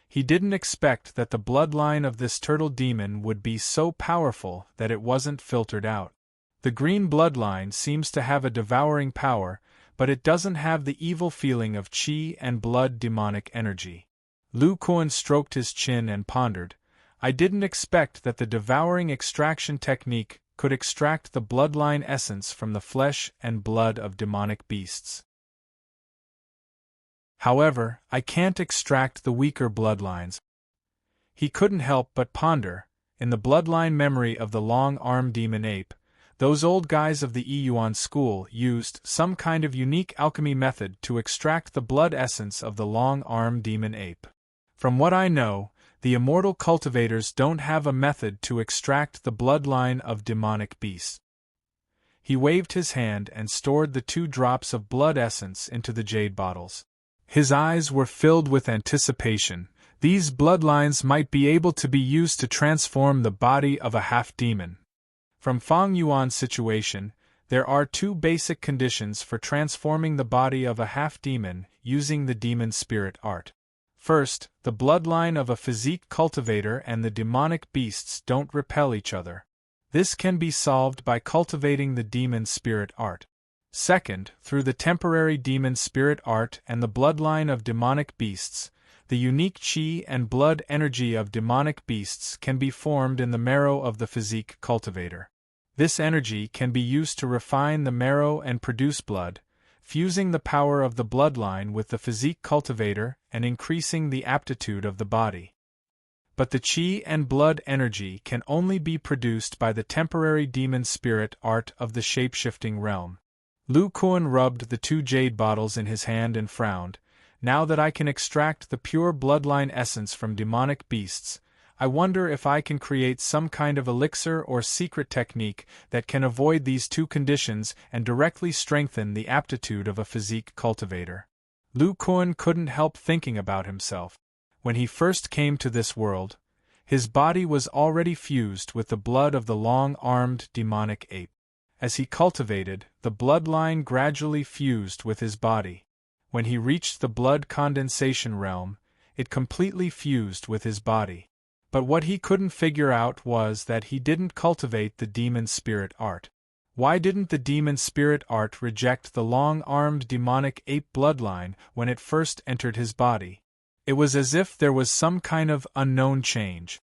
A: He didn't expect that the bloodline of this turtle demon would be so powerful that it wasn't filtered out. The green bloodline seems to have a devouring power, but it doesn't have the evil feeling of qi and blood demonic energy. Lu Kuan stroked his chin and pondered. I didn't expect that the devouring extraction technique could extract the bloodline essence from the flesh and blood of demonic beasts. However, I can't extract the weaker bloodlines. He couldn't help but ponder, in the bloodline memory of the long-armed demon ape, those old guys of the Yuan school used some kind of unique alchemy method to extract the blood essence of the long-armed demon ape. From what I know, the immortal cultivators don't have a method to extract the bloodline of demonic beasts. He waved his hand and stored the 2 drops of blood essence into the jade bottles. His eyes were filled with anticipation. These bloodlines might be able to be used to transform the body of a half-demon. From Fang Yuan's situation, there are 2 basic conditions for transforming the body of a half-demon using the demon spirit art. First, the bloodline of a physique cultivator and the demonic beasts don't repel each other. This can be solved by cultivating the demon spirit art. Second, through the temporary demon spirit art and the bloodline of demonic beasts, the unique qi and blood energy of demonic beasts can be formed in the marrow of the physique cultivator. This energy can be used to refine the marrow and produce blood, fusing the power of the bloodline with the physique cultivator and increasing the aptitude of the body. But the qi and blood energy can only be produced by the temporary demon spirit art of the shape-shifting realm. Lu Kuan rubbed the 2 jade bottles in his hand and frowned. Now that I can extract the pure bloodline essence from demonic beasts, I wonder if I can create some kind of elixir or secret technique that can avoid these 2 conditions and directly strengthen the aptitude of a physique cultivator. Lu Kuan couldn't help thinking about himself. When he first came to this world, his body was already fused with the blood of the long-armed demonic ape. As he cultivated, the bloodline gradually fused with his body. When he reached the blood condensation realm, it completely fused with his body. But what he couldn't figure out was that he didn't cultivate the demon spirit art. Why didn't the demon spirit art reject the long-armed demonic ape bloodline when it first entered his body? It was as if there was some kind of unknown change.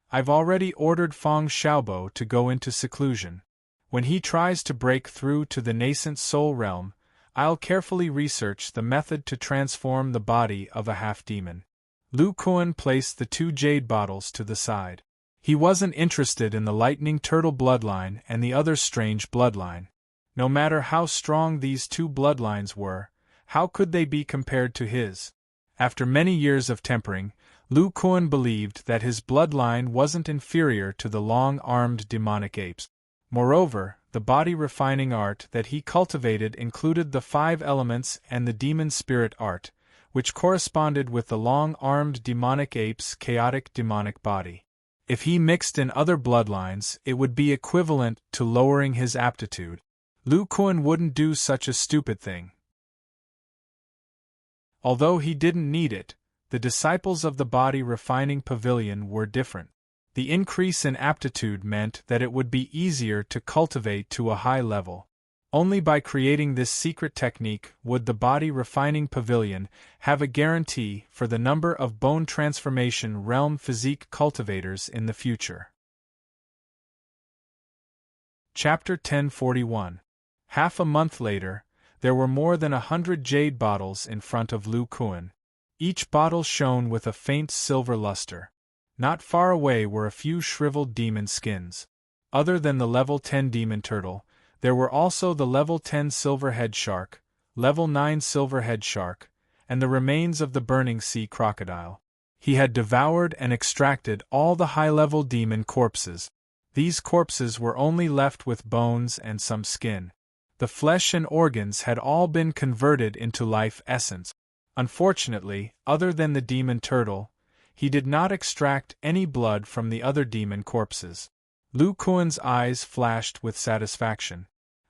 A: I've already ordered Fang Xiaobo to go into seclusion. When he tries to break through to the nascent soul realm, I'll carefully research the method to transform the body of a half-demon. Lu Kuan placed the 2 jade bottles to the side. He wasn't interested in the lightning turtle bloodline and the other strange bloodline. No matter how strong these two bloodlines were, how could they be compared to his? After many years of tempering, Lu Kuan believed that his bloodline wasn't inferior to the long-armed demonic apes. Moreover, the body-refining art that he cultivated included the 5 elements and the demon spirit art, which corresponded with the long-armed demonic ape's chaotic demonic body. If he mixed in other bloodlines, it would be equivalent to lowering his aptitude. Lu Kuan wouldn't do such a stupid thing. Although he didn't need it, the disciples of the body-refining pavilion were different. The increase in aptitude meant that it would be easier to cultivate to a high level. Only by creating this secret technique would the body-refining pavilion have a guarantee for the number of bone transformation realm physique cultivators in the future. Chapter 1041. Half a month later, there were more than 100 jade bottles in front of Lu Kuan. Each bottle shone with a faint silver luster. Not far away were a few shriveled demon skins. Other than the level 10 demon turtle, there were also the level 10 silverhead shark, level 9 silverhead shark, and the remains of the burning sea crocodile. He had devoured and extracted all the high-level demon corpses. These corpses were only left with bones and some skin. The flesh and organs had all been converted into life essence. Unfortunately, other than the demon turtle, he did not extract any blood from the other demon corpses. Lu Kuan's eyes flashed with satisfaction.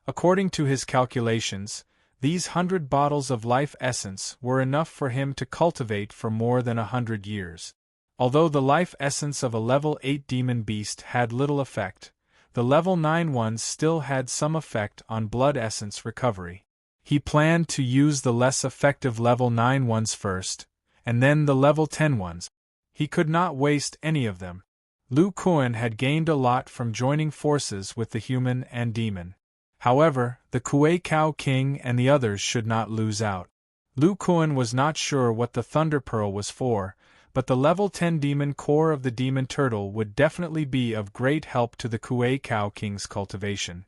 A: According to his calculations, these 100 bottles of life essence were enough for him to cultivate for more than 100 years. Although the life essence of a level 8 demon beast had little effect, the level 9 ones still had some effect on blood essence recovery. He planned to use the less effective level 9 ones first, and then the level 10 ones. He could not waste any of them. Lu Kuan had gained a lot from joining forces with the human and demon. However, the Kuei Cow King and the others should not lose out. Lu Kuan was not sure what the Thunder Pearl was for, but the level 10 demon core of the demon turtle would definitely be of great help to the Kuei Cow King's cultivation.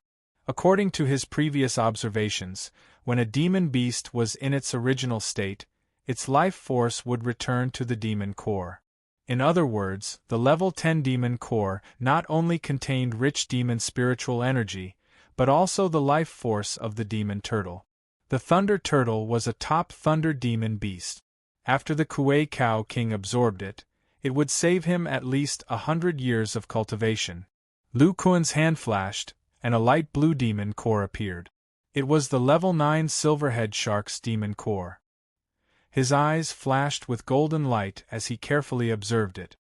A: According to his previous observations, when a demon beast was in its original state, its life force would return to the demon core. In other words, the level 10 demon core not only contained rich demon spiritual energy, but also the life force of the demon turtle. The Thunder Turtle was a top thunder demon beast. After the Kuei Cow King absorbed it, it would save him at least 100 years of cultivation. Lu Kuan's hand flashed, and a light blue demon core appeared. It was the level 9 Silverhead Shark's demon core. His eyes flashed with golden light as he carefully observed it.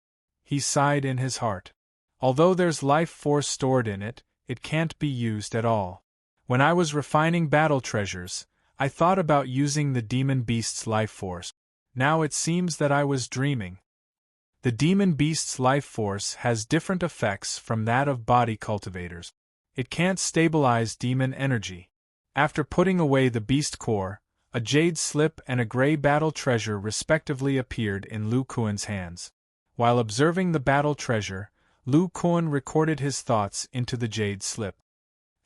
A: He sighed in his heart. Although there's life force stored in it, it can't be used at all. When I was refining battle treasures, I thought about using the demon beast's life force. Now it seems that I was dreaming. The demon beast's life force has different effects from that of body cultivators. It can't stabilize demon energy. After putting away the beast core, a jade slip and a gray battle treasure respectively appeared in Lu Kuan's hands. While observing the battle treasure, Lu Kuan recorded his thoughts into the jade slip.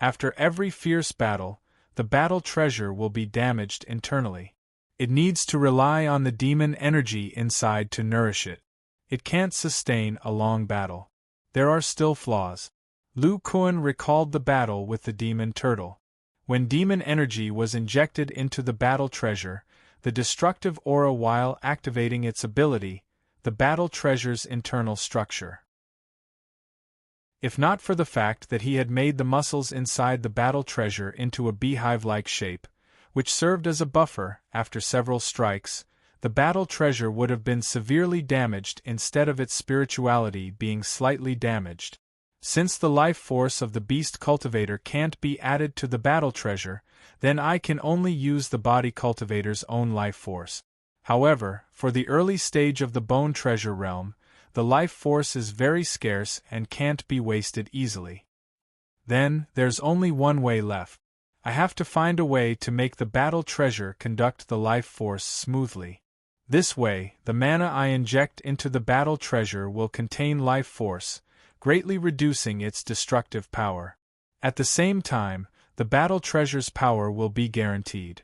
A: After every fierce battle, the battle treasure will be damaged internally. It needs to rely on the demon energy inside to nourish it. It can't sustain a long battle. There are still flaws. Lu Kuan recalled the battle with the demon turtle. When demon energy was injected into the battle treasure, the destructive aura while activating its ability, the battle treasure's internal structure. If not for the fact that he had made the muscles inside the battle treasure into a beehive-like shape, which served as a buffer after several strikes, the battle treasure would have been severely damaged instead of its spirituality being slightly damaged. Since the life force of the beast cultivator can't be added to the battle treasure, then I can only use the body cultivator's own life force. However, for the early stage of the bone treasure realm, the life force is very scarce and can't be wasted easily. Then, there's only one way left. I have to find a way to make the battle treasure conduct the life force smoothly. This way, the mana I inject into the battle treasure will contain life force, greatly reducing its destructive power. At the same time, the battle treasure's power will be guaranteed.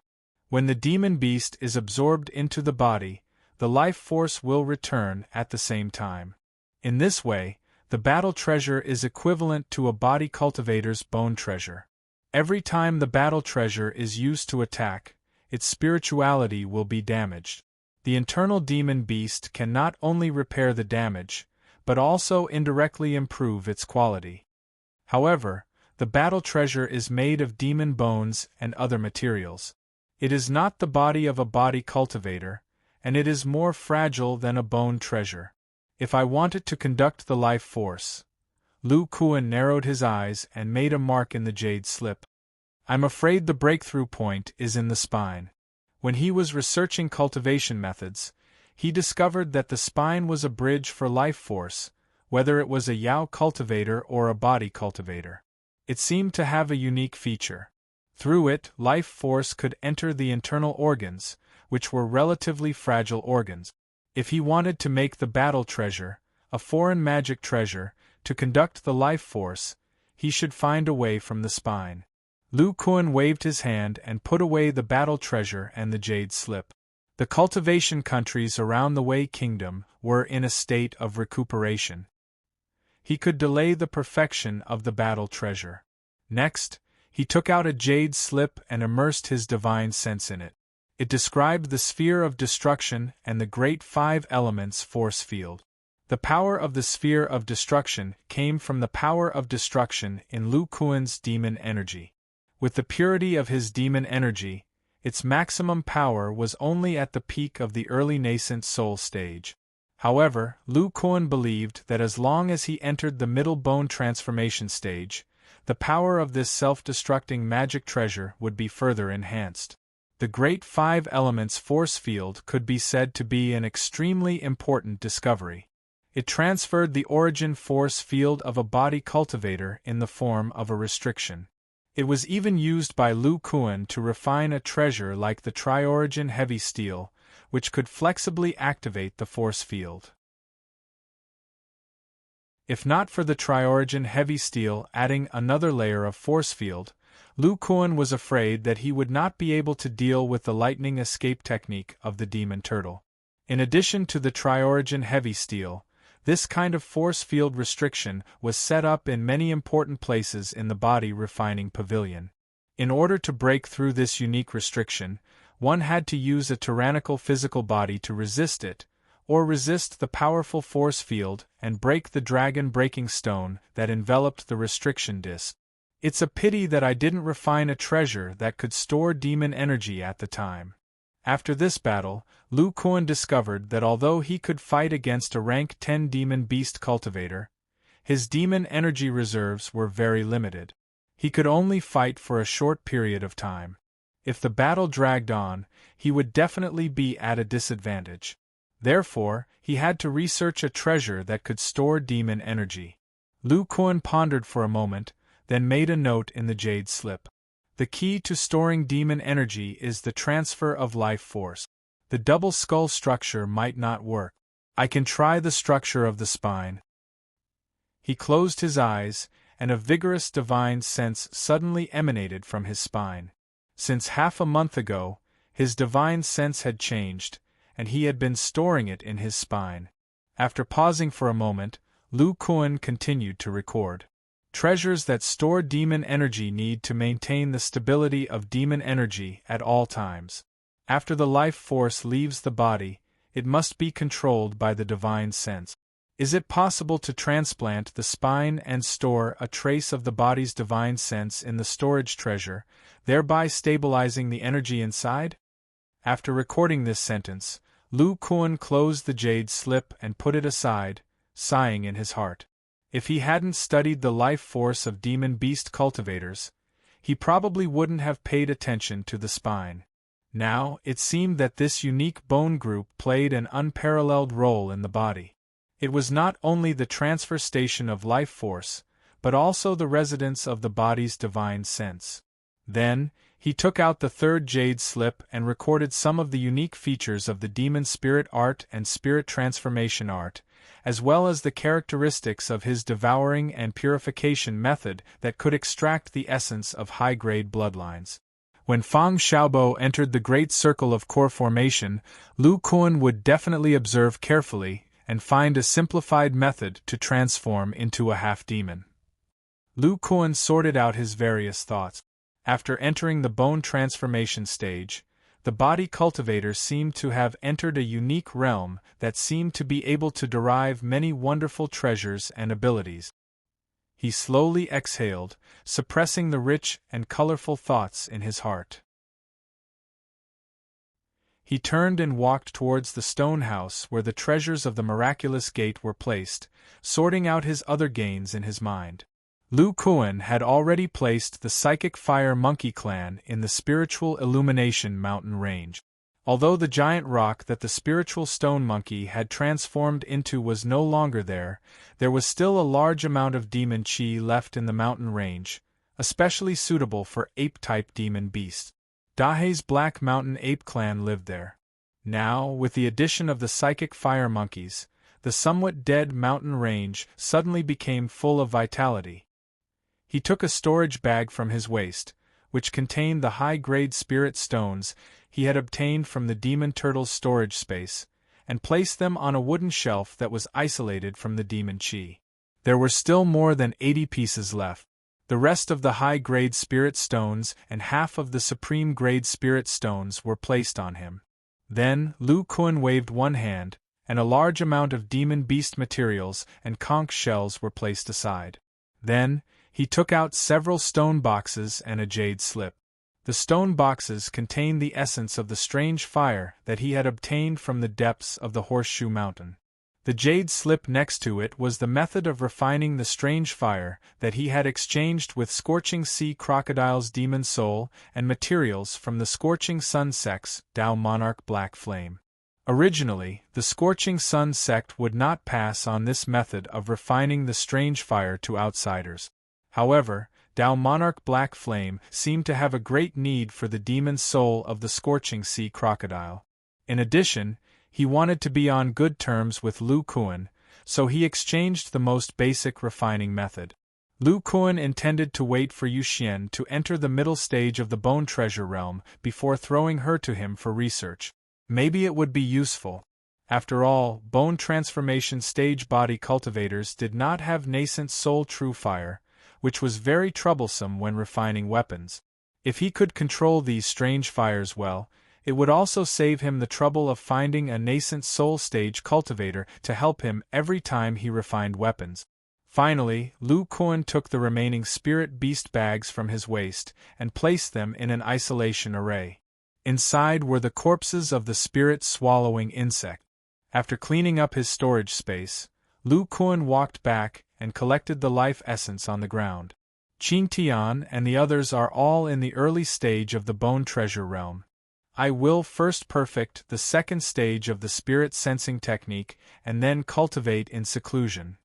A: When the demon beast is absorbed into the body, the life force will return at the same time. In this way, the battle treasure is equivalent to a body cultivator's bone treasure. Every time the battle treasure is used to attack, its spirituality will be damaged. The internal demon beast can not only repair the damage, but also indirectly improve its quality. However, the battle treasure is made of demon bones and other materials. It is not the body of a body cultivator, and it is more fragile than a bone treasure. If I wanted to conduct the life force, Lu Kuan narrowed his eyes and made a mark in the jade slip. I'm afraid the breakthrough point is in the spine. When he was researching cultivation methods, he discovered that the spine was a bridge for life force, whether it was a Yao cultivator or a body cultivator. It seemed to have a unique feature. Through it, life force could enter the internal organs, which were relatively fragile organs. If he wanted to make the battle treasure, a foreign magic treasure, to conduct the life force, he should find a way from the spine. Lu Kuan waved his hand and put away the battle treasure and the jade slip. The cultivation countries around the Wei Kingdom were in a state of recuperation. He could delay the perfection of the battle treasure. Next, he took out a jade slip and immersed his divine sense in it. It described the sphere of destruction and the great 5 elements force field. The power of the sphere of destruction came from the power of destruction in Lu Kuan's demon energy. With the purity of his demon energy, its maximum power was only at the peak of the early nascent soul stage. However, Lu Kuan believed that as long as he entered the middle bone transformation stage, the power of this self-destructing magic treasure would be further enhanced. The great 5 elements force field could be said to be an extremely important discovery. It transferred the origin force field of a body cultivator in the form of a restriction. It was even used by Lu Kuan to refine a treasure like the Tri-Origin Heavy Steel, which could flexibly activate the force field. If not for the Tri-Origin Heavy Steel adding another layer of force field, Lu Kuan was afraid that he would not be able to deal with the lightning escape technique of the demon turtle. In addition to the Tri-Origin Heavy Steel, this kind of force field restriction was set up in many important places in the body refining pavilion. In order to break through this unique restriction, one had to use a tyrannical physical body to resist it, or resist the powerful force field and break the dragon breaking stone that enveloped the restriction disc. It's a pity that I didn't refine a treasure that could store demon energy at the time. After this battle, Lu Kuan discovered that although he could fight against a rank 10 demon beast cultivator, his demon energy reserves were very limited. He could only fight for a short period of time. If the battle dragged on, he would definitely be at a disadvantage. Therefore, he had to research a treasure that could store demon energy. Lu Kuan pondered for a moment, then made a note in the jade slip. The key to storing demon energy is the transfer of life force. The double skull structure might not work. I can try the structure of the spine. He closed his eyes, and a vigorous divine sense suddenly emanated from his spine. Since half a month ago, his divine sense had changed, and he had been storing it in his spine. After pausing for a moment, Lu Kuan continued to record. Treasures that store demon energy need to maintain the stability of demon energy at all times. After the life force leaves the body, it must be controlled by the divine sense. Is it possible to transplant the spine and store a trace of the body's divine sense in the storage treasure, thereby stabilizing the energy inside? After recording this sentence, Lu Kuan closed the jade slip and put it aside, sighing in his heart. If he hadn't studied the life force of demon beast cultivators, he probably wouldn't have paid attention to the spine. Now, it seemed that this unique bone group played an unparalleled role in the body. It was not only the transfer station of life force, but also the residence of the body's divine sense. Then, he took out the 3rd jade slip and recorded some of the unique features of the demon spirit art and spirit transformation art, as well as the characteristics of his devouring and purification method that could extract the essence of high-grade bloodlines. When Fang Xiaobo entered the great circle of core formation, Lu Kuan would definitely observe carefully and find a simplified method to transform into a half-demon. Lu Kuan sorted out his various thoughts. After entering the bone transformation stage, the body cultivator seemed to have entered a unique realm that seemed to be able to derive many wonderful treasures and abilities. He slowly exhaled, suppressing the rich and colorful thoughts in his heart. He turned and walked towards the stone house where the treasures of the miraculous gate were placed, sorting out his other gains in his mind. Lu Kuan had already placed the Psychic Fire Monkey clan in the Spiritual Illumination mountain range. Although the giant rock that the Spiritual Stone Monkey had transformed into was no longer there was still a large amount of demon chi left in the mountain range, especially suitable for ape-type demon beasts. Dahe's Black Mountain Ape clan lived there. Now, with the addition of the Psychic Fire Monkeys, the somewhat dead mountain range suddenly became full of vitality. He took a storage bag from his waist, which contained the high-grade spirit stones he had obtained from the demon turtle's storage space, and placed them on a wooden shelf that was isolated from the demon chi. There were still more than 80 pieces left. The rest of the high-grade spirit stones and half of the supreme-grade spirit stones were placed on him. Then, Lu Kuan waved one hand, and a large amount of demon beast materials and conch shells were placed aside. Then, he took out several stone boxes and a jade slip. The stone boxes contained the essence of the strange fire that he had obtained from the depths of the Horseshoe Mountain. The jade slip next to it was the method of refining the strange fire that he had exchanged with Scorching Sea Crocodile's demon soul and materials from the Scorching Sun sect's Tao Monarch Black Flame. Originally, the Scorching Sun sect would not pass on this method of refining the strange fire to outsiders. However, Tao Monarch Black Flame seemed to have a great need for the demon soul of the Scorching Sea Crocodile. In addition, he wanted to be on good terms with Lu Kuan, so he exchanged the most basic refining method. Lu Kuan intended to wait for Yu Xian to enter the middle stage of the Bone Treasure Realm before throwing her to him for research. Maybe it would be useful. After all, bone transformation stage body cultivators did not have nascent soul true fire, which was very troublesome when refining weapons. If he could control these strange fires well, it would also save him the trouble of finding a nascent soul stage cultivator to help him every time he refined weapons. Finally, Lu Kuan took the remaining spirit beast bags from his waist and placed them in an isolation array. Inside were the corpses of the spirit swallowing insect. After cleaning up his storage space, Lu Kuan walked back and collected the life essence on the ground. Qing Tian and the others are all in the early stage of the Bone Treasure Realm. I will first perfect the second stage of the spirit sensing technique and then cultivate in seclusion.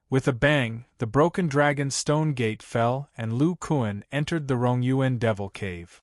A: With a bang, the broken dragon stone gate fell and Lu Kuan entered the Rongyuan Devil Cave.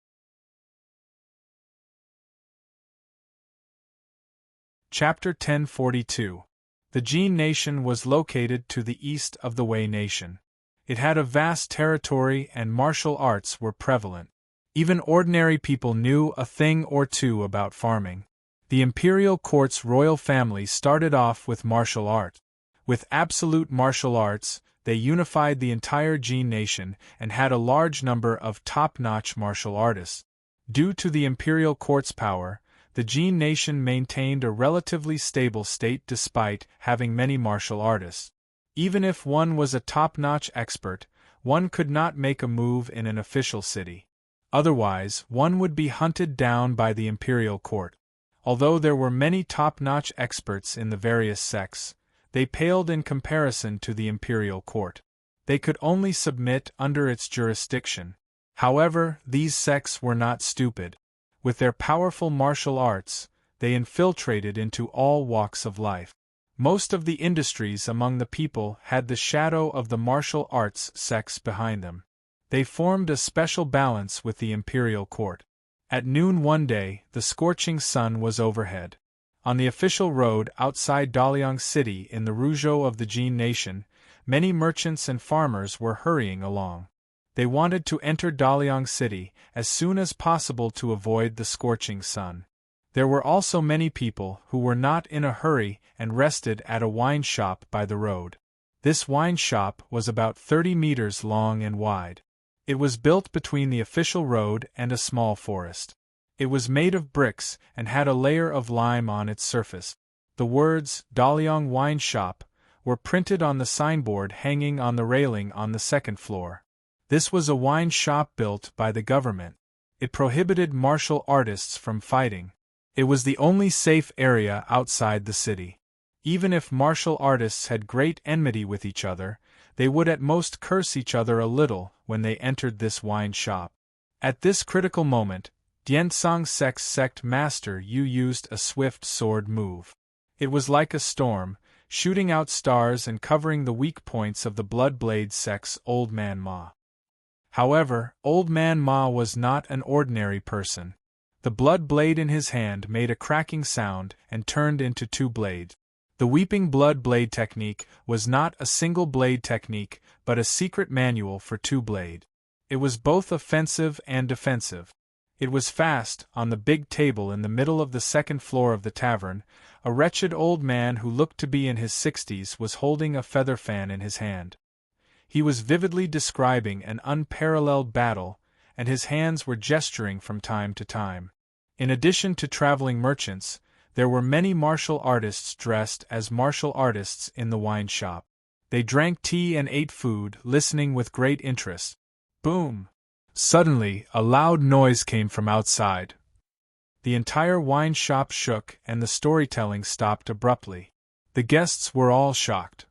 A: Chapter 1042. The Jin Nation was located to the east of the Wei Nation. It had a vast territory and martial arts were prevalent. Even ordinary people knew a thing or two about farming. The imperial court's royal family started off with martial art. With absolute martial arts, they unified the entire Jin Nation and had a large number of top-notch martial artists. Due to the imperial court's power, the Jin Nation maintained a relatively stable state despite having many martial artists. Even if one was a top-notch expert, one could not make a move in an official city. Otherwise, one would be hunted down by the imperial court. Although there were many top-notch experts in the various sects, they paled in comparison to the imperial court. They could only submit under its jurisdiction. However, these sects were not stupid. With their powerful martial arts, they infiltrated into all walks of life. Most of the industries among the people had the shadow of the martial arts sects behind them. They formed a special balance with the imperial court. At noon one day, the scorching sun was overhead. On the official road outside Daliang City in the Ruzhou of the Jin Nation, many merchants and farmers were hurrying along. They wanted to enter Daliang City as soon as possible to avoid the scorching sun. There were also many people who were not in a hurry and rested at a wine shop by the road. This wine shop was about 30 meters long and wide. It was built between the official road and a small forest. It was made of bricks and had a layer of lime on its surface. The words, Daliang Wine Shop, were printed on the signboard hanging on the railing on the second floor. This was a wine shop built by the government. It prohibited martial artists from fighting. It was the only safe area outside the city. Even if martial artists had great enmity with each other, they would at most curse each other a little when they entered this wine shop. At this critical moment, Diantsang Sek's sect master Yu used a swift sword move. It was like a storm, shooting out stars and covering the weak points of the Blood Blade sect's Old Man Ma. However, Old Man Ma was not an ordinary person. The blood blade in his hand made a cracking sound and turned into two blades. The Weeping Blood Blade technique was not a single blade technique, but a secret manual for two blade. It was both offensive and defensive. It was fast. On the big table in the middle of the second floor of the tavern, a wretched old man who looked to be in his 60s was holding a feather fan in his hand. He was vividly describing an unparalleled battle, and his hands were gesturing from time to time. In addition to traveling merchants, there were many martial artists dressed as martial artists in the wine shop. They drank tea and ate food, listening with great interest. Boom! Suddenly, a loud noise came from outside. The entire wine shop shook and the storytelling stopped abruptly. The guests were all shocked.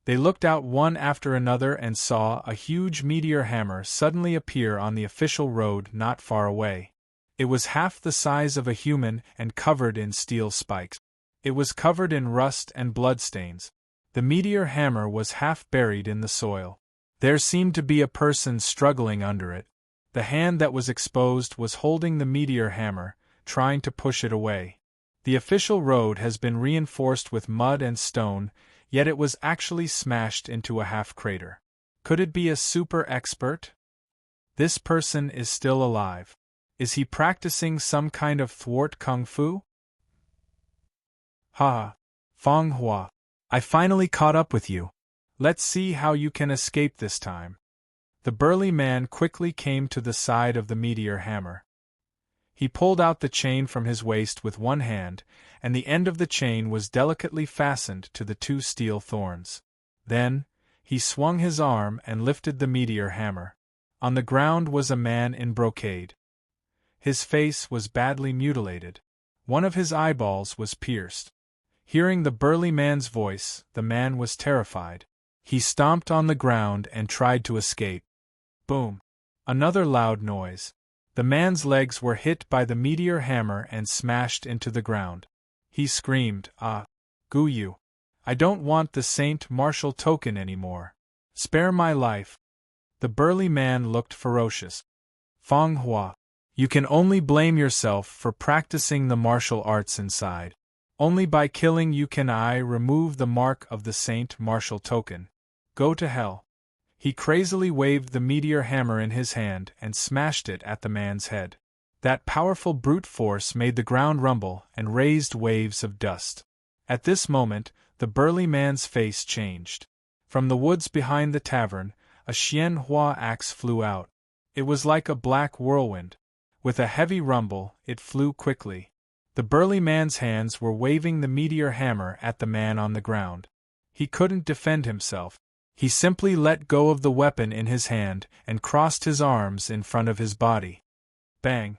A: They looked out one after another and saw a huge meteor hammer suddenly appear on the official road not far away. It was half the size of a human and covered in steel spikes. It was covered in rust and bloodstains. The meteor hammer was half buried in the soil. There seemed to be a person struggling under it. The hand that was exposed was holding the meteor hammer, trying to push it away. The official road has been reinforced with mud and stone, yet it was actually smashed into a half crater. Could it be a super expert? This person is still alive. Is he practicing some kind of thwart kung fu? Ha! Feng Hua, I finally caught up with you. Let's see how you can escape this time. The burly man quickly came to the side of the meteor hammer. He pulled out the chain from his waist with one hand, and the end of the chain was delicately fastened to the two steel thorns. Then, he swung his arm and lifted the meteor hammer. On the ground was a man in brocade. His face was badly mutilated. One of his eyeballs was pierced. Hearing the burly man's voice, the man was terrified. He stomped on the ground and tried to escape. Boom! Another loud noise. The man's legs were hit by the meteor hammer and smashed into the ground. He screamed, "Ah! Guyu! I don't want the Saint Martial token anymore. Spare my life!" The burly man looked ferocious. Feng Hua, you can only blame yourself for practicing the martial arts inside. Only by killing you can I remove the mark of the Saint Martial token. Go to hell. He crazily waved the meteor hammer in his hand and smashed it at the man's head. That powerful brute force made the ground rumble and raised waves of dust. At this moment, the burly man's face changed. From the woods behind the tavern, a Xianhua axe flew out. It was like a black whirlwind. With a heavy rumble, it flew quickly. The burly man's hands were waving the meteor hammer at the man on the ground. He couldn't defend himself. He simply let go of the weapon in his hand and crossed his arms in front of his body. Bang!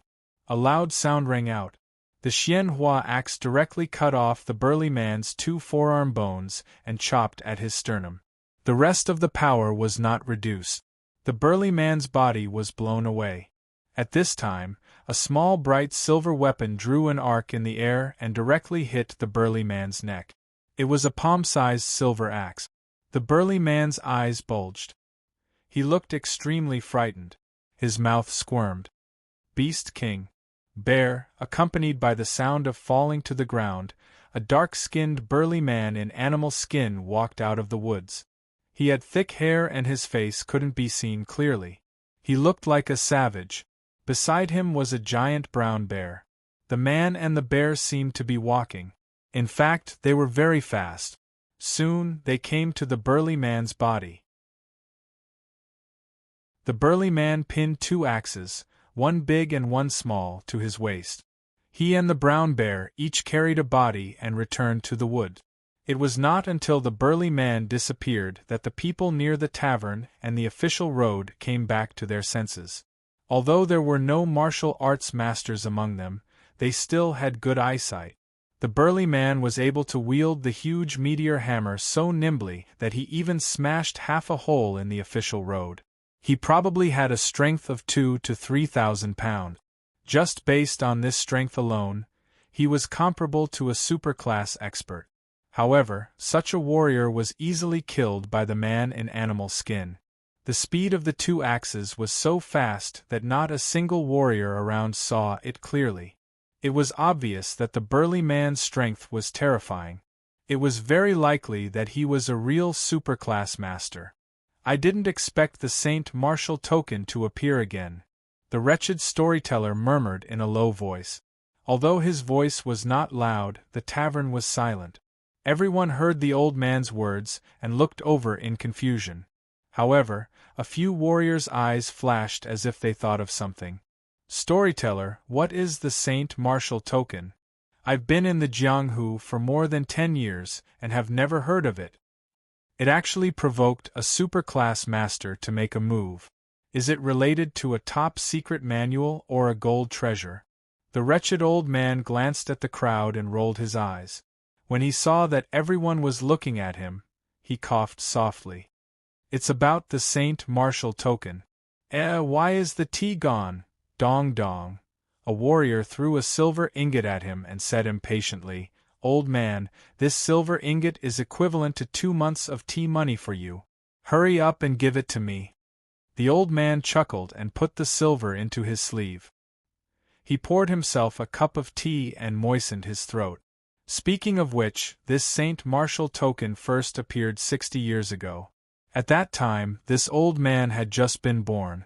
A: A loud sound rang out. The Xianhua axe directly cut off the burly man's two forearm bones and chopped at his sternum. The rest of the power was not reduced. The burly man's body was blown away. At this time, a small bright silver weapon drew an arc in the air and directly hit the burly man's neck. It was a palm-sized silver axe. The burly man's eyes bulged. He looked extremely frightened. His mouth squirmed. Beast King. Bear, accompanied by the sound of falling to the ground, a dark-skinned burly man in animal skin walked out of the woods. He had thick hair and his face couldn't be seen clearly. He looked like a savage. Beside him was a giant brown bear. The man and the bear seemed to be walking. In fact, they were very fast. Soon, they came to the burly man's body. The burly man pinned 2 axes, one big and one small, to his waist. He and the brown bear each carried a body and returned to the wood. It was not until the burly man disappeared that the people near the tavern and the official road came back to their senses. Although there were no martial arts masters among them, they still had good eyesight. The burly man was able to wield the huge meteor hammer so nimbly that he even smashed half a hole in the official road. He probably had a strength of 2,000 to 3,000 pounds. Just based on this strength alone, he was comparable to a superclass expert. However, such a warrior was easily killed by the man in animal skin. The speed of the 2 axes was so fast that not a single warrior around saw it clearly. It was obvious that the burly man's strength was terrifying. It was very likely that he was a real superclass master. I didn't expect the Saint Martial token to appear again, the wretched storyteller murmured in a low voice. Although his voice was not loud, the tavern was silent. Everyone heard the old man's words and looked over in confusion. However, a few warriors' eyes flashed as if they thought of something. Storyteller, what is the Saint Martial token? I've been in the Jianghu for more than 10 years and have never heard of it. It actually provoked a superclass master to make a move. Is it related to a top-secret manual or a gold treasure? The wretched old man glanced at the crowd and rolled his eyes. When he saw that everyone was looking at him, he coughed softly. It's about the Saint Martial token. Why is the tea gone? Dong dong. A warrior threw a silver ingot at him and said impatiently, Old man, this silver ingot is equivalent to 2 months of tea money for you. Hurry up and give it to me. The old man chuckled and put the silver into his sleeve. He poured himself a cup of tea and moistened his throat. Speaking of which, this Saint Martial token first appeared 60 years ago. At that time, this old man had just been born.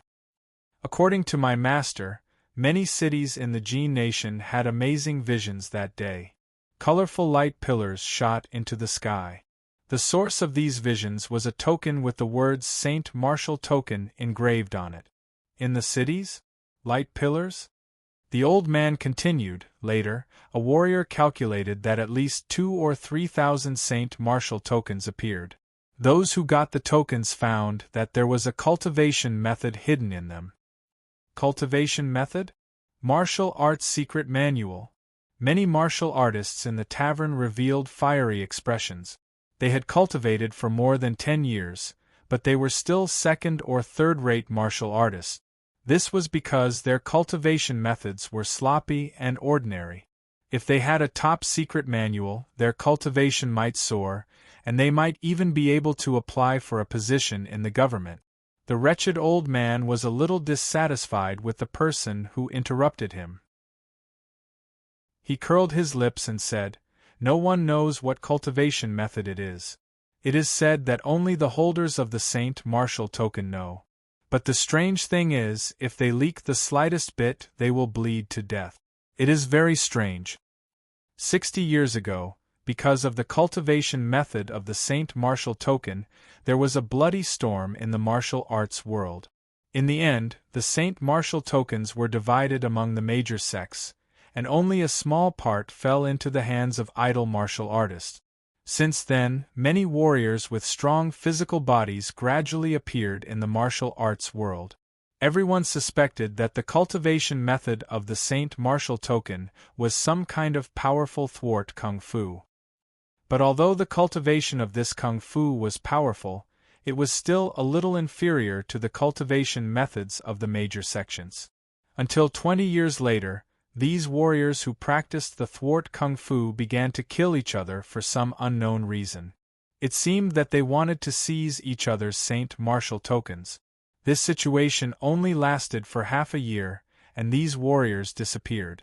A: According to my master, many cities in the Jin nation had amazing visions that day. Colorful light pillars shot into the sky. The source of these visions was a token with the words Saint Martial token engraved on it. In the cities? Light pillars? The old man continued. Later, a warrior calculated that at least 2,000 or 3,000 Saint Martial tokens appeared. Those who got the tokens found that there was a cultivation method hidden in them. Cultivation method? Martial arts secret manual. Many martial artists in the tavern revealed fiery expressions. They had cultivated for more than 10 years, but they were still second- or third-rate martial artists. This was because their cultivation methods were sloppy and ordinary. If they had a top-secret manual, their cultivation might soar, and they might even be able to apply for a position in the government. The wretched old man was a little dissatisfied with the person who interrupted him. He curled his lips and said, No one knows what cultivation method it is. It is said that only the holders of the Saint Martial token know. But the strange thing is, if they leak the slightest bit, they will bleed to death. It is very strange. 60 years ago, because of the cultivation method of the Saint Martial token, there was a bloody storm in the martial arts world. In the end, the Saint Martial tokens were divided among the major sects, and only a small part fell into the hands of idle martial artists. Since then, many warriors with strong physical bodies gradually appeared in the martial arts world. Everyone suspected that the cultivation method of the Saint Martial token was some kind of powerful thwart kung fu. But although the cultivation of this kung fu was powerful, it was still a little inferior to the cultivation methods of the major sections. Until 20 years later, these warriors who practiced the thwart kung fu began to kill each other for some unknown reason. It seemed that they wanted to seize each other's Saint Martial tokens. This situation only lasted for half a year, and these warriors disappeared.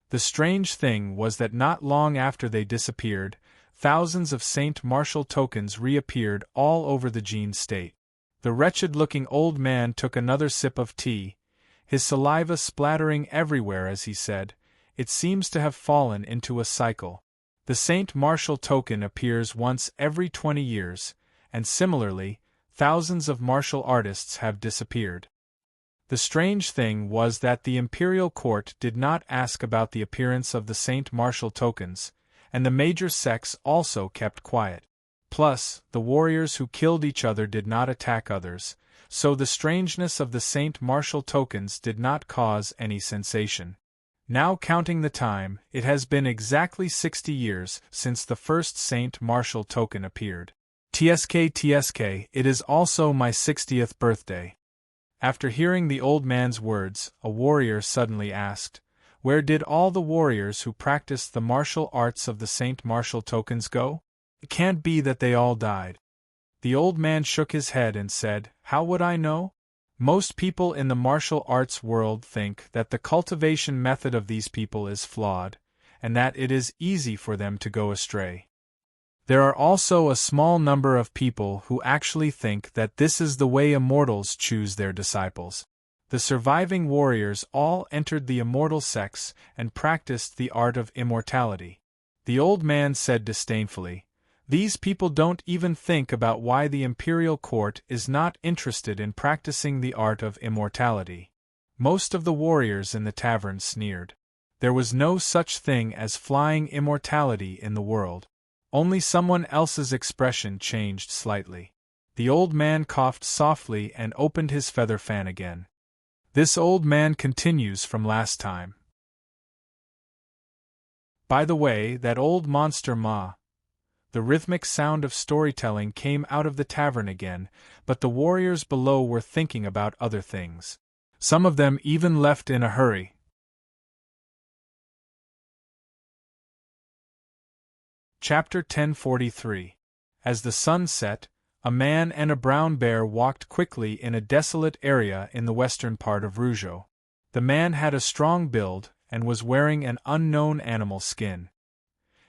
A: The strange thing was that not long after they disappeared, thousands of Saint Martial tokens reappeared all over the Gene state. The wretched-looking old man took another sip of tea, his saliva splattering everywhere as he said, "It seems to have fallen into a cycle. The Saint Martial token appears once every 20 years, and similarly, thousands of martial artists have disappeared." The strange thing was that the imperial court did not ask about the appearance of the Saint Martial tokens, and the major sects also kept quiet. Plus, the warriors who killed each other did not attack others, so the strangeness of the Saint Martial tokens did not cause any sensation. Now counting the time, it has been exactly 60 years since the first Saint Martial token appeared. TSK, it is also my 60th birthday. After hearing the old man's words, a warrior suddenly asked, "Where did all the warriors who practiced the martial arts of the Saint Martial tokens go? It can't be that they all died." The old man shook his head and said, "How would I know? Most people in the martial arts world think that the cultivation method of these people is flawed, and that it is easy for them to go astray. There are also a small number of people who actually think that this is the way immortals choose their disciples. The surviving warriors all entered the immortal sects and practiced the art of immortality." The old man said disdainfully, "These people don't even think about why the imperial court is not interested in practicing the art of immortality." Most of the warriors in the tavern sneered. There was no such thing as flying immortality in the world. Only someone else's expression changed slightly. The old man coughed softly and opened his feather fan again. "This old man continues from last time. By the way, that old monster Ma." The rhythmic sound of storytelling came out of the tavern again, but the warriors below were thinking about other things. Some of them even left in a hurry. Chapter 1043. As the sun set, a man and a brown bear walked quickly in a desolate area in the western part of Rougeau. The man had a strong build, and was wearing an unknown animal skin.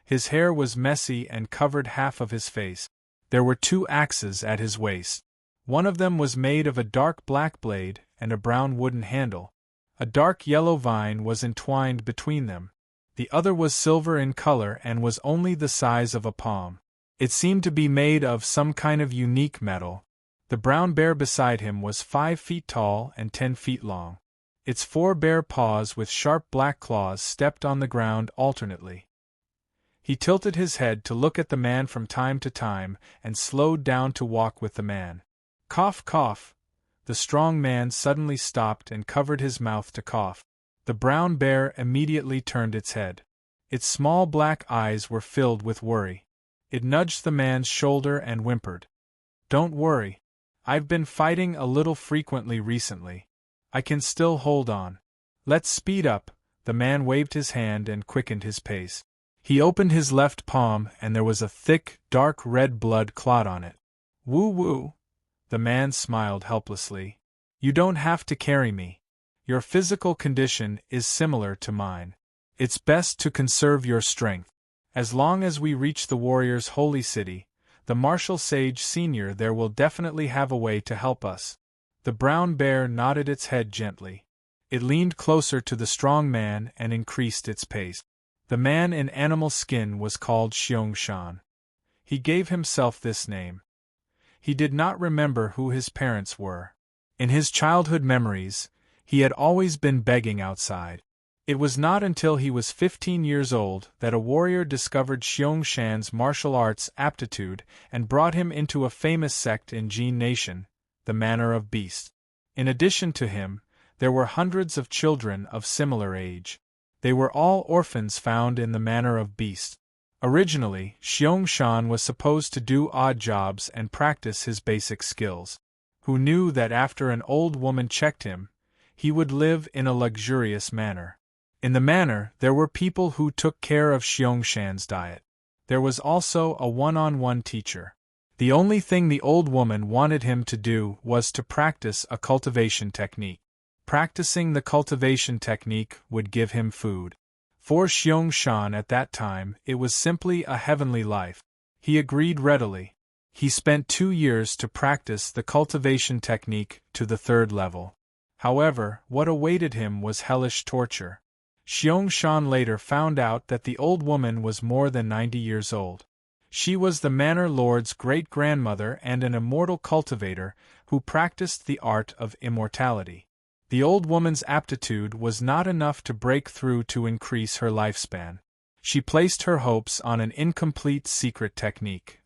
A: His hair was messy and covered half of his face. There were 2 axes at his waist. One of them was made of a dark black blade and a brown wooden handle. A dark yellow vine was entwined between them. The other was silver in color and was only the size of a palm. It seemed to be made of some kind of unique metal. The brown bear beside him was 5 feet tall and 10 feet long. Its 4 bare paws with sharp black claws stepped on the ground alternately. He tilted his head to look at the man from time to time and slowed down to walk with the man. Cough, cough. The strong man suddenly stopped and covered his mouth to cough. The brown bear immediately turned its head. Its small black eyes were filled with worry. It nudged the man's shoulder and whimpered. "Don't worry. I've been fighting a little frequently recently. I can still hold on. Let's speed up." The man waved his hand and quickened his pace. He opened his left palm and there was a thick, dark red blood clot on it. "Woo-woo." The man smiled helplessly. "You don't have to carry me. Your physical condition is similar to mine. It's best to conserve your strength. As long as we reach the warrior's holy city, the martial sage senior there will definitely have a way to help us." The brown bear nodded its head gently. It leaned closer to the strong man and increased its pace. The man in animal skin was called Xiong-shan. He gave himself this name. He did not remember who his parents were. In his childhood memories, he had always been begging outside. It was not until he was 15 years old that a warrior discovered Xiong-shan's martial arts aptitude and brought him into a famous sect in Jin Nation, the Manor of Beasts. In addition to him, there were hundreds of children of similar age. They were all orphans found in the Manor of Beasts. Originally, Xiong-shan was supposed to do odd jobs and practice his basic skills. Who knew that after an old woman checked him, he would live in a luxurious manner. In the manor, there were people who took care of Xiong-shan's diet. There was also a one-on-one teacher. The only thing the old woman wanted him to do was to practice a cultivation technique. Practicing the cultivation technique would give him food. For Xiong Shan at that time, it was simply a heavenly life. He agreed readily. He spent 2 years to practice the cultivation technique to the 3rd level. However, what awaited him was hellish torture. Xiong Shan later found out that the old woman was more than 90 years old. She was the Manor Lord's great-grandmother and an immortal cultivator who practiced the art of immortality. The old woman's aptitude was not enough to break through to increase her lifespan. She placed her hopes on an incomplete secret technique.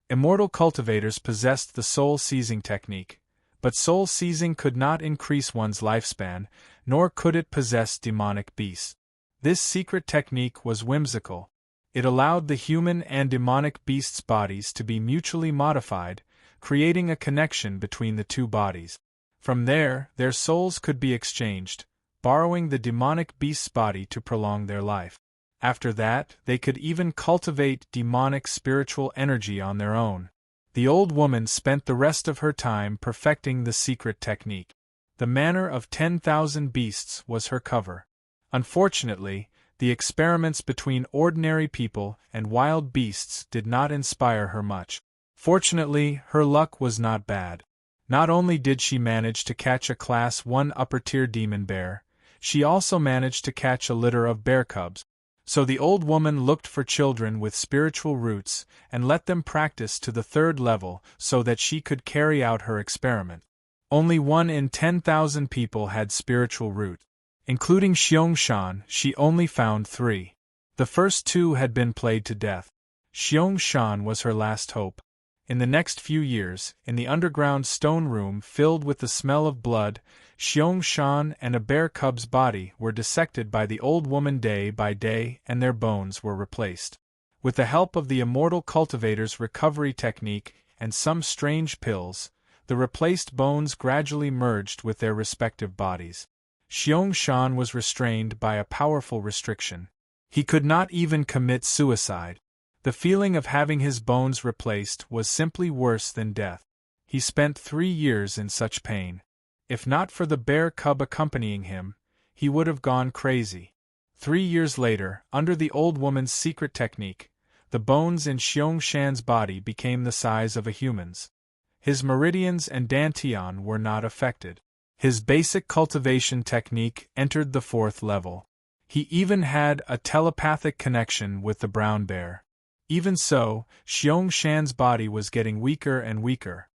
A: Immortal cultivators possessed the soul-seizing technique, but soul-seizing could not increase one's lifespan, nor could it possess demonic beasts. This secret technique was whimsical. It allowed the human and demonic beasts' bodies to be mutually modified, creating a connection between the two bodies. From there, their souls could be exchanged, borrowing the demonic beast's body to prolong their life. After that, they could even cultivate demonic spiritual energy on their own. The old woman spent the rest of her time perfecting the secret technique. The Manor of 10,000 Beasts was her cover. Unfortunately, the experiments between ordinary people and wild beasts did not inspire her much. Fortunately, her luck was not bad. Not only did she manage to catch a Class 1 upper-tier demon bear, she also managed to catch a litter of bear cubs. So the old woman looked for children with spiritual roots and let them practice to the 3rd level so that she could carry out her experiment. Only 1 in 10,000 people had spiritual roots. Including Xiong Shan, she only found 3. The first 2 had been played to death. Xiong Shan was her last hope. In the next few years, in the underground stone room filled with the smell of blood, Xiong Shan and a bear cub's body were dissected by the old woman day by day and their bones were replaced. With the help of the immortal cultivator's recovery technique and some strange pills, the replaced bones gradually merged with their respective bodies. Xiong Shan was restrained by a powerful restriction. He could not even commit suicide. The feeling of having his bones replaced was simply worse than death. He spent 3 years in such pain. If not for the bear cub accompanying him, he would have gone crazy. 3 years later, under the old woman's secret technique, the bones in Xiong Shan's body became the size of a human's. His meridians and dantian were not affected. His basic cultivation technique entered the 4th level. He even had a telepathic connection with the brown bear. Even so, Xiong Shan's body was getting weaker and weaker.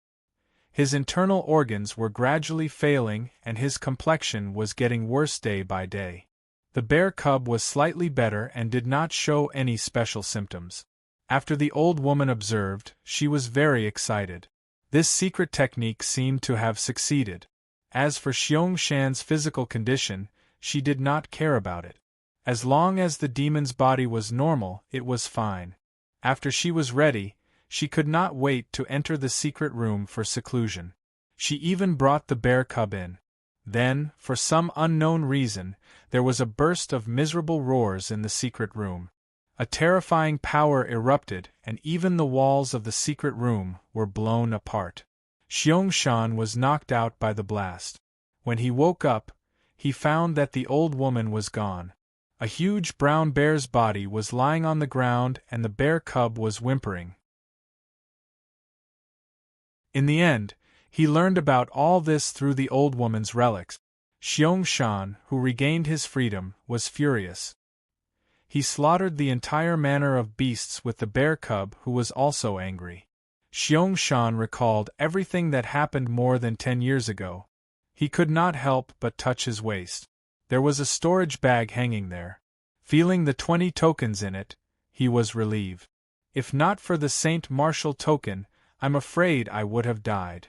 A: His internal organs were gradually failing and his complexion was getting worse day by day. The bear cub was slightly better and did not show any special symptoms. After the old woman observed, she was very excited. This secret technique seemed to have succeeded. As for Xiong Shan's physical condition, she did not care about it. As long as the demon's body was normal, it was fine. After she was ready, she could not wait to enter the secret room for seclusion. She even brought the bear cub in. Then, for some unknown reason, there was a burst of miserable roars in the secret room. A terrifying power erupted and even the walls of the secret room were blown apart. Xiong Shan was knocked out by the blast. When he woke up, he found that the old woman was gone. A huge brown bear's body was lying on the ground and the bear cub was whimpering. In the end, he learned about all this through the old woman's relics. Xiong Shan, who regained his freedom, was furious. He slaughtered the entire manor of beasts with the bear cub who was also angry. Xiong Shan recalled everything that happened more than 10 years ago. He could not help but touch his waist. There was a storage bag hanging there. Feeling the 20 tokens in it, he was relieved. If not for the Saint Martial token, I'm afraid I would have died.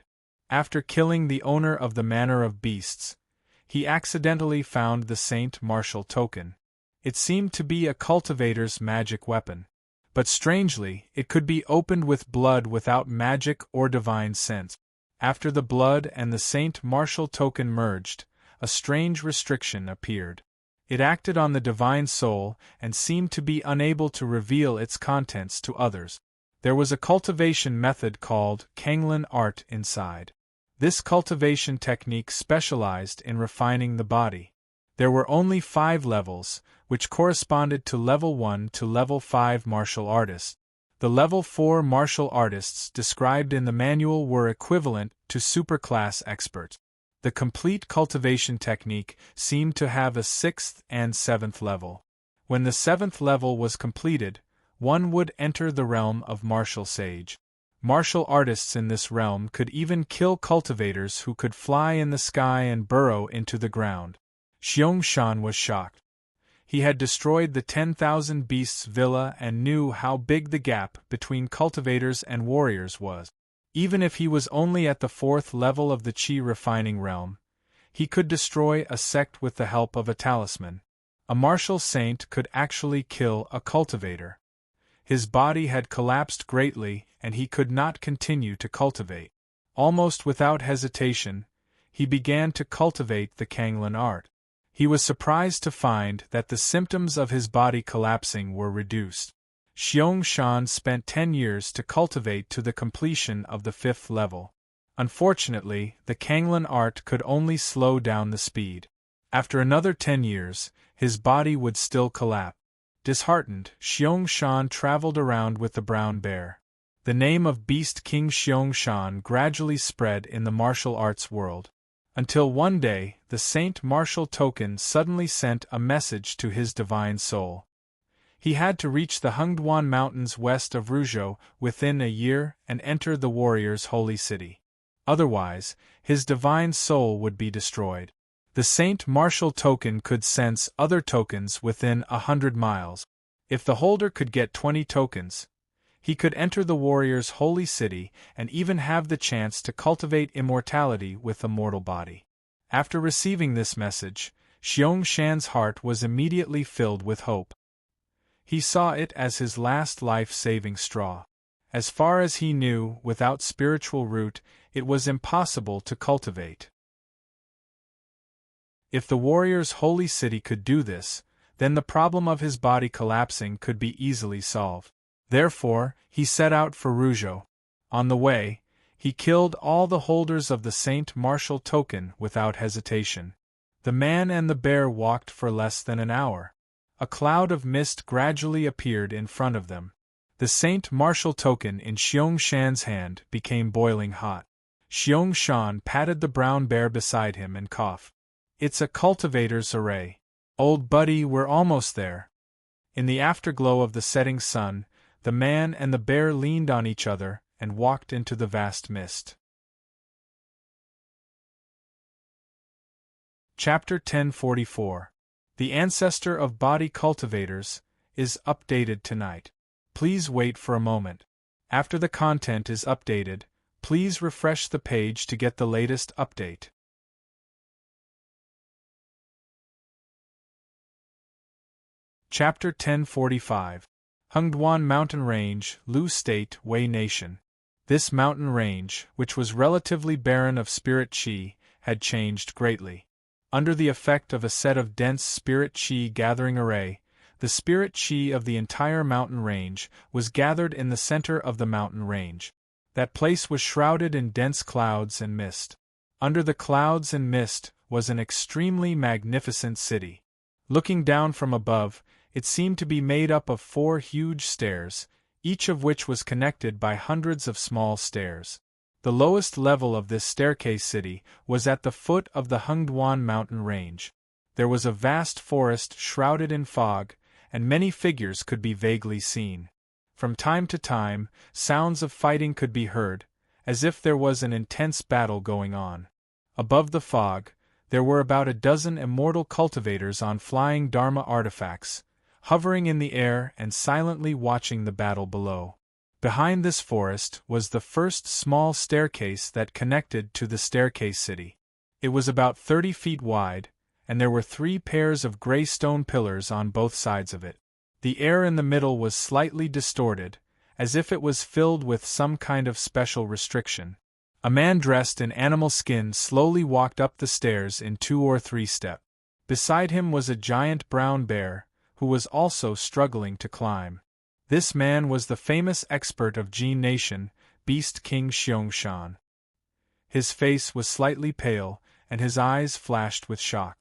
A: After killing the owner of the Manor of Beasts, he accidentally found the Saint Martial token. It seemed to be a cultivator's magic weapon. But strangely, it could be opened with blood without magic or divine sense. After the blood and the Saint Martial token merged, a strange restriction appeared. It acted on the divine soul and seemed to be unable to reveal its contents to others. There was a cultivation method called Kanglin art inside. This cultivation technique specialized in refining the body. There were only 5 levels, which corresponded to level 1 to level 5 martial artists. The level 4 martial artists described in the manual were equivalent to superclass experts. The complete cultivation technique seemed to have a 6th and 7th level. When the 7th level was completed, one would enter the realm of martial sage. Martial artists in this realm could even kill cultivators who could fly in the sky and burrow into the ground. Xiong was shocked. He had destroyed the 10,000 Beasts villa and knew how big the gap between cultivators and warriors was. Even if he was only at the 4th level of the Qi refining realm, he could destroy a sect with the help of a talisman. A martial saint could actually kill a cultivator. His body had collapsed greatly and he could not continue to cultivate. Almost without hesitation, he began to cultivate the Kanglan art. He was surprised to find that the symptoms of his body collapsing were reduced. Xiong spent 10 years to cultivate to the completion of the 5th level. Unfortunately, the Kanglan art could only slow down the speed. After another 10 years, his body would still collapse. Disheartened, Xiong traveled around with the brown bear. The name of Beast King Xiong gradually spread in the martial arts world. Until one day, the Saint Martial Token suddenly sent a message to his divine soul. He had to reach the Hengduan Mountains west of Ruzhou within a year and enter the warrior's holy city. Otherwise, his divine soul would be destroyed. The Saint Martial Token could sense other tokens within 100 miles. If the holder could get 20 tokens, he could enter the warrior's holy city and even have the chance to cultivate immortality with a mortal body. After receiving this message, Xiong heart was immediately filled with hope. He saw it as his last life-saving straw. As far as he knew, without spiritual root, it was impossible to cultivate. If the warrior's holy city could do this, then the problem of his body collapsing could be easily solved. Therefore, he set out for Ruzhou. On the way, he killed all the holders of the Saint Martial Token without hesitation. The man and the bear walked for less than an hour. A cloud of mist gradually appeared in front of them. The Saint Martial Token in Xiong hand became boiling hot. Xiong patted the brown bear beside him and coughed. "It's a cultivator's array. Old buddy, we're almost there." In the afterglow of the setting sun, the man and the bear leaned on each other and walked into the vast mist. Chapter 1044. The Ancestor of Body Cultivators is updated tonight. Please wait for a moment. After the content is updated, please refresh the page to get the latest update. Chapter 1045. Hengduan Mountain Range, Lu State, Wei Nation. This mountain range, which was relatively barren of spirit qi, had changed greatly. Under the effect of a set of dense spirit qi gathering array, the spirit qi of the entire mountain range was gathered in the center of the mountain range. That place was shrouded in dense clouds and mist. Under the clouds and mist was an extremely magnificent city. Looking down from above, it seemed to be made up of 4 huge stairs, each of which was connected by hundreds of small stairs. The lowest level of this staircase city was at the foot of the Hengduan mountain range. There was a vast forest shrouded in fog, and many figures could be vaguely seen. From time to time, sounds of fighting could be heard, as if there was an intense battle going on. Above the fog, there were about a dozen immortal cultivators on flying Dharma artifacts, hovering in the air and silently watching the battle below. Behind this forest was the first small staircase that connected to the staircase city. It was about 30 feet wide, and there were 3 pairs of gray stone pillars on both sides of it. The air in the middle was slightly distorted, as if it was filled with some kind of special restriction. A man dressed in animal skin slowly walked up the stairs in 2 or 3 steps. Beside him was a giant brown bear, who was also struggling to climb. This man was the famous expert of Jin Nation, Beast King Xiong. His face was slightly pale, and his eyes flashed with shock.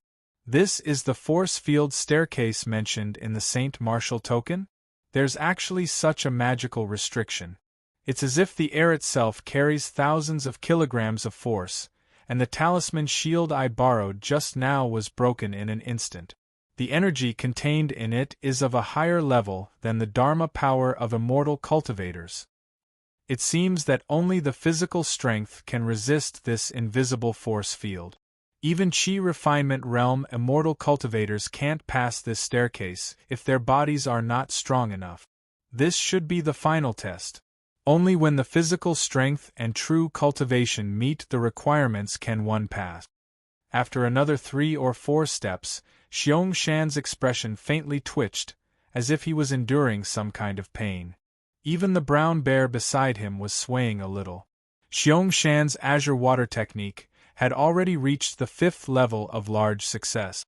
A: This is the force field staircase mentioned in the Saint Martial token? There's actually such a magical restriction. It's as if the air itself carries thousands of kilograms of force, and the talisman shield I borrowed just now was broken in an instant. The energy contained in it is of a higher level than the Dharma power of immortal cultivators. It seems that only the physical strength can resist this invisible force field. Even Chi refinement realm immortal cultivators can't pass this staircase if their bodies are not strong enough. This should be the final test. Only when the physical strength and true cultivation meet the requirements can one pass. After another 3 or 4 steps, Xiong Shan's expression faintly twitched, as if he was enduring some kind of pain. Even the brown bear beside him was swaying a little. Xiong Shan's azure water technique had already reached the 5th level of large success.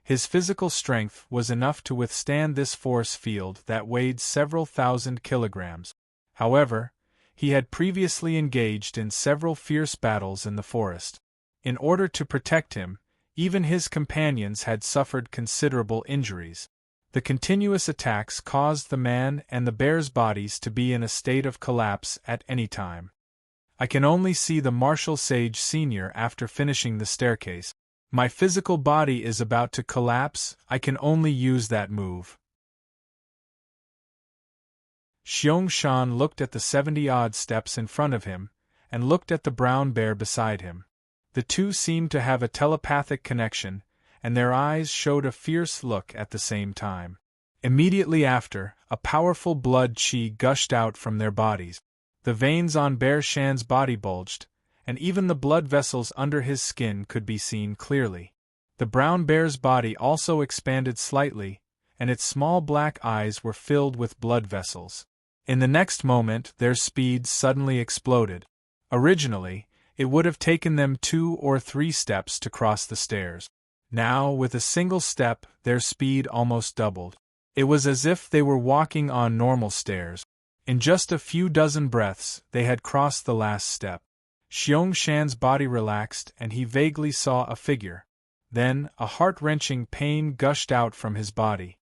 A: His physical strength was enough to withstand this force field that weighed several thousand kilograms. However, he had previously engaged in several fierce battles in the forest. In order to protect him, even his companions had suffered considerable injuries. The continuous attacks caused the man and the bear's bodies to be in a state of collapse at any time. I can only see the martial sage senior after finishing the staircase. My physical body is about to collapse, I can only use that move. Xiong Shan looked at the 70-odd steps in front of him, and looked at the brown bear beside him. The two seemed to have a telepathic connection, and their eyes showed a fierce look at the same time. Immediately after, a powerful blood chi gushed out from their bodies. The veins on Bear Shan's body bulged, and even the blood vessels under his skin could be seen clearly. The brown bear's body also expanded slightly, and its small black eyes were filled with blood vessels. In the next moment their speed suddenly exploded. Originally, it would have taken them 2 or 3 steps to cross the stairs. Now, with a single step, their speed almost doubled. It was as if they were walking on normal stairs. In just a few dozen breaths, they had crossed the last step. Xiong Shan's body relaxed and he vaguely saw a figure. Then, a heart-wrenching pain gushed out from his body.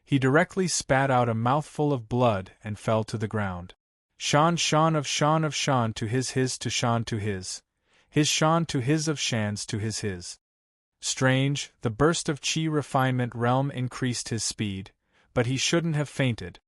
A: He directly spat out a mouthful of blood and fell to the ground. Shan of Shan to his to Shan to his Shan to his of Shan's to his. Strange, the burst of Chi refinement realm increased his speed, but he shouldn't have fainted.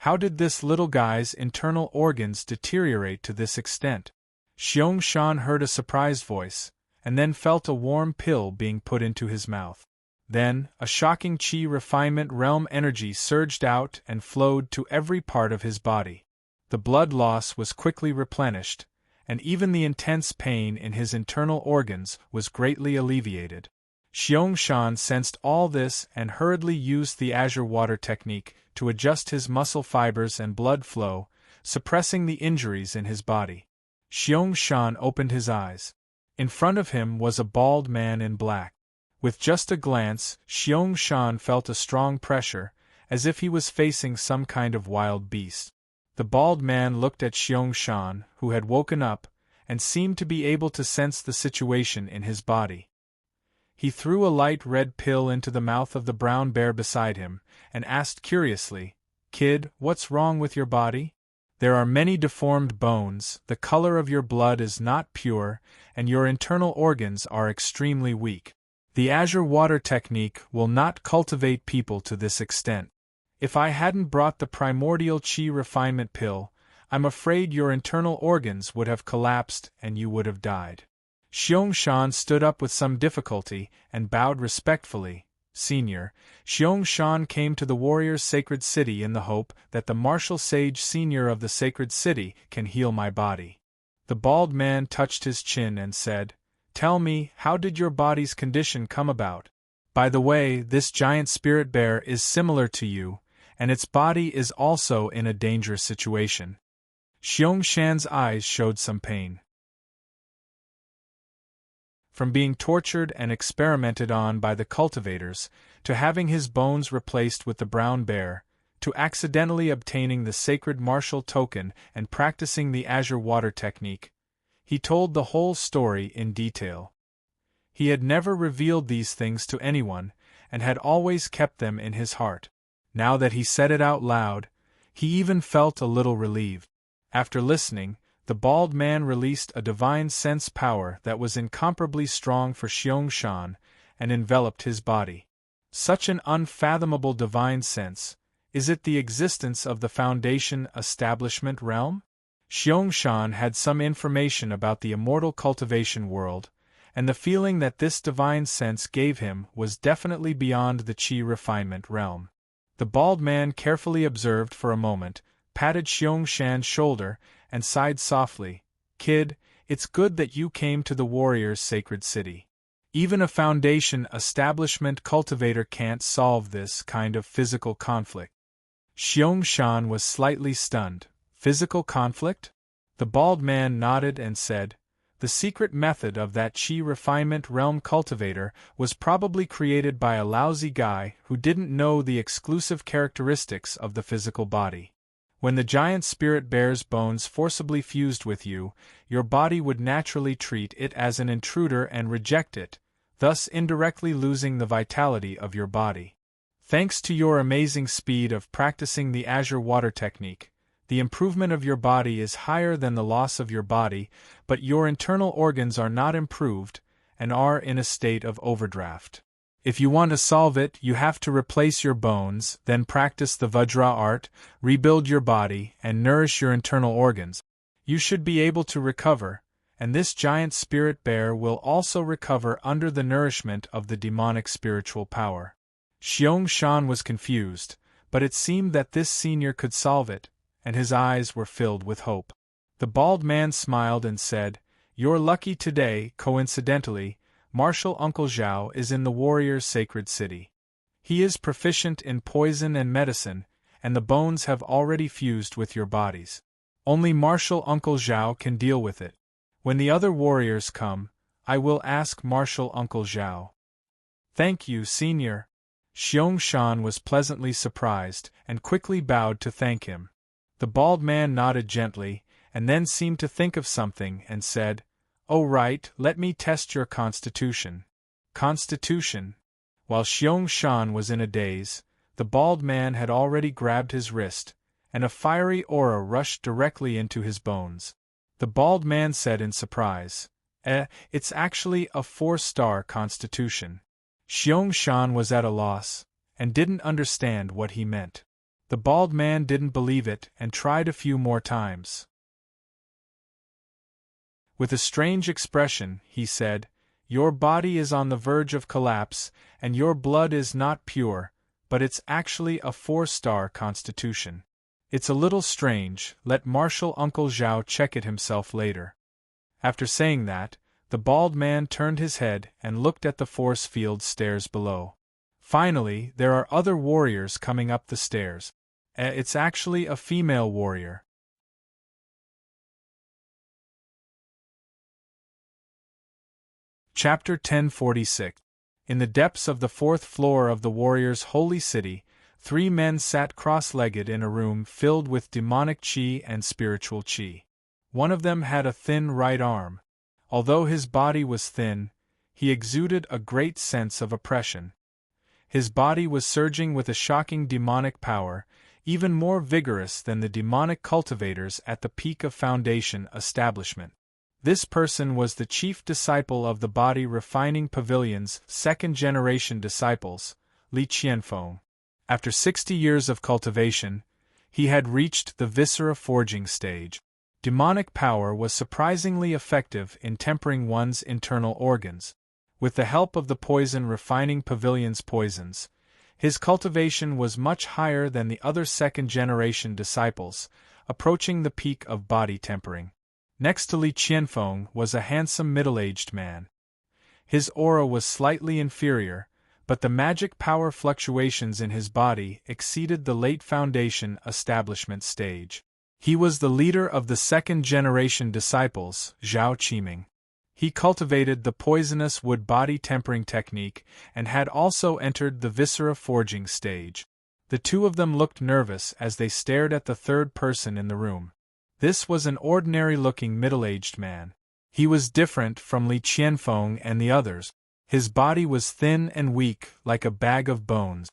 A: How did this little guy's internal organs deteriorate to this extent? Xiong Shan heard a surprised voice, and then felt a warm pill being put into his mouth. Then, a shocking Chi refinement realm energy surged out and flowed to every part of his body. The blood loss was quickly replenished, and even the intense pain in his internal organs was greatly alleviated. Xiong Shan sensed all this and hurriedly used the azure water technique to adjust his muscle fibers and blood flow, suppressing the injuries in his body. Xiong Shan opened his eyes. In front of him was a bald man in black. With just a glance, Xiong Shan felt a strong pressure, as if he was facing some kind of wild beast. The bald man looked at Xiong Shan, who had woken up, and seemed to be able to sense the situation in his body. He threw a light red pill into the mouth of the brown bear beside him, and asked curiously, "Kid, what's wrong with your body? There are many deformed bones, the color of your blood is not pure, and your internal organs are extremely weak. The azure water technique will not cultivate people to this extent. If I hadn't brought the primordial Chi refinement pill, I'm afraid your internal organs would have collapsed and you would have died." Xiong Shan stood up with some difficulty and bowed respectfully. "Senior, Xiong Shan came to the warrior's sacred city in the hope that the martial sage senior of the sacred city can heal my body." The bald man touched his chin and said, "Tell me, how did your body's condition come about? By the way, this giant spirit bear is similar to you, and its body is also in a dangerous situation." Xiong Shan's eyes showed some pain. From being tortured and experimented on by the cultivators, to having his bones replaced with the brown bear, to accidentally obtaining the sacred martial token and practicing the azure water technique, He told the whole story in detail. He had never revealed these things to anyone, and had always kept them in his heart. Now that he said it out loud, he even felt a little relieved. After listening, the bald man released a divine sense power that was incomparably strong for Xiong and enveloped his body. Such an unfathomable divine sense, is it the existence of the Foundation establishment realm? Xiong had some information about the immortal cultivation world, and the feeling that this divine sense gave him was definitely beyond the Qi refinement realm. The bald man carefully observed for a moment, patted Xiong shoulder, and sighed softly. "Kid, it's good that you came to the warrior's sacred city. Even a Foundation establishment cultivator can't solve this kind of physical conflict." Xiong was slightly stunned. Physical conflict? The bald man nodded and said, "The secret method of that Qi refinement realm cultivator was probably created by a lousy guy who didn't know the exclusive characteristics of the physical body. When the giant spirit bear's bones forcibly fused with you, your body would naturally treat it as an intruder and reject it, thus indirectly losing the vitality of your body. Thanks to your amazing speed of practicing the Azure Water technique, the improvement of your body is higher than the loss of your body, but your internal organs are not improved, and are in a state of overdraft. If you want to solve it, you have to replace your bones, then practice the Vajra art, rebuild your body, and nourish your internal organs. You should be able to recover, and this giant spirit bear will also recover under the nourishment of the demonic spiritual power." Xiong was confused, but it seemed that this senior could solve it, and his eyes were filled with hope. The bald man smiled and said, "You're lucky today. Coincidentally, Martial Uncle Zhao is in the warrior's sacred city. He is proficient in poison and medicine, and the bones have already fused with your bodies. Only Martial Uncle Zhao can deal with it. When the other warriors come, I will ask Martial Uncle Zhao." "Thank you, Senior." Xiong was pleasantly surprised, and quickly bowed to thank him. The bald man nodded gently, and then seemed to think of something and said, "Oh right, let me test your constitution." Constitution? While Xiong was in a daze, the bald man had already grabbed his wrist, and a fiery aura rushed directly into his bones. The bald man said in surprise, "It's actually a 4-star constitution." Xiong was at a loss, and didn't understand what he meant. The bald man didn't believe it and tried a few more times. With a strange expression, he said, "Your body is on the verge of collapse, and your blood is not pure, but it's actually a 4-star constitution. It's a little strange, let Martial Uncle Zhao check it himself later." After saying that, the bald man turned his head and looked at the force field stairs below. "Finally, there are other warriors coming up the stairs. It's actually a female warrior." Chapter 1046. In the depths of the 4th floor of the warrior's holy city, 3 men sat cross-legged in a room filled with demonic qi and spiritual qi. One of them had a thin right arm. Although his body was thin, he exuded a great sense of oppression. His body was surging with a shocking demonic power, even more vigorous than the demonic cultivators at the peak of Foundation establishment. This person was the chief disciple of the Body Refining Pavilion's 2nd-generation disciples, Li Qianfeng. After 60 years of cultivation, he had reached the viscera forging stage. Demonic power was surprisingly effective in tempering one's internal organs. With the help of the Poison Refining Pavilion's poisons, his cultivation was much higher than the other 2nd-generation disciples, approaching the peak of body tempering. Next to Li Qianfeng was a handsome middle-aged man. His aura was slightly inferior, but the magic power fluctuations in his body exceeded the late Foundation establishment stage. He was the leader of the 2nd-generation disciples, Zhao Qiming. He cultivated the poisonous wood body tempering technique and had also entered the viscera forging stage. The two of them looked nervous as they stared at the third person in the room. This was an ordinary-looking middle-aged man. He was different from Li Qianfeng and the others. His body was thin and weak, like a bag of bones.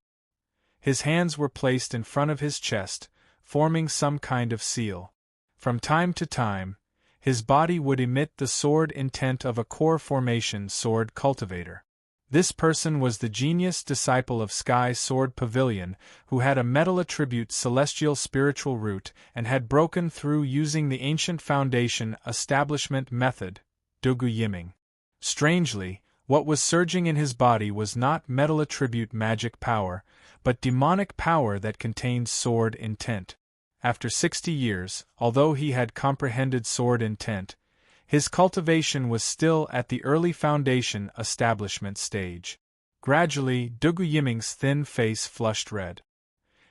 A: His hands were placed in front of his chest, forming some kind of seal. From time to time, his body would emit the sword intent of a core formation sword cultivator. This person was the genius disciple of Sky Sword Pavilion, who had a metal attribute celestial spiritual root and had broken through using the ancient foundation establishment method, Dugu Yiming. Strangely, what was surging in his body was not metal attribute magic power, but demonic power that contained sword intent. After 60 years, although he had comprehended sword intent, his cultivation was still at the early foundation establishment stage. Gradually, Dugu Yiming's thin face flushed red.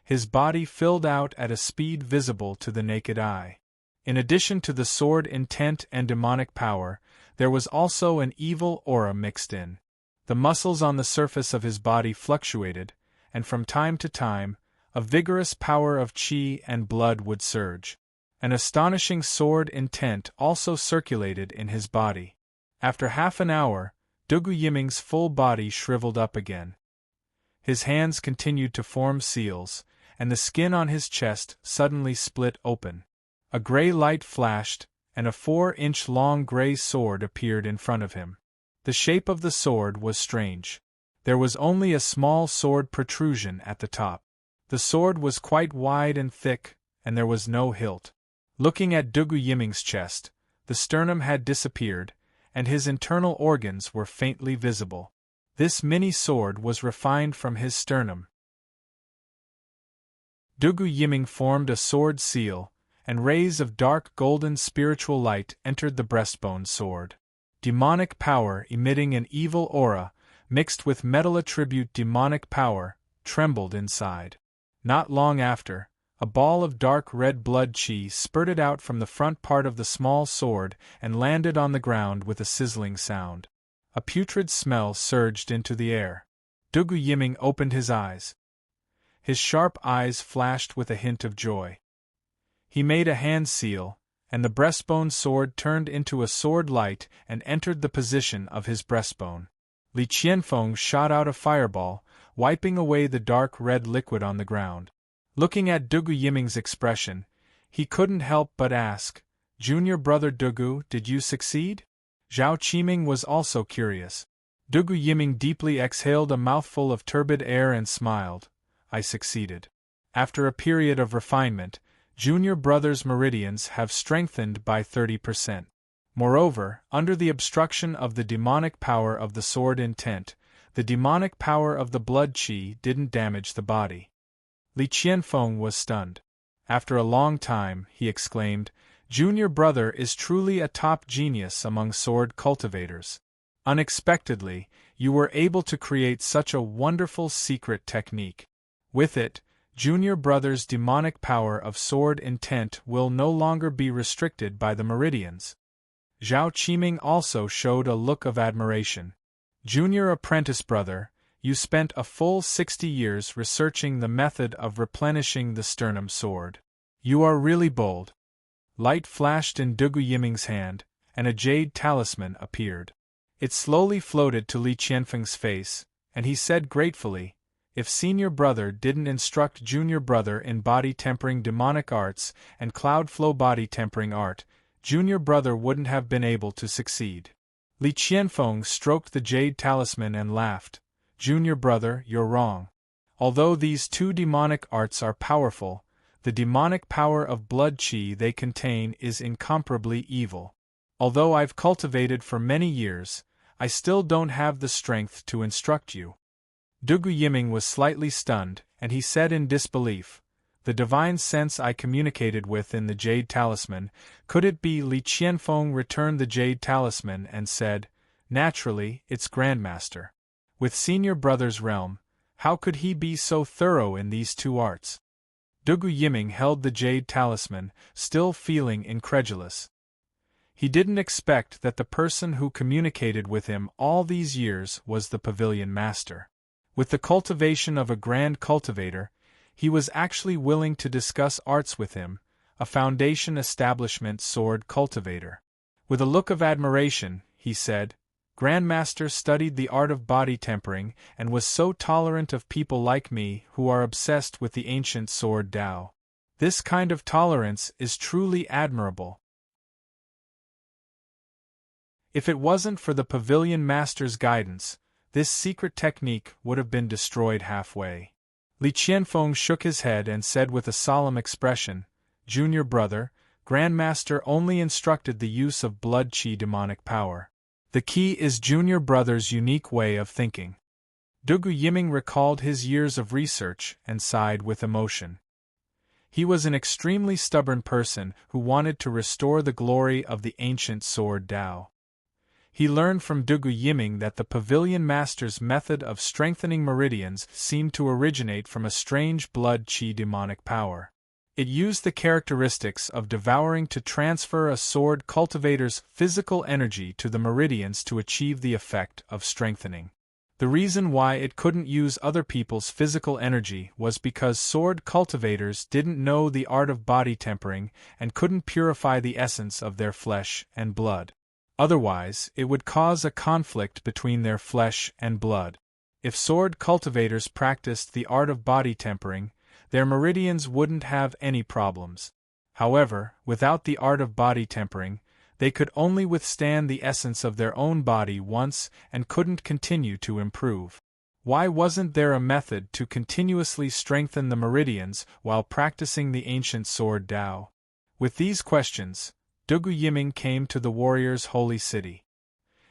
A: His body filled out at a speed visible to the naked eye. In addition to the sword intent and demonic power, there was also an evil aura mixed in. The muscles on the surface of his body fluctuated, and from time to time, a vigorous power of qi and blood would surge. An astonishing sword intent also circulated in his body. After half an hour, Dugu Yiming's full body shriveled up again. His hands continued to form seals, and the skin on his chest suddenly split open. A gray light flashed, and a 4-inch-long gray sword appeared in front of him. The shape of the sword was strange. There was only a small sword protrusion at the top. The sword was quite wide and thick, and there was no hilt. Looking at Dugu Yiming's chest, the sternum had disappeared, and his internal organs were faintly visible. This mini-sword was refined from his sternum. Dugu Yiming formed a sword seal, and rays of dark golden spiritual light entered the breastbone sword. Demonic power emitting an evil aura, mixed with metal attribute demonic power, trembled inside. Not long after, a ball of dark red blood qi spurted out from the front part of the small sword and landed on the ground with a sizzling sound. A putrid smell surged into the air. Dugu Yiming opened his eyes. His sharp eyes flashed with a hint of joy. He made a hand seal, and the breastbone sword turned into a sword light and entered the position of his breastbone. Li Qianfeng shot out a fireball, wiping away the dark red liquid on the ground. Looking at Dugu Yiming's expression, he couldn't help but ask, "Junior brother Dugu, did you succeed?" Zhao Qiming was also curious. Dugu Yiming deeply exhaled a mouthful of turbid air and smiled. "I succeeded. After a period of refinement, junior brother's meridians have strengthened by 30%. Moreover, under the obstruction of the demonic power of the sword intent, the demonic power of the blood qi didn't damage the body." Li Qianfeng was stunned. After a long time, he exclaimed, "Junior brother is truly a top genius among sword cultivators. Unexpectedly, you were able to create such a wonderful secret technique. With it, junior brother's demonic power of sword intent will no longer be restricted by the meridians." Zhao Qiming also showed a look of admiration. "Junior apprentice brother, you spent a full 60 years researching the method of replenishing the sternum sword. You are really bold." Light flashed in Dugu Yiming's hand, and a jade talisman appeared. It slowly floated to Li Qianfeng's face, and he said gratefully, "If senior brother didn't instruct junior brother in body tempering demonic arts and cloud flow body tempering art, junior brother wouldn't have been able to succeed." Li Qianfeng stroked the jade talisman and laughed. "Junior brother, you're wrong. Although these two demonic arts are powerful, the demonic power of blood qi they contain is incomparably evil. Although I've cultivated for many years, I still don't have the strength to instruct you." Dugu Yiming was slightly stunned, and he said in disbelief, "The divine sense I communicated with in the jade talisman, could it be?" Li Qianfeng returned the jade talisman and said, "Naturally, it's Grandmaster. With senior brother's realm, how could he be so thorough in these two arts?" Dugu Yiming held the jade talisman, still feeling incredulous. He didn't expect that the person who communicated with him all these years was the pavilion master. With the cultivation of a grand cultivator, he was actually willing to discuss arts with him, a foundation establishment sword cultivator. With a look of admiration, he said, "Grandmaster studied the art of body tempering and was so tolerant of people like me who are obsessed with the ancient sword Tao. This kind of tolerance is truly admirable." If it wasn't for the pavilion master's guidance, this secret technique would have been destroyed halfway. Li Qianfeng shook his head and said with a solemn expression, "Junior brother, Grandmaster only instructed the use of blood qi demonic power. The key is junior brother's unique way of thinking." Dugu Yiming recalled his years of research and sighed with emotion. He was an extremely stubborn person who wanted to restore the glory of the ancient sword Tao. He learned from Dugu Yiming that the pavilion master's method of strengthening meridians seemed to originate from a strange blood qi demonic power. It used the characteristics of devouring to transfer a sword cultivator's physical energy to the meridians to achieve the effect of strengthening. The reason why it couldn't use other people's physical energy was because sword cultivators didn't know the art of body tempering and couldn't purify the essence of their flesh and blood. Otherwise, it would cause a conflict between their flesh and blood. If sword cultivators practiced the art of body tempering, their meridians wouldn't have any problems. However, without the art of body tempering, they could only withstand the essence of their own body once and couldn't continue to improve. Why wasn't there a method to continuously strengthen the meridians while practicing the ancient sword Tao? With these questions, Dugu Yiming came to the warrior's holy city.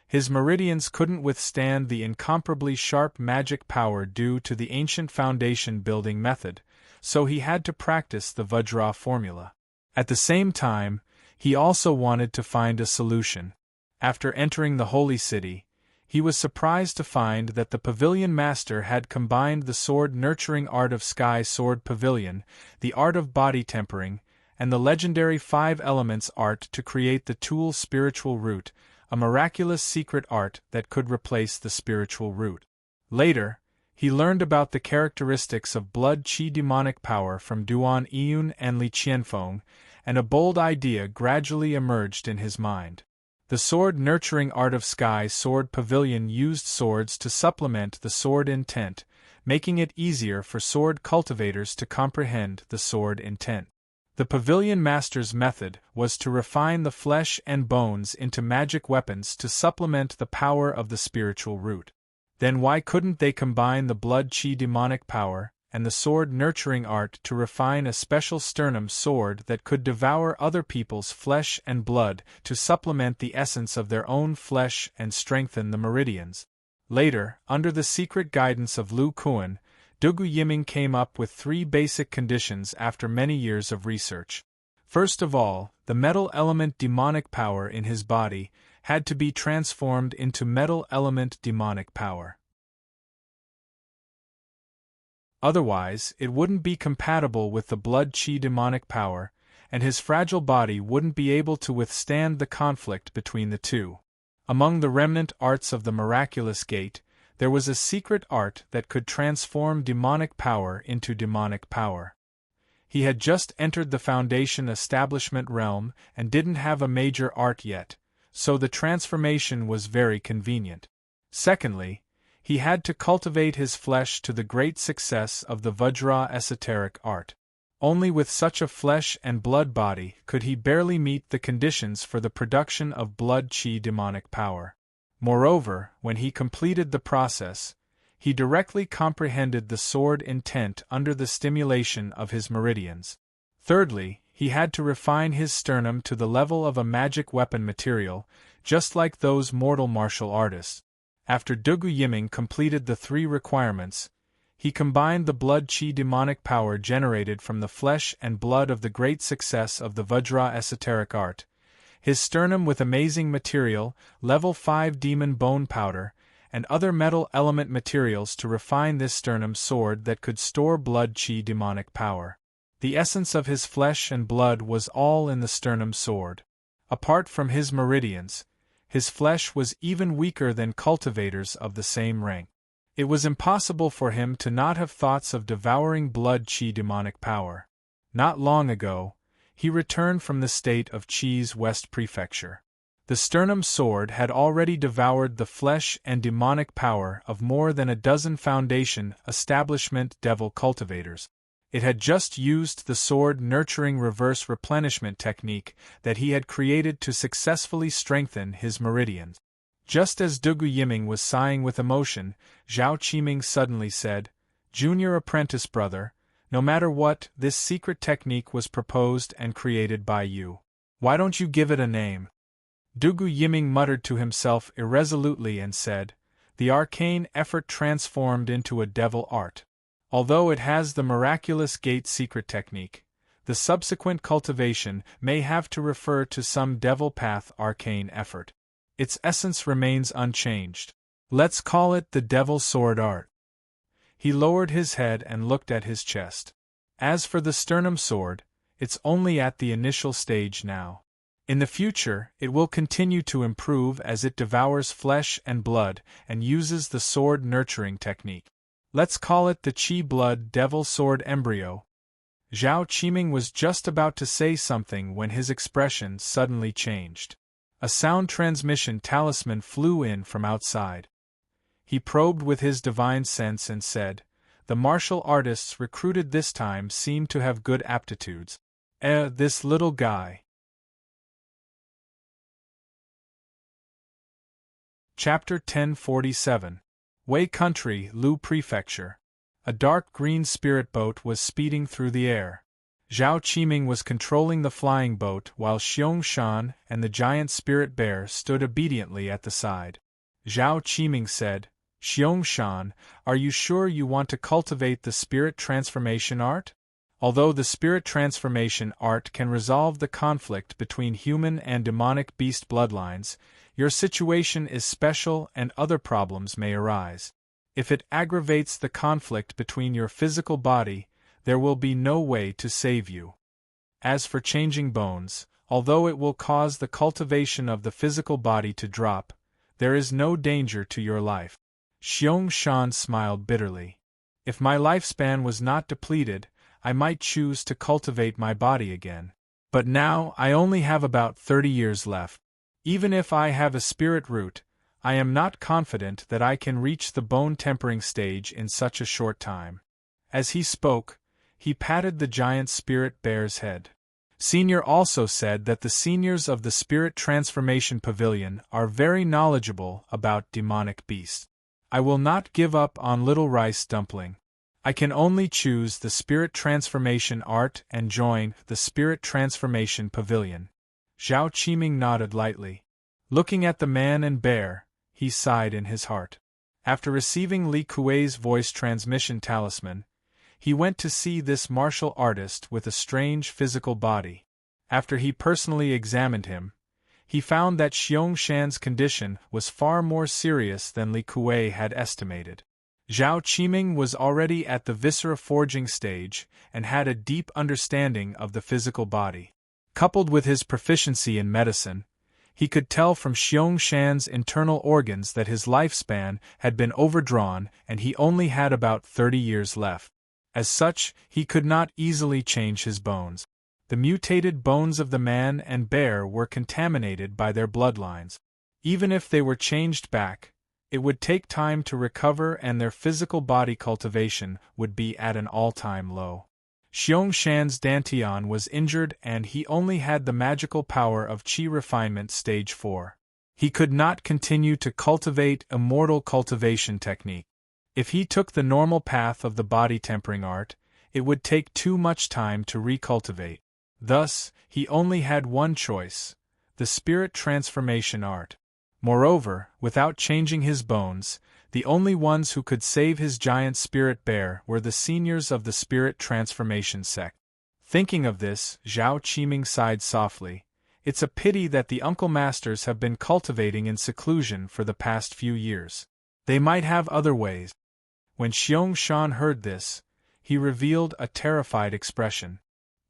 A: His meridians couldn't withstand the incomparably sharp magic power due to the ancient foundation building method, so he had to practice the Vajra formula. At the same time, he also wanted to find a solution. After entering the holy city, he was surprised to find that the pavilion master had combined the sword-nurturing art of Sky Sword Pavilion, the art of body tempering, and the legendary 5 elements art to create the tool spiritual root, a miraculous secret art that could replace the spiritual root. Later, he learned about the characteristics of blood qi demonic power from Duan Yun and Li Qianfeng, and a bold idea gradually emerged in his mind. The sword-nurturing art of Sky Sword Pavilion used swords to supplement the sword intent, making it easier for sword cultivators to comprehend the sword intent. The pavilion master's method was to refine the flesh and bones into magic weapons to supplement the power of the spiritual root. Then why couldn't they combine the blood qi demonic power and the sword-nurturing art to refine a special sternum sword that could devour other people's flesh and blood to supplement the essence of their own flesh and strengthen the meridians? Later, under the secret guidance of Lu Kuan, Dugu Yiming came up with 3 basic conditions after many years of research. First of all, the metal element demonic power in his body had to be transformed into metal element demonic power. Otherwise, it wouldn't be compatible with the blood qi demonic power, and his fragile body wouldn't be able to withstand the conflict between the two. Among the remnant arts of the miraculous gate, there was a secret art that could transform demonic power into demonic power. He had just entered the Foundation establishment realm and didn't have a major art yet, so the transformation was very convenient. Secondly, he had to cultivate his flesh to the great success of the Vajra esoteric art. Only with such a flesh and blood body could he barely meet the conditions for the production of blood qi demonic power. Moreover, when he completed the process, he directly comprehended the sword intent under the stimulation of his meridians. Thirdly, he had to refine his sternum to the level of a magic weapon material, just like those mortal martial artists. After Dugu Yiming completed the 3 requirements, he combined the blood qi demonic power generated from the flesh and blood of the great success of the Vajra esoteric art, his sternum with amazing material, level 5 demon bone powder, and other metal element materials to refine this sternum sword that could store blood qi demonic power. The essence of his flesh and blood was all in the sternum sword. Apart from his meridians, his flesh was even weaker than cultivators of the same rank. It was impossible for him to not have thoughts of devouring blood qi demonic power. Not long ago, he returned from the state of Qi's West Prefecture. The sternum sword had already devoured the flesh and demonic power of more than a dozen Foundation establishment devil cultivators. It had just used the sword-nurturing reverse replenishment technique that he had created to successfully strengthen his meridians. Just as Dugu Yiming was sighing with emotion, Zhao Qiming suddenly said, "Junior apprentice brother, no matter what, this secret technique was proposed and created by you. Why don't you give it a name?" Dugu Yiming muttered to himself irresolutely and said, "The arcane effort transformed into a devil art. Although it has the miraculous gate secret technique, the subsequent cultivation may have to refer to some devil path arcane effort. Its essence remains unchanged. Let's call it the devil sword art." He lowered his head and looked at his chest. As for the sternum sword, it's only at the initial stage now. In the future, it will continue to improve as it devours flesh and blood and uses the sword nurturing technique. Let's call it the Qi Blood Devil Sword Embryo. Zhao Qiming was just about to say something when his expression suddenly changed. A sound transmission talisman flew in from outside. He probed with his divine sense and said, "The martial artists recruited this time seem to have good aptitudes. This little guy." Chapter 1047. Wei Country, Lu Prefecture. A dark green spirit boat was speeding through the air. Zhao Qiming was controlling the flying boat while Xiong Shan and the giant spirit bear stood obediently at the side. Zhao Qiming said, "Xiong Shan, are you sure you want to cultivate the spirit transformation art? Although the spirit transformation art can resolve the conflict between human and demonic beast bloodlines, your situation is special and other problems may arise. If it aggravates the conflict between your physical body, there will be no way to save you. As for changing bones, although it will cause the cultivation of the physical body to drop, there is no danger to your life." Xiong Shan smiled bitterly. "If my lifespan was not depleted, I might choose to cultivate my body again. But now I only have about 30 years left. Even if I have a spirit root, I am not confident that I can reach the bone-tempering stage in such a short time." As he spoke, he patted the giant spirit bear's head. Senior also said that the seniors of the Spirit Transformation Pavilion are very knowledgeable about demonic beasts. "I will not give up on Little Rice Dumpling. I can only choose the Spirit Transformation art and join the Spirit Transformation Pavilion." Zhao Qiming nodded lightly. Looking at the man and bear, he sighed in his heart. After receiving Li Kuei's voice transmission talisman, he went to see this martial artist with a strange physical body. After he personally examined him, he found that Xiong Shan's condition was far more serious than Li Kuei had estimated. Zhao Qiming was already at the viscera forging stage and had a deep understanding of the physical body. Coupled with his proficiency in medicine, he could tell from Xiong Shan's internal organs that his lifespan had been overdrawn and he only had about 30 years left. As such, he could not easily change his bones. The mutated bones of the man and bear were contaminated by their bloodlines. Even if they were changed back, it would take time to recover and their physical body cultivation would be at an all-time low. Xiong Shan's Dantian was injured and he only had the magical power of Qi Refinement Stage 4. He could not continue to cultivate immortal cultivation technique. If he took the normal path of the body tempering art, it would take too much time to recultivate. Thus, he only had one choice: the spirit transformation art. Moreover, without changing his bones, the only ones who could save his giant spirit bear were the seniors of the spirit transformation sect. Thinking of this, Zhao Qiming sighed softly. It's a pity that the uncle masters have been cultivating in seclusion for the past few years. They might have other ways. When Xiong Shan heard this, he revealed a terrified expression.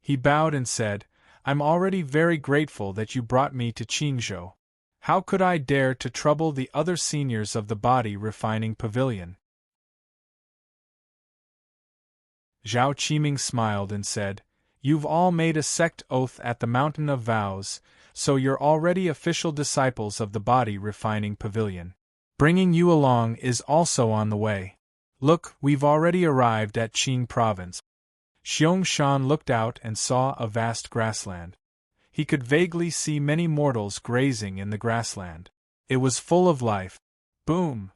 A: He bowed and said, "I'm already very grateful that you brought me to Qingzhou. How could I dare to trouble the other seniors of the body refining pavilion?" Zhao Qiming smiled and said, "You've all made a sect oath at the Mountain of Vows, so you're already official disciples of the body refining pavilion. Bringing you along is also on the way. Look, we've already arrived at Qing province. Xiong-shan looked out and saw a vast grassland. He could vaguely see many mortals grazing in the grassland. It was full of life. Boom!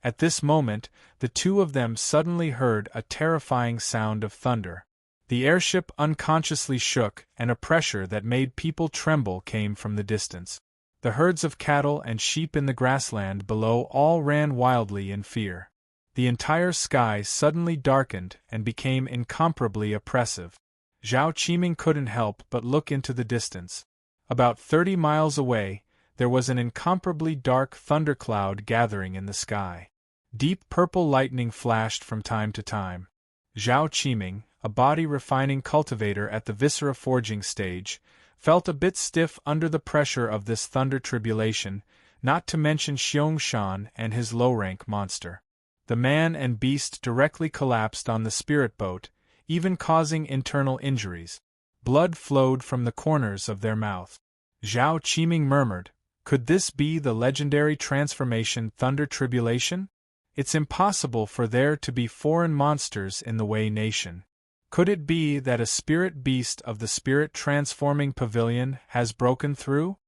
A: At this moment, the two of them suddenly heard a terrifying sound of thunder. The airship unconsciously shook, and a pressure that made people tremble came from the distance. The herds of cattle and sheep in the grassland below all ran wildly in fear. The entire sky suddenly darkened and became incomparably oppressive. Zhao Qiming couldn't help but look into the distance. About 30 miles away, there was an incomparably dark thundercloud gathering in the sky. Deep purple lightning flashed from time to time. Zhao Qiming, a body-refining cultivator at the viscera forging stage, felt a bit stiff under the pressure of this thunder tribulation, not to mention Xiong-shan and his low-rank monster. The man and beast directly collapsed on the spirit boat, even causing internal injuries. Blood flowed from the corners of their mouth. Zhao Qiming murmured, "Could this be the legendary transformation thunder tribulation? It's impossible for there to be foreign monsters in the Wei nation. Could it be that a spirit beast of the spirit-transforming pavilion has broken through?"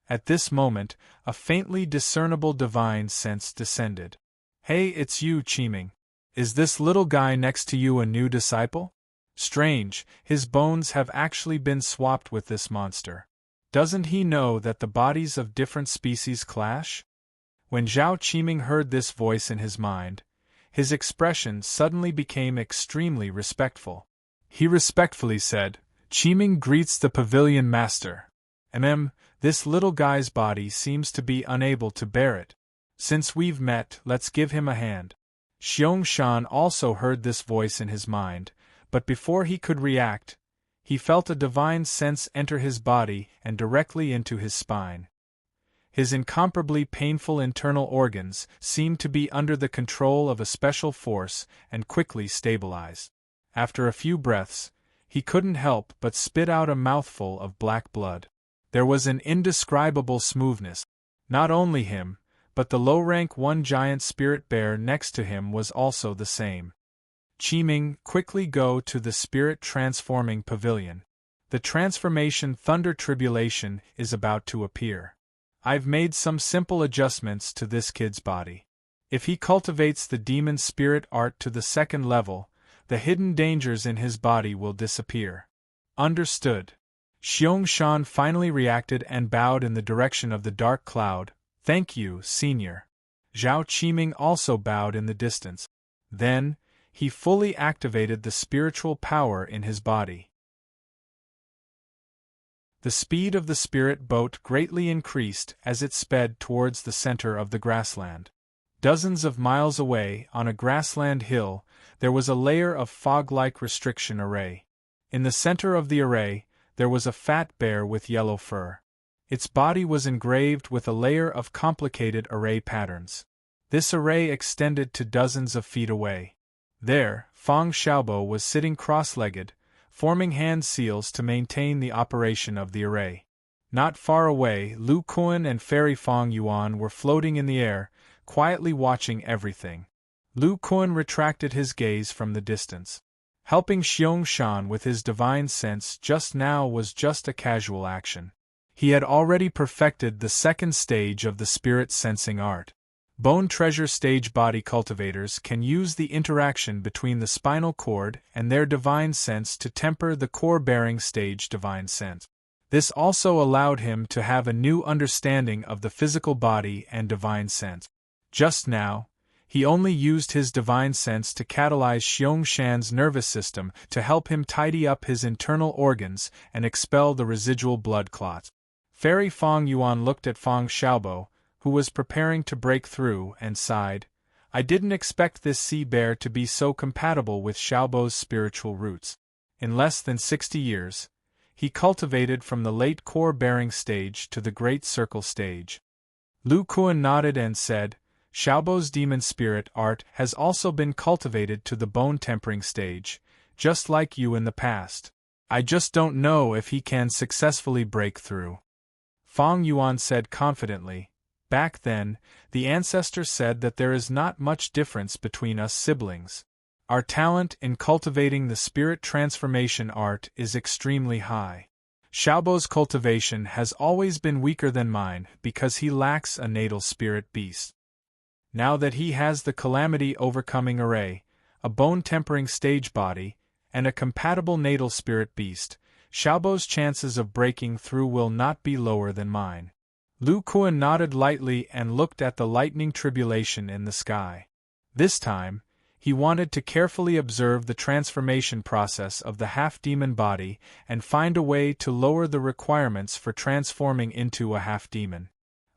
A: At this moment, a faintly discernible divine sense descended. "Hey, it's you, Qiming. Is this little guy next to you a new disciple? Strange, his bones have actually been swapped with this monster. Doesn't he know that the bodies of different species clash?" When Zhao Qiming heard this voice in his mind, his expression suddenly became extremely respectful. He respectfully said, "Qiming greets the pavilion master. This little guy's body seems to be unable to bear it. Since we've met, let's give him a hand." Xiong-shan also heard this voice in his mind, but before he could react, he felt a divine sense enter his body and directly into his spine. His incomparably painful internal organs seemed to be under the control of a special force and quickly stabilized. After a few breaths, he couldn't help but spit out a mouthful of black blood. There was an indescribable smoothness. Not only him, but the low-rank one giant spirit bear next to him was also the same. "Qiming, quickly go to the spirit-transforming pavilion. The transformation thunder tribulation is about to appear. I've made some simple adjustments to this kid's body. If he cultivates the demon spirit art to the 2nd level, the hidden dangers in his body will disappear." "Understood." Xiong-shan finally reacted and bowed in the direction of the dark cloud. "Thank you, senior." Zhao Qiming also bowed in the distance. Then, he fully activated the spiritual power in his body. The speed of the spirit boat greatly increased as it sped towards the center of the grassland. Dozens of miles away, on a grassland hill, there was a layer of fog-like restriction array. In the center of the array, there was a fat bear with yellow fur. Its body was engraved with a layer of complicated array patterns. This array extended to dozens of feet away. There, Fang Xiaobo was sitting cross-legged, forming hand seals to maintain the operation of the array. Not far away, Lu Kuan and Fairy Fang Yuan were floating in the air, quietly watching everything. Lu Kuan retracted his gaze from the distance. Helping Xiong-shan with his divine sense just now was just a casual action. He had already perfected the 2nd stage of the spirit sensing art. Bone treasure stage body cultivators can use the interaction between the spinal cord and their divine sense to temper the core-bearing stage divine sense. This also allowed him to have a new understanding of the physical body and divine sense. Just now, he only used his divine sense to catalyze Xiong-shan's nervous system to help him tidy up his internal organs and expel the residual blood clots. Fairy Fang Yuan looked at Fang Xiaobo, who was preparing to break through, and sighed. "I didn't expect this sea bear to be so compatible with Xiaobo's spiritual roots. In less than 60 years, he cultivated from the late core-bearing stage to the great circle stage." Lu Kuan nodded and said, "Xiaobo's demon spirit art has also been cultivated to the bone-tempering stage, just like you in the past. I just don't know if he can successfully break through." Fang Yuan said confidently. Back then, the Ancestor said that there is not much difference between us siblings. Our talent in cultivating the spirit transformation art is extremely high. Xiaobo's cultivation has always been weaker than mine because he lacks a natal spirit beast. Now that he has the calamity overcoming array, a bone-tempering stage body, and a compatible natal spirit beast, Xiaobo's chances of breaking through will not be lower than mine. Lu Kuan nodded lightly and looked at the lightning tribulation in the sky. This time, he wanted to carefully observe the transformation process of the half-demon body and find a way to lower the requirements for transforming into a half-demon.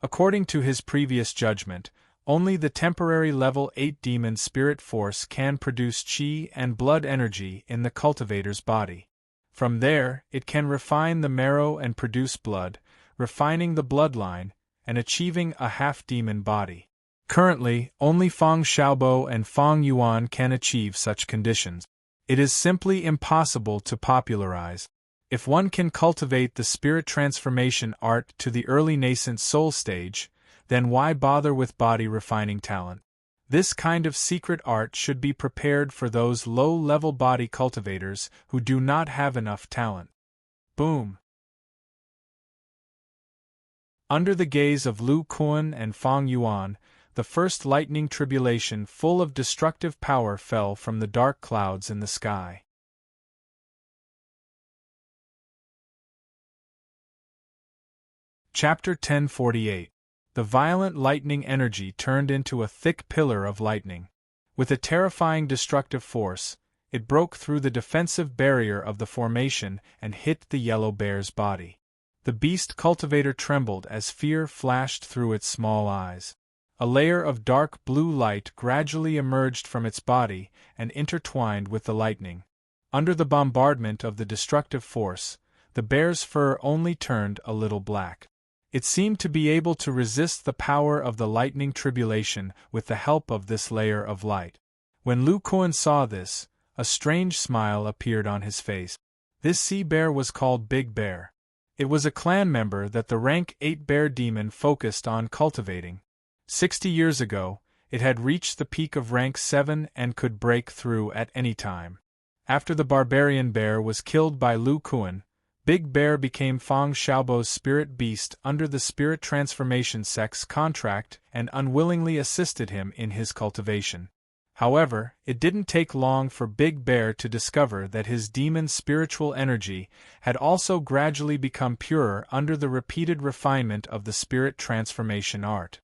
A: According to his previous judgment, only the temporary level 8 demon spirit force can produce qi and blood energy in the cultivator's body. From there, it can refine the marrow and produce blood, refining the bloodline, and achieving a half-demon body. Currently, only Fang Xiaobo and Fang Yuan can achieve such conditions. It is simply impossible to popularize. If one can cultivate the spirit transformation art to the early nascent soul stage, then why bother with body refining talent? This kind of secret art should be prepared for those low-level body cultivators who do not have enough talent. Boom! Under the gaze of Lu Kuan and Fang Yuan, the first lightning tribulation full of destructive power fell from the dark clouds in the sky. Chapter 1048. The violent lightning energy turned into a thick pillar of lightning. With a terrifying destructive force, it broke through the defensive barrier of the formation and hit the yellow bear's body. The beast cultivator trembled as fear flashed through its small eyes. A layer of dark blue light gradually emerged from its body and intertwined with the lightning. Under the bombardment of the destructive force, the bear's fur only turned a little black. It seemed to be able to resist the power of the lightning tribulation with the help of this layer of light. When Lu Kuan saw this, a strange smile appeared on his face. This sea bear was called Big Bear. It was a clan member that the rank 8 bear demon focused on cultivating. 60 years ago, it had reached the peak of rank 7 and could break through at any time. After the barbarian bear was killed by Lu Kuan, Big Bear became Fang Xiaobo's spirit beast under the spirit transformation sex contract and unwillingly assisted him in his cultivation. However, it didn't take long for Big Bear to discover that his demon spiritual energy had also gradually become purer under the repeated refinement of the spirit transformation art.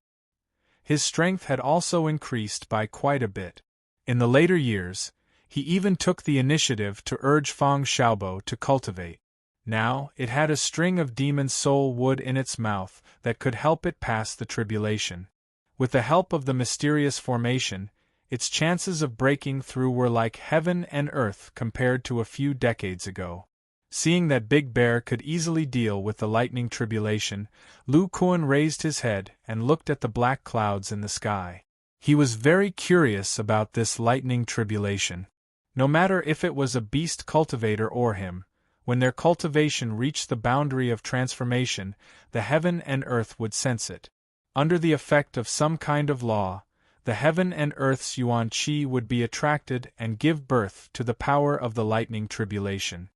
A: His strength had also increased by quite a bit. In the later years, he even took the initiative to urge Fang Xiaobo to cultivate. Now, it had a string of demon soul wood in its mouth that could help it pass the tribulation. With the help of the mysterious formation, its chances of breaking through were like heaven and earth compared to a few decades ago. Seeing that Big Bear could easily deal with the lightning tribulation, Lu Kuan raised his head and looked at the black clouds in the sky. He was very curious about this lightning tribulation. No matter if it was a beast cultivator or him, when their cultivation reached the boundary of transformation, the heaven and earth would sense it. Under the effect of some kind of law, the heaven and earth's yuan qi would be attracted and give birth to the power of the lightning tribulation.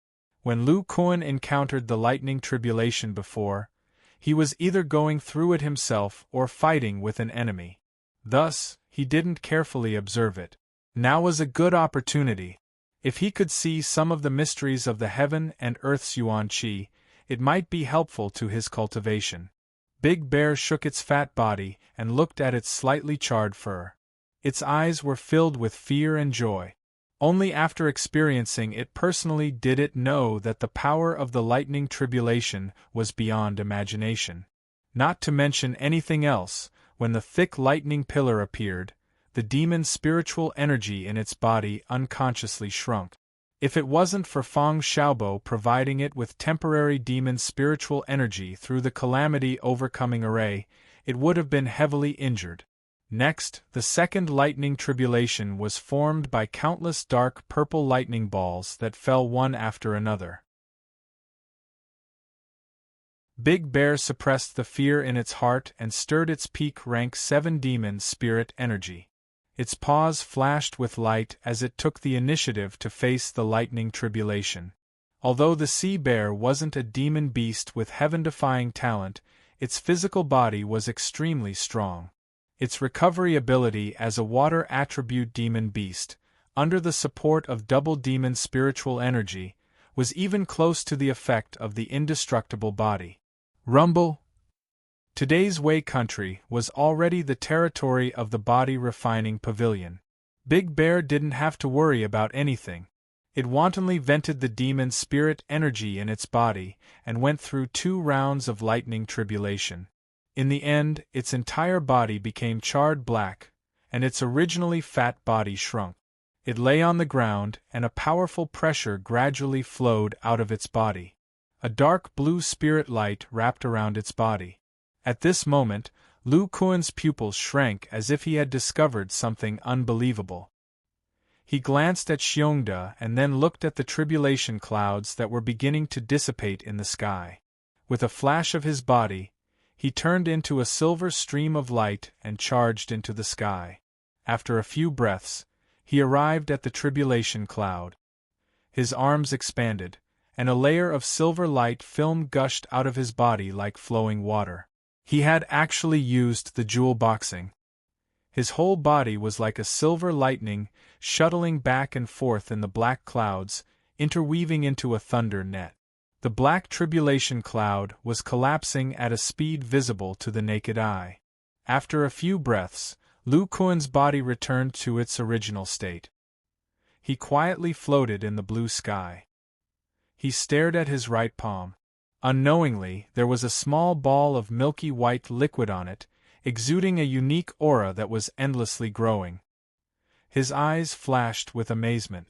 A: When Lu Kuan encountered the lightning tribulation before, he was either going through it himself or fighting with an enemy. Thus, he didn't carefully observe it. Now was a good opportunity. If he could see some of the mysteries of the heaven and earth's yuan qi, it might be helpful to his cultivation. Big Bear shook its fat body and looked at its slightly charred fur. Its eyes were filled with fear and joy. Only after experiencing it personally did it know that the power of the lightning tribulation was beyond imagination. Not to mention anything else, when the thick lightning pillar appeared, the demon's spiritual energy in its body unconsciously shrunk. If it wasn't for Fang Xiaobo providing it with temporary demon spiritual energy through the calamity overcoming array, it would have been heavily injured. Next, the second lightning tribulation was formed by countless dark purple lightning balls that fell one after another. Big Bear suppressed the fear in its heart and stirred its peak rank 7 demon spirit energy. Its paws flashed with light as it took the initiative to face the lightning tribulation. Although the sea bear wasn't a demon beast with heaven-defying talent, its physical body was extremely strong. Its recovery ability as a water attribute demon beast, under the support of double demon spiritual energy, was even close to the effect of the indestructible body. Rumble. Today's Way country was already the territory of the body refining pavilion. Big Bear didn't have to worry about anything. It wantonly vented the demon spirit energy in its body and went through 2 rounds of lightning tribulation. In the end, its entire body became charred black, and its originally fat body shrunk. It lay on the ground, and a powerful pressure gradually flowed out of its body. A dark blue spirit light wrapped around its body. At this moment, Lu Kuan's pupils shrank as if he had discovered something unbelievable. He glanced at Xiongda and then looked at the tribulation clouds that were beginning to dissipate in the sky. With a flash of his body, he turned into a silver stream of light and charged into the sky. After a few breaths, he arrived at the tribulation cloud. His arms expanded, and a layer of silver light film gushed out of his body like flowing water. He had actually used the jewel boxing. His whole body was like a silver lightning, shuttling back and forth in the black clouds, interweaving into a thunder net. The black tribulation cloud was collapsing at a speed visible to the naked eye. After a few breaths, Lu Kuan's body returned to its original state. He quietly floated in the blue sky. He stared at his right palm. Unknowingly, there was a small ball of milky white liquid on it, exuding a unique aura that was endlessly growing. His eyes flashed with amazement.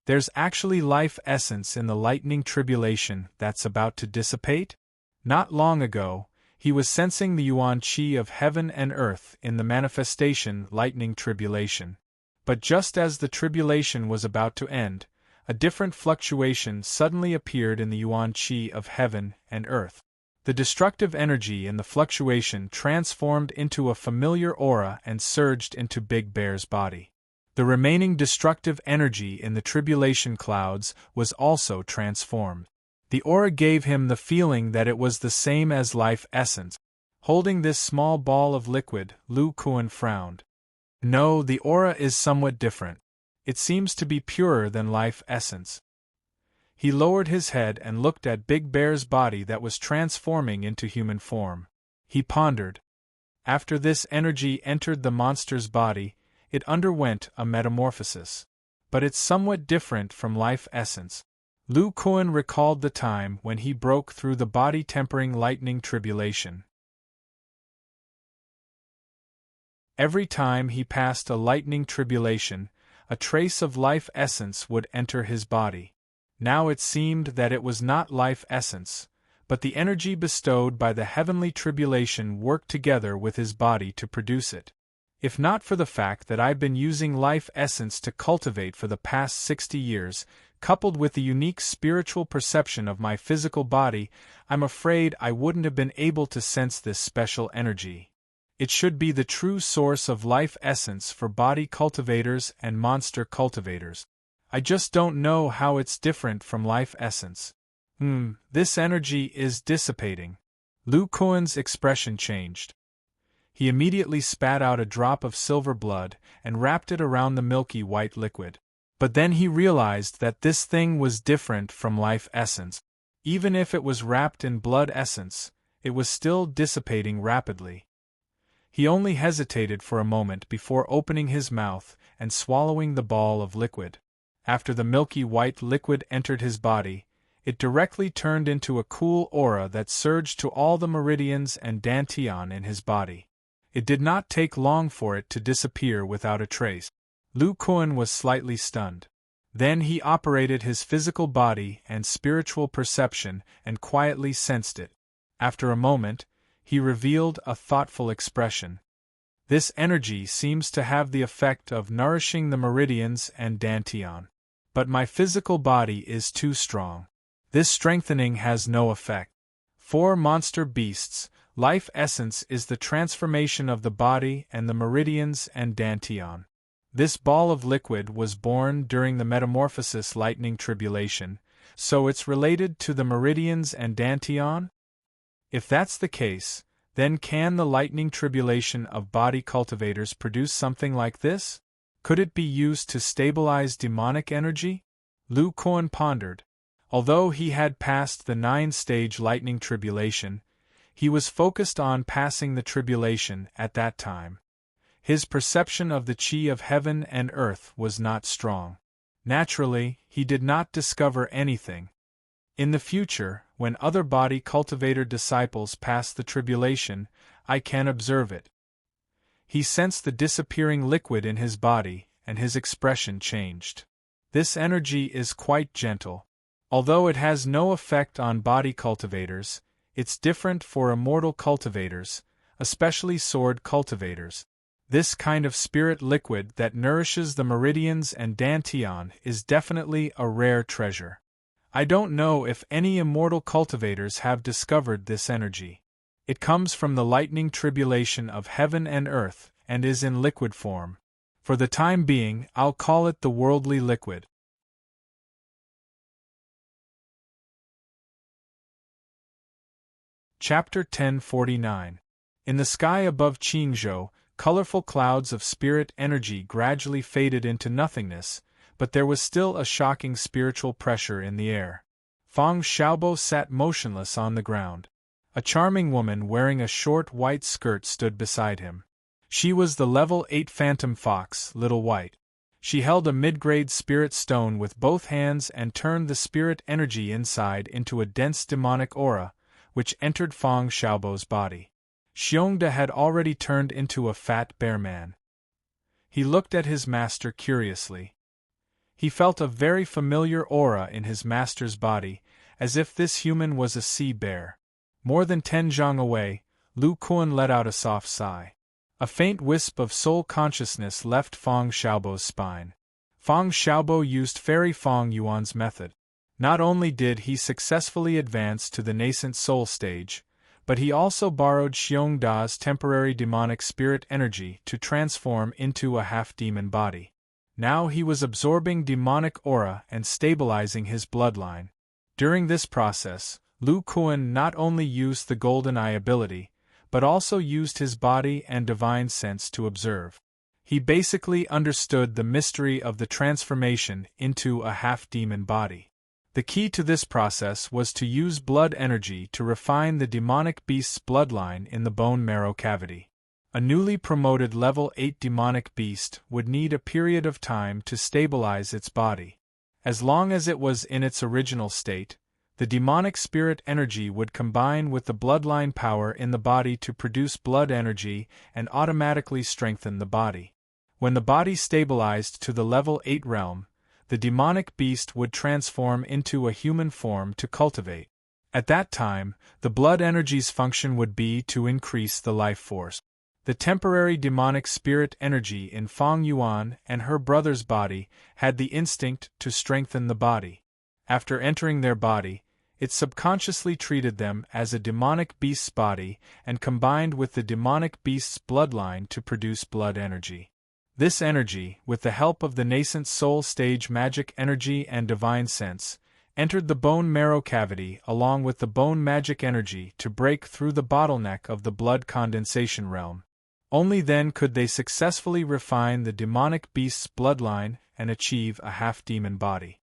A: There's actually life essence in the lightning tribulation that's about to dissipate? Not long ago, he was sensing the yuan qi of heaven and earth in the manifestation lightning tribulation. But just as the tribulation was about to end, a different fluctuation suddenly appeared in the yuan qi of heaven and earth. The destructive energy in the fluctuation transformed into a familiar aura and surged into Big Bear's body. The remaining destructive energy in the tribulation clouds was also transformed. The aura gave him the feeling that it was the same as life essence. Holding this small ball of liquid, Lu Kuan frowned. No, the aura is somewhat different. It seems to be purer than life essence. He lowered his head and looked at Big Bear's body that was transforming into human form. He pondered. After this energy entered the monster's body, it underwent a metamorphosis. But it's somewhat different from life essence. Lu Kuan recalled the time when he broke through the body-tempering lightning tribulation. Every time he passed a lightning tribulation, a trace of life essence would enter his body. Now it seemed that it was not life essence, but the energy bestowed by the heavenly tribulation worked together with his body to produce it. If not for the fact that I've been using life essence to cultivate for the past 60 years, coupled with the unique spiritual perception of my physical body, I'm afraid I wouldn't have been able to sense this special energy. It should be the true source of life essence for body cultivators and monster cultivators. I just don't know how it's different from life essence. This energy is dissipating. Lu Kuan's expression changed. He immediately spat out a drop of silver blood and wrapped it around the milky white liquid. But then he realized that this thing was different from life essence. Even if it was wrapped in blood essence, it was still dissipating rapidly. He only hesitated for a moment before opening his mouth and swallowing the ball of liquid. After the milky white liquid entered his body, it directly turned into a cool aura that surged to all the meridians and dantian in his body. It did not take long for it to disappear without a trace. Lu Kuan was slightly stunned. Then he operated his physical body and spiritual perception and quietly sensed it. After a moment, he revealed a thoughtful expression. This energy seems to have the effect of nourishing the meridians and dantian. But my physical body is too strong. This strengthening has no effect. 4 monster beasts. Life essence is the transformation of the body and the meridians and dantian. This ball of liquid was born during the metamorphosis lightning tribulation, so it's related to the meridians and dantian? If that's the case, then can the lightning tribulation of body cultivators produce something like this? Could it be used to stabilize demonic energy? Lu Kuan pondered. Although he had passed the 9-stage lightning tribulation, he was focused on passing the tribulation at that time. His perception of the chi of heaven and earth was not strong. Naturally, he did not discover anything. In the future, when other body cultivator disciples pass the tribulation, I can observe it. He sensed the disappearing liquid in his body, and his expression changed. This energy is quite gentle. Although it has no effect on body cultivators, it's different for immortal cultivators, especially sword cultivators. This kind of spirit liquid that nourishes the meridians and dantian is definitely a rare treasure. I don't know if any immortal cultivators have discovered this energy. It comes from the lightning tribulation of heaven and earth, and is in liquid form. For the time being, I'll call it the worldly liquid. Chapter 1049. In the sky above Qingzhou, colorful clouds of spirit energy gradually faded into nothingness, but there was still a shocking spiritual pressure in the air. Fang Xiaobo sat motionless on the ground. A charming woman wearing a short white skirt stood beside him. She was the level 8 phantom fox, Little White. She held a mid-grade spirit stone with both hands and turned the spirit energy inside into a dense demonic aura, which entered Fang Xiaobo's body. Xiongda had already turned into a fat bear man. He looked at his master curiously. He felt a very familiar aura in his master's body, as if this human was a sea bear. More than 10 zhang away, Lu Kuan let out a soft sigh. A faint wisp of soul consciousness left Fang Xiaobo's spine. Fang Xiaobo used Fairy Fang Yuan's method. Not only did he successfully advance to the nascent soul stage, but he also borrowed Xiongda's temporary demonic spirit energy to transform into a half-demon body. Now he was absorbing demonic aura and stabilizing his bloodline. During this process, Lu Kuan not only used the golden eye ability, but also used his body and divine sense to observe. He basically understood the mystery of the transformation into a half-demon body. The key to this process was to use blood energy to refine the demonic beast's bloodline in the bone marrow cavity. A newly promoted level 8 demonic beast would need a period of time to stabilize its body. As long as it was in its original state, the demonic spirit energy would combine with the bloodline power in the body to produce blood energy and automatically strengthen the body. When the body stabilized to the level 8 realm, the demonic beast would transform into a human form to cultivate. At that time, the blood energy's function would be to increase the life force. The temporary demonic spirit energy in Fang Yuan and her brother's body had the instinct to strengthen the body. After entering their body, it subconsciously treated them as a demonic beast's body and combined with the demonic beast's bloodline to produce blood energy. This energy, with the help of the nascent soul stage magic energy and divine sense, entered the bone marrow cavity along with the bone magic energy to break through the bottleneck of the blood condensation realm. Only then could they successfully refine the demonic beast's bloodline and achieve a half-demon body.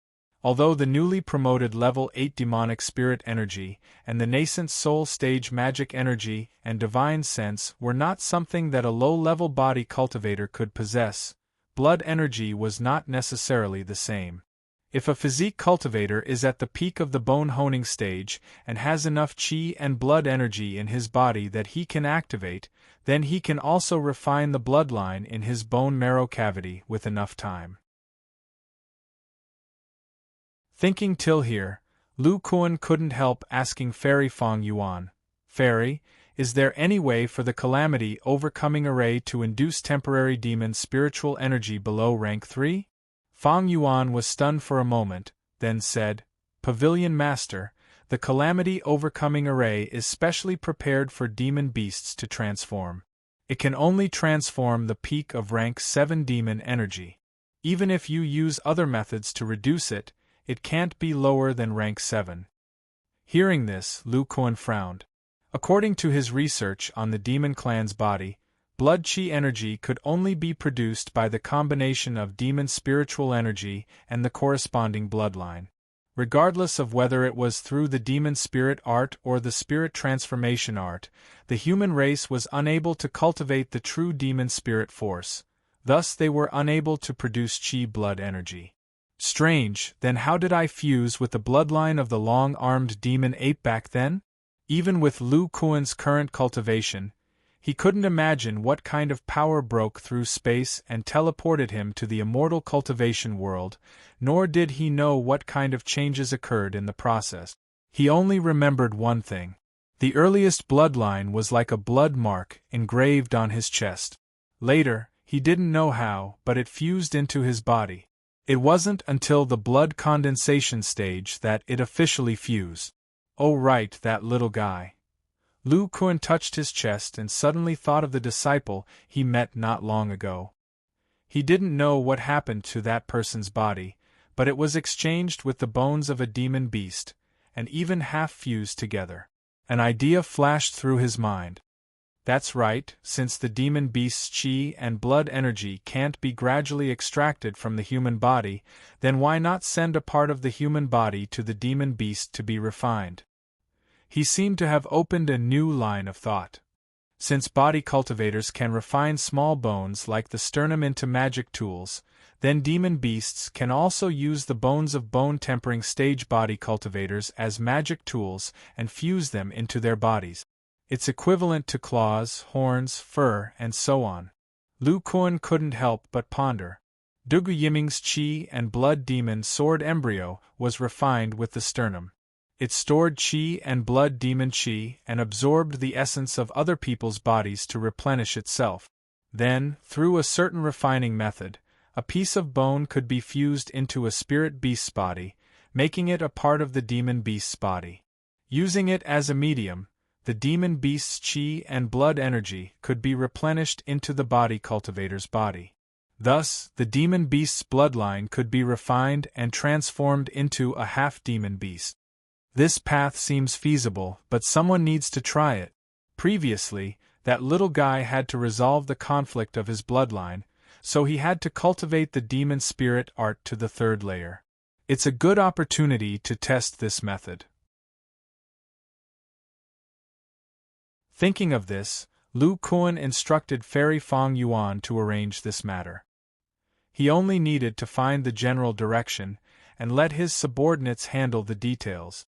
A: Although the newly promoted level 8 demonic spirit energy and the nascent soul stage magic energy and divine sense were not something that a low-level body cultivator could possess, blood energy was not necessarily the same. If a physique cultivator is at the peak of the bone honing stage and has enough chi and blood energy in his body that he can activate, then he can also refine the bloodline in his bone marrow cavity with enough time. Thinking till here, Lu Kuan couldn't help asking Fairy Fang Yuan, "Fairy, is there any way for the calamity overcoming array to induce temporary demon spiritual energy below rank 3? Fang Yuan was stunned for a moment, then said, "Pavilion Master, The calamity-overcoming array is specially prepared for demon beasts to transform. It can only transform the peak of rank 7 demon energy. Even if you use other methods to reduce it, it can't be lower than rank 7. Hearing this, Lu Kuan frowned. According to his research on the demon clan's body, blood chi energy could only be produced by the combination of demon spiritual energy and the corresponding bloodline. Regardless of whether it was through the demon spirit art or the spirit transformation art, the human race was unable to cultivate the true demon spirit force. Thus they were unable to produce chi blood energy. Strange, then how did I fuse with the bloodline of the long-armed demon ape back then? Even with Lu Kuan's current cultivation, he couldn't imagine what kind of power broke through space and teleported him to the immortal cultivation world, nor did he know what kind of changes occurred in the process. He only remembered one thing. The earliest bloodline was like a blood mark engraved on his chest. Later, he didn't know how, but it fused into his body. It wasn't until the blood condensation stage that it officially fused. Oh right, that little guy. Lu Kuan touched his chest and suddenly thought of the disciple he met not long ago. He didn't know what happened to that person's body, but it was exchanged with the bones of a demon beast, and even half fused together. An idea flashed through his mind. That's right, since the demon beast's chi and blood energy can't be gradually extracted from the human body, then why not send a part of the human body to the demon beast to be refined? He seemed to have opened a new line of thought. Since body cultivators can refine small bones like the sternum into magic tools, then demon beasts can also use the bones of bone-tempering stage body cultivators as magic tools and fuse them into their bodies. It's equivalent to claws, horns, fur, and so on. Lu Kuan couldn't help but ponder. Dugu Yiming's chi and blood demon sword embryo was refined with the sternum. It stored chi and blood demon chi and absorbed the essence of other people's bodies to replenish itself. Then, through a certain refining method, a piece of bone could be fused into a spirit beast's body, making it a part of the demon beast's body. Using it as a medium, the demon beast's chi and blood energy could be replenished into the body cultivator's body. Thus, the demon beast's bloodline could be refined and transformed into a half-demon beast. This path seems feasible, but someone needs to try it. Previously, that little guy had to resolve the conflict of his bloodline, so he had to cultivate the demon spirit art to the 3rd layer. It's a good opportunity to test this method. Thinking of this, Lu Kuan instructed Fairy Fong Yuan to arrange this matter. He only needed to find the general direction, and let his subordinates handle the details.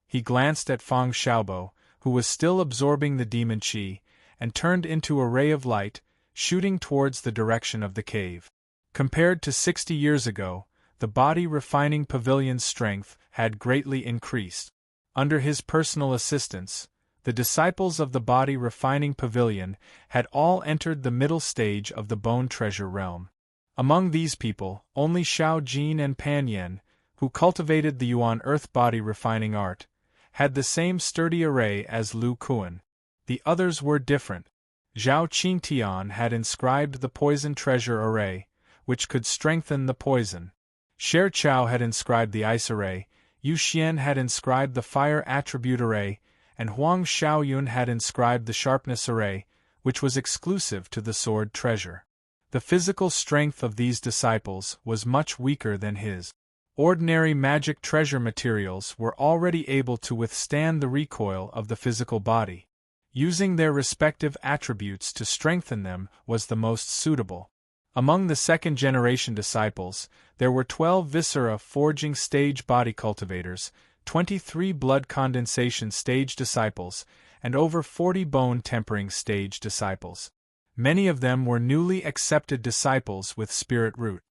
A: He glanced at Fong Xiaobo, who was still absorbing the demon chi, and turned into a ray of light, shooting towards the direction of the cave. Compared to 60 years ago, the body refining pavilion's strength had greatly increased. Under his personal assistance, the disciples of the body refining pavilion had all entered the middle stage of the bone treasure realm. Among these people, only Xiao Jin and Pan Yen, who cultivated the Yuan earth body refining art, had the same sturdy array as Lu Kuan. The others were different. Zhao Qingtian had inscribed the poison treasure array, which could strengthen the poison. Sher Chao had inscribed the ice array, Yu Xian had inscribed the fire attribute array, and Huang Xiaoyun had inscribed the sharpness array, which was exclusive to the sword treasure. The physical strength of these disciples was much weaker than his. Ordinary magic treasure materials were already able to withstand the recoil of the physical body. Using their respective attributes to strengthen them was the most suitable. Among the 2nd-generation disciples, there were 12 viscera forging stage body cultivators, 23 blood condensation stage disciples, and over 40 bone tempering stage disciples. Many of them were newly accepted disciples with spirit root.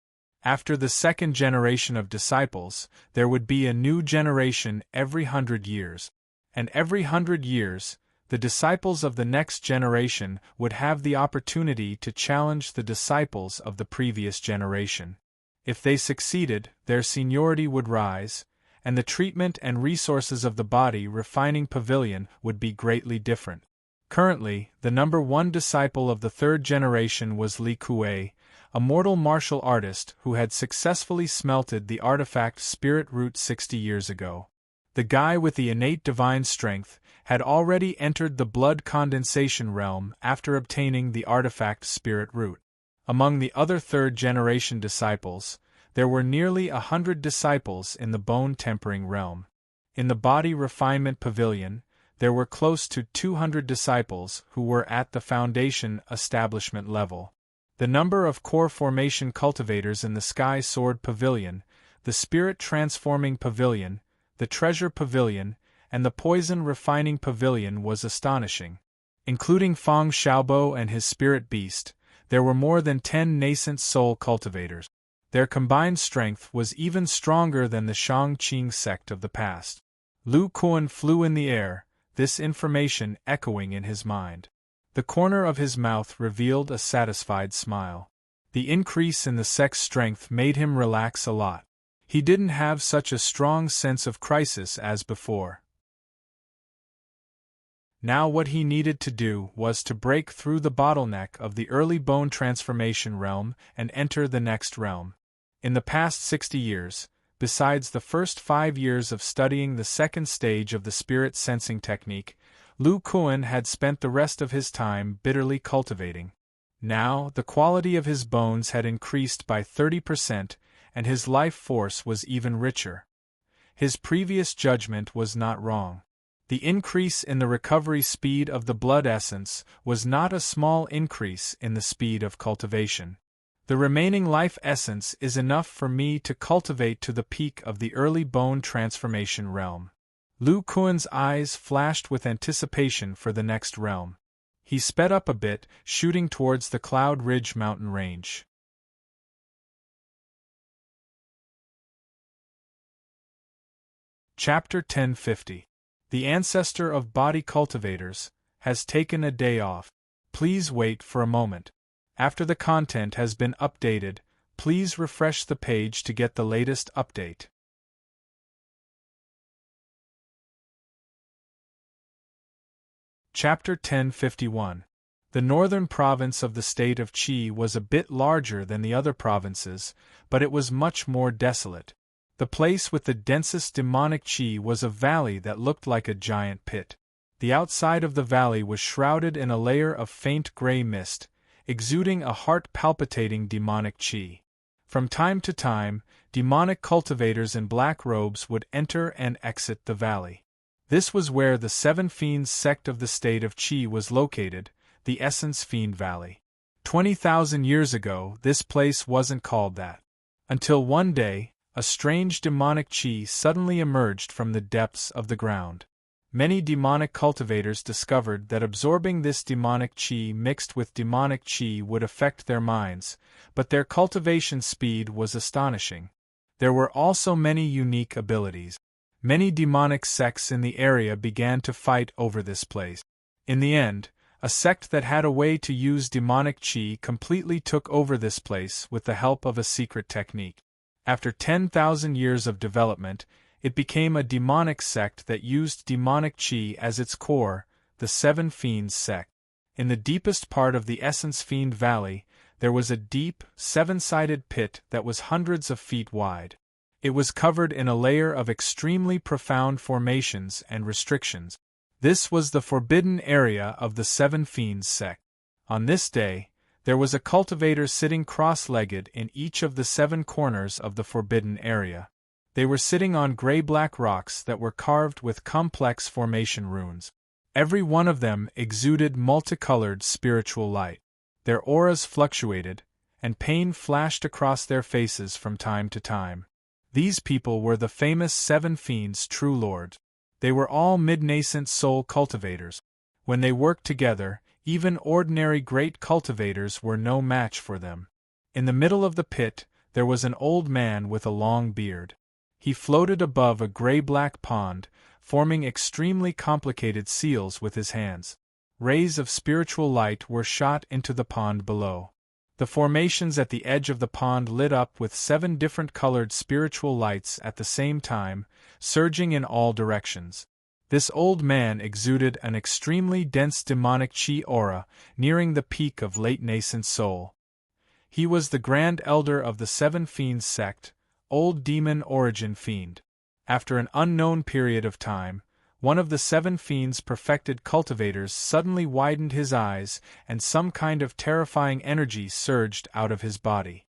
A: After the 2nd generation of disciples, there would be a new generation every 100 years. And every 100 years, the disciples of the next generation would have the opportunity to challenge the disciples of the previous generation. If they succeeded, their seniority would rise, and the treatment and resources of the body refining pavilion would be greatly different. Currently, the number one disciple of the third generation was Li Kuei, a mortal martial artist who had successfully smelted the artifact spirit root 60 years ago. The guy with the innate divine strength had already entered the blood condensation realm after obtaining the artifact spirit root. Among the other third-generation disciples, there were nearly 100 disciples in the bone-tempering realm. In the body refinement pavilion, there were close to 200 disciples who were at the foundation establishment level. The number of core formation cultivators in the Sky Sword Pavilion, the Spirit Transforming Pavilion, the Treasure Pavilion, and the Poison Refining Pavilion was astonishing. Including Fang Xiaobo and his spirit beast, there were more than 10 nascent soul cultivators. Their combined strength was even stronger than the Shang-Qing sect of the past. Lu Kuan flew in the air, this information echoing in his mind. The corner of his mouth revealed a satisfied smile. The increase in the sect's strength made him relax a lot. He didn't have such a strong sense of crisis as before. Now what he needed to do was to break through the bottleneck of the early bone transformation realm and enter the next realm. In the past 60 years, besides the first 5 years of studying the second stage of the spirit sensing technique, Lu Kuan had spent the rest of his time bitterly cultivating. Now, the quality of his bones had increased by 30%, and his life force was even richer. His previous judgment was not wrong. The increase in the recovery speed of the blood essence was not a small increase in the speed of cultivation. The remaining life essence is enough for me to cultivate to the peak of the early bone transformation realm. Lu Kuan's eyes flashed with anticipation for the next realm. He sped up a bit, shooting towards the Cloud Ridge mountain range. Chapter 1050. The Ancestor of Body Cultivators has taken a day off. Please wait for a moment. After the content has been updated, please refresh the page to get the latest update. Chapter 1051. The northern province of the state of Qi was a bit larger than the other provinces, but it was much more desolate. The place with the densest demonic Qi was a valley that looked like a giant pit. The outside of the valley was shrouded in a layer of faint gray mist, exuding a heart-palpitating demonic Qi. From time to time, demonic cultivators in black robes would enter and exit the valley. This was where the Seven Fiends sect of the state of Qi was located, the Essence Fiend Valley. 20,000 years ago, this place wasn't called that. Until one day, a strange demonic Qi suddenly emerged from the depths of the ground. Many demonic cultivators discovered that absorbing this demonic Qi mixed with demonic Qi would affect their minds, but their cultivation speed was astonishing. There were also many unique abilities. Many demonic sects in the area began to fight over this place. In the end, a sect that had a way to use demonic Qi completely took over this place with the help of a secret technique. After 10,000 years of development, it became a demonic sect that used demonic Qi as its core, the Seven Fiends sect. In the deepest part of the Essence Fiend Valley, there was a deep, seven-sided pit that was hundreds of feet wide. It was covered in a layer of extremely profound formations and restrictions. This was the forbidden area of the Seven Fiends sect. On this day, there was a cultivator sitting cross-legged in each of the 7 corners of the forbidden area. They were sitting on gray-black rocks that were carved with complex formation runes. Every one of them exuded multicolored spiritual light. Their auras fluctuated, and pain flashed across their faces from time to time. These people were the famous Seven Fiends' true lords. They were all mid-nascent soul cultivators. When they worked together, even ordinary great cultivators were no match for them. In the middle of the pit, there was an old man with a long beard. He floated above a gray-black pond, forming extremely complicated seals with his hands. Rays of spiritual light were shot into the pond below. The formations at the edge of the pond lit up with 7 different colored spiritual lights at the same time, surging in all directions. This old man exuded an extremely dense demonic chi aura, nearing the peak of late nascent soul. He was the Grand Elder of the 7 Fiends sect, Old Demon Origin Fiend. After an unknown period of time, one of the 7 Fiends' perfected cultivators suddenly widened his eyes, and some kind of terrifying energy surged out of his body.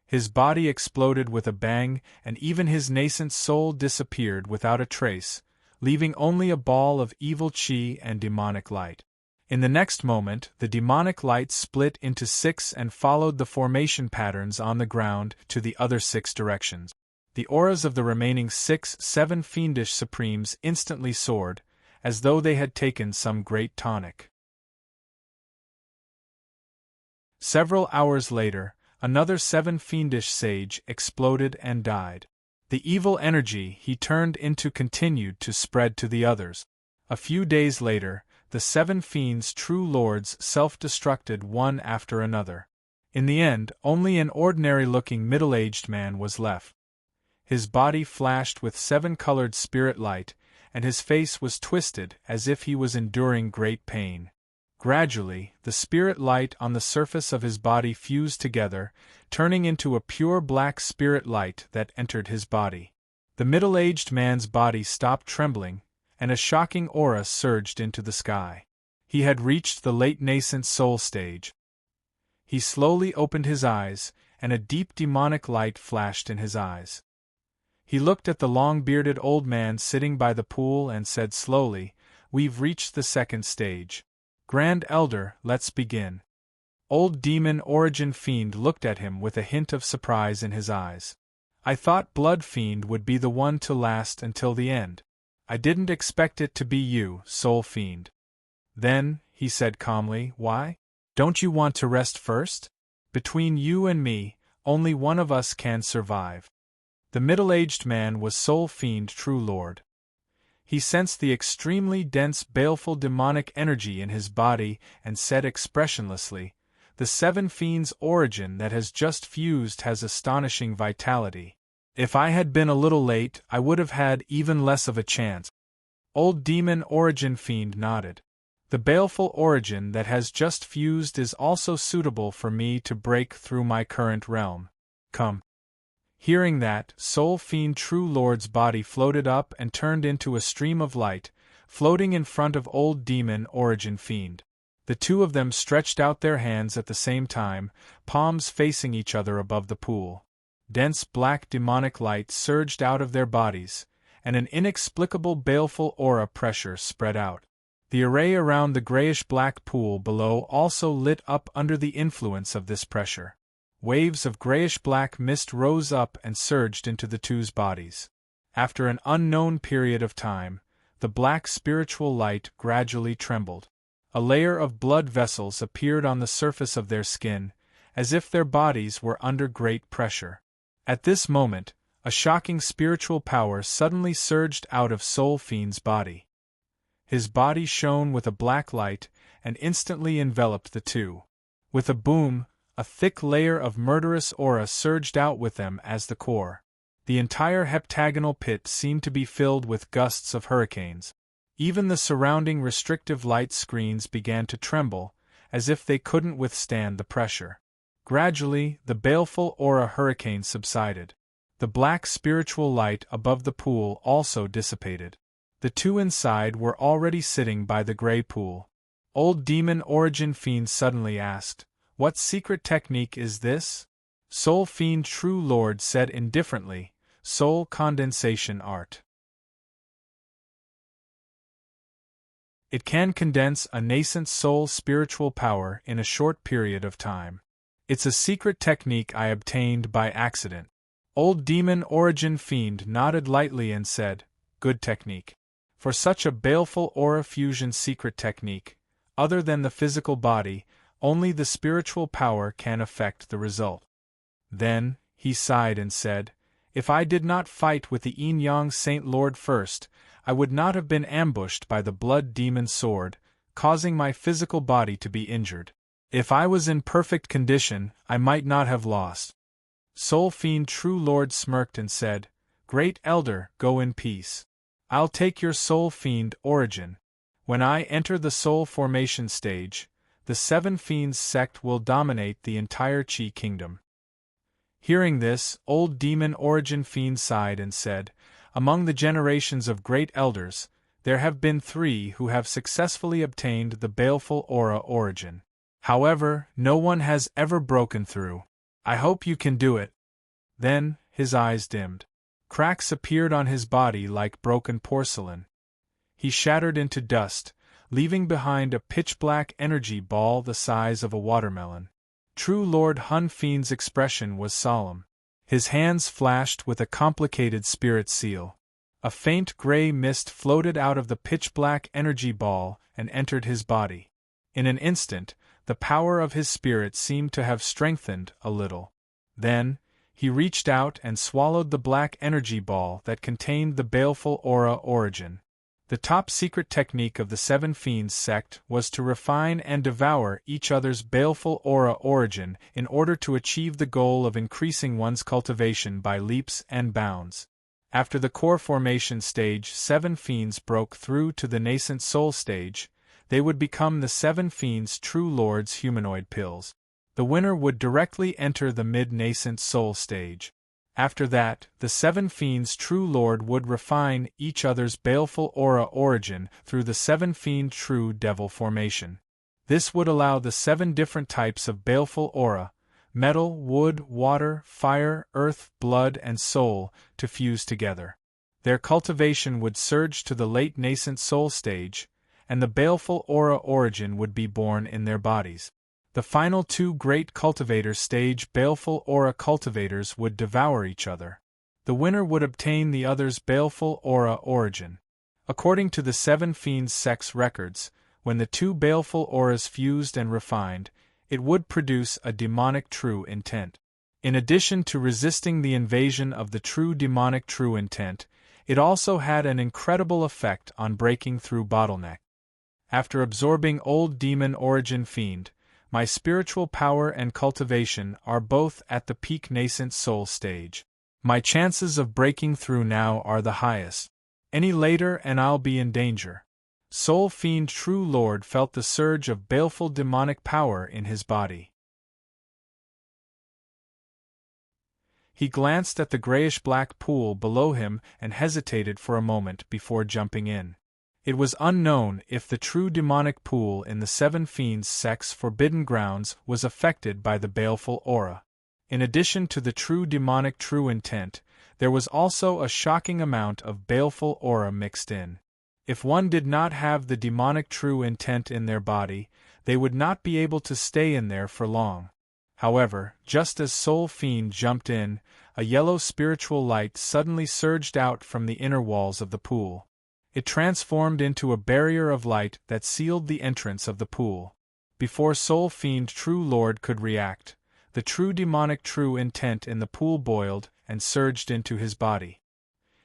A: His body exploded with a bang, and even his nascent soul disappeared without a trace, leaving only a ball of evil chi and demonic light. In the next moment, the demonic light split into 6 and followed the formation patterns on the ground to the other 6 directions. The auras of the remaining 7 fiendish supremes instantly soared, as though they had taken some great tonic. Several hours later, another 7 fiendish sage exploded and died. The evil energy he turned into continued to spread to the others. A few days later, the 7 fiends' true lords self-destructed one after another. In the end, only an ordinary-looking middle-aged man was left. His body flashed with 7-colored spirit light, and his face was twisted as if he was enduring great pain. Gradually, the spirit light on the surface of his body fused together, turning into a pure black spirit light that entered his body. The middle-aged man's body stopped trembling, and a shocking aura surged into the sky. He had reached the late nascent soul stage. He slowly opened his eyes, and a deep demonic light flashed in his eyes. He looked at the long-bearded old man sitting by the pool and said slowly, "We've reached the 2nd stage. Grand Elder, let's begin." Old Demon Origin Fiend looked at him with a hint of surprise in his eyes. "I thought Blood Fiend would be the one to last until the end. I didn't expect it to be you, Soul Fiend." "Then," he said calmly, "why? Don't you want to rest first? Between you and me, only one of us can survive." The middle-aged man was Soul Fiend True Lord. He sensed the extremely dense baleful demonic energy in his body and said expressionlessly, "The 7 Fiends' origin that has just fused has astonishing vitality. If I had been a little late, I would have had even less of a chance." Old Demon Origin Fiend nodded. "The baleful origin that has just fused is also suitable for me to break through my current realm. Come." Hearing that, Soul Fiend True Lord's body floated up and turned into a stream of light, floating in front of Old Demon Origin Fiend. The two of them stretched out their hands at the same time, palms facing each other above the pool. Dense black demonic light surged out of their bodies, and an inexplicable baleful aura pressure spread out. The array around the grayish-black pool below also lit up under the influence of this pressure. Waves of grayish-black mist rose up and surged into the two's bodies. After an unknown period of time, the black spiritual light gradually trembled. A layer of blood vessels appeared on the surface of their skin, as if their bodies were under great pressure. At this moment, a shocking spiritual power suddenly surged out of Soul Fiend's body. His body shone with a black light and instantly enveloped the two. With a boom, a thick layer of murderous aura surged out with them as the core. The entire heptagonal pit seemed to be filled with gusts of hurricanes. Even the surrounding restrictive light screens began to tremble, as if they couldn't withstand the pressure. Gradually, the baleful aura hurricane subsided. The black spiritual light above the pool also dissipated. The two inside were already sitting by the gray pool. Old Demon Origin Fiend suddenly asked, "What secret technique is this?" Soul Fiend True Lord said indifferently, "Soul condensation art. It can condense a nascent soul spiritual power in a short period of time. It's a secret technique I obtained by accident." Old Demon Origin Fiend nodded lightly and said, "Good technique. For such a baleful aura fusion secret technique, other than the physical body, only the spiritual power can affect the result." Then, he sighed and said, "If I did not fight with the Yin-Yang Saint Lord first, I would not have been ambushed by the Blood Demon Sword, causing my physical body to be injured. If I was in perfect condition, I might not have lost. Soul Fiend True Lord smirked and said, Great Elder, go in peace. I'll take your Soul Fiend origin. When I enter the Soul Formation stage, the Seven Fiends sect will dominate the entire Chi Kingdom. Hearing this, Old Demon Origin Fiend sighed and said, Among the generations of great elders, there have been 3 who have successfully obtained the baleful aura origin. However, no one has ever broken through. I hope you can do it. Then, his eyes dimmed. Cracks appeared on his body like broken porcelain. He shattered into dust, leaving behind a pitch-black energy ball the size of a watermelon. True Lord Hun Fiend's expression was solemn. His hands flashed with a complicated spirit seal. A faint gray mist floated out of the pitch-black energy ball and entered his body. In an instant, the power of his spirit seemed to have strengthened a little. Then, he reached out and swallowed the black energy ball that contained the baleful aura origin. The top-secret technique of the Seven Fiends sect was to refine and devour each other's baleful aura origin in order to achieve the goal of increasing one's cultivation by leaps and bounds. After the core formation stage, 7 Fiends broke through to the nascent soul stage. They would become the 7 Fiends True Lord's humanoid pills. The winner would directly enter the mid-nascent soul stage. After that, the 7 Fiends True Lord would refine each other's baleful aura origin through the 7 Fiend True Devil formation. This would allow the 7 different types of baleful aura, metal, wood, water, fire, earth, blood, and soul, to fuse together. Their cultivation would surge to the late nascent soul stage, and the baleful aura origin would be born in their bodies. The final 2 great cultivator stage baleful aura cultivators would devour each other. The winner would obtain the other's baleful aura origin. According to the 7 Fiends sect's records, when the 2 baleful auras fused and refined, it would produce a demonic true intent. In addition to resisting the invasion of the true demonic true intent, it also had an incredible effect on breaking through bottleneck. After absorbing Old Demon Origin Fiend, my spiritual power and cultivation are both at the peak nascent soul stage. My chances of breaking through now are the highest. Any later and I'll be in danger. Soul Fiend True Lord felt the surge of baleful demonic power in his body. He glanced at the grayish-black pool below him and hesitated for a moment before jumping in. It was unknown if the true demonic pool in the 7 Fiends sect's forbidden grounds was affected by the baleful aura. In addition to the true demonic true intent, there was also a shocking amount of baleful aura mixed in. If one did not have the demonic true intent in their body, they would not be able to stay in there for long. However, just as Soul Fiend jumped in, a yellow spiritual light suddenly surged out from the inner walls of the pool. It transformed into a barrier of light that sealed the entrance of the pool. Before Soul Fiend True Lord could react, the true demonic true intent in the pool boiled and surged into his body.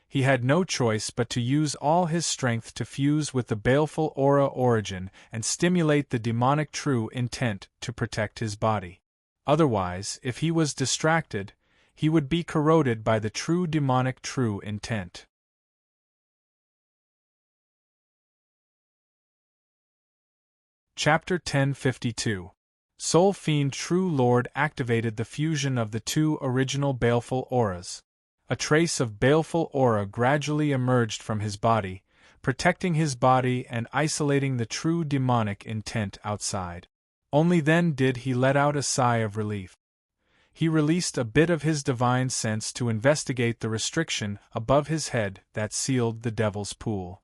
A: He had no choice but to use all his strength to fuse with the baleful aura origin and stimulate the demonic true intent to protect his body. Otherwise, if he was distracted, he would be corroded by the true demonic true intent. Chapter 1052. Soul Fiend True Lord activated the fusion of the 2 original baleful auras. A trace of baleful aura gradually emerged from his body, protecting his body and isolating the true demonic intent outside. Only then did he let out a sigh of relief. He released a bit of his divine sense to investigate the restriction above his head that sealed the devil's pool.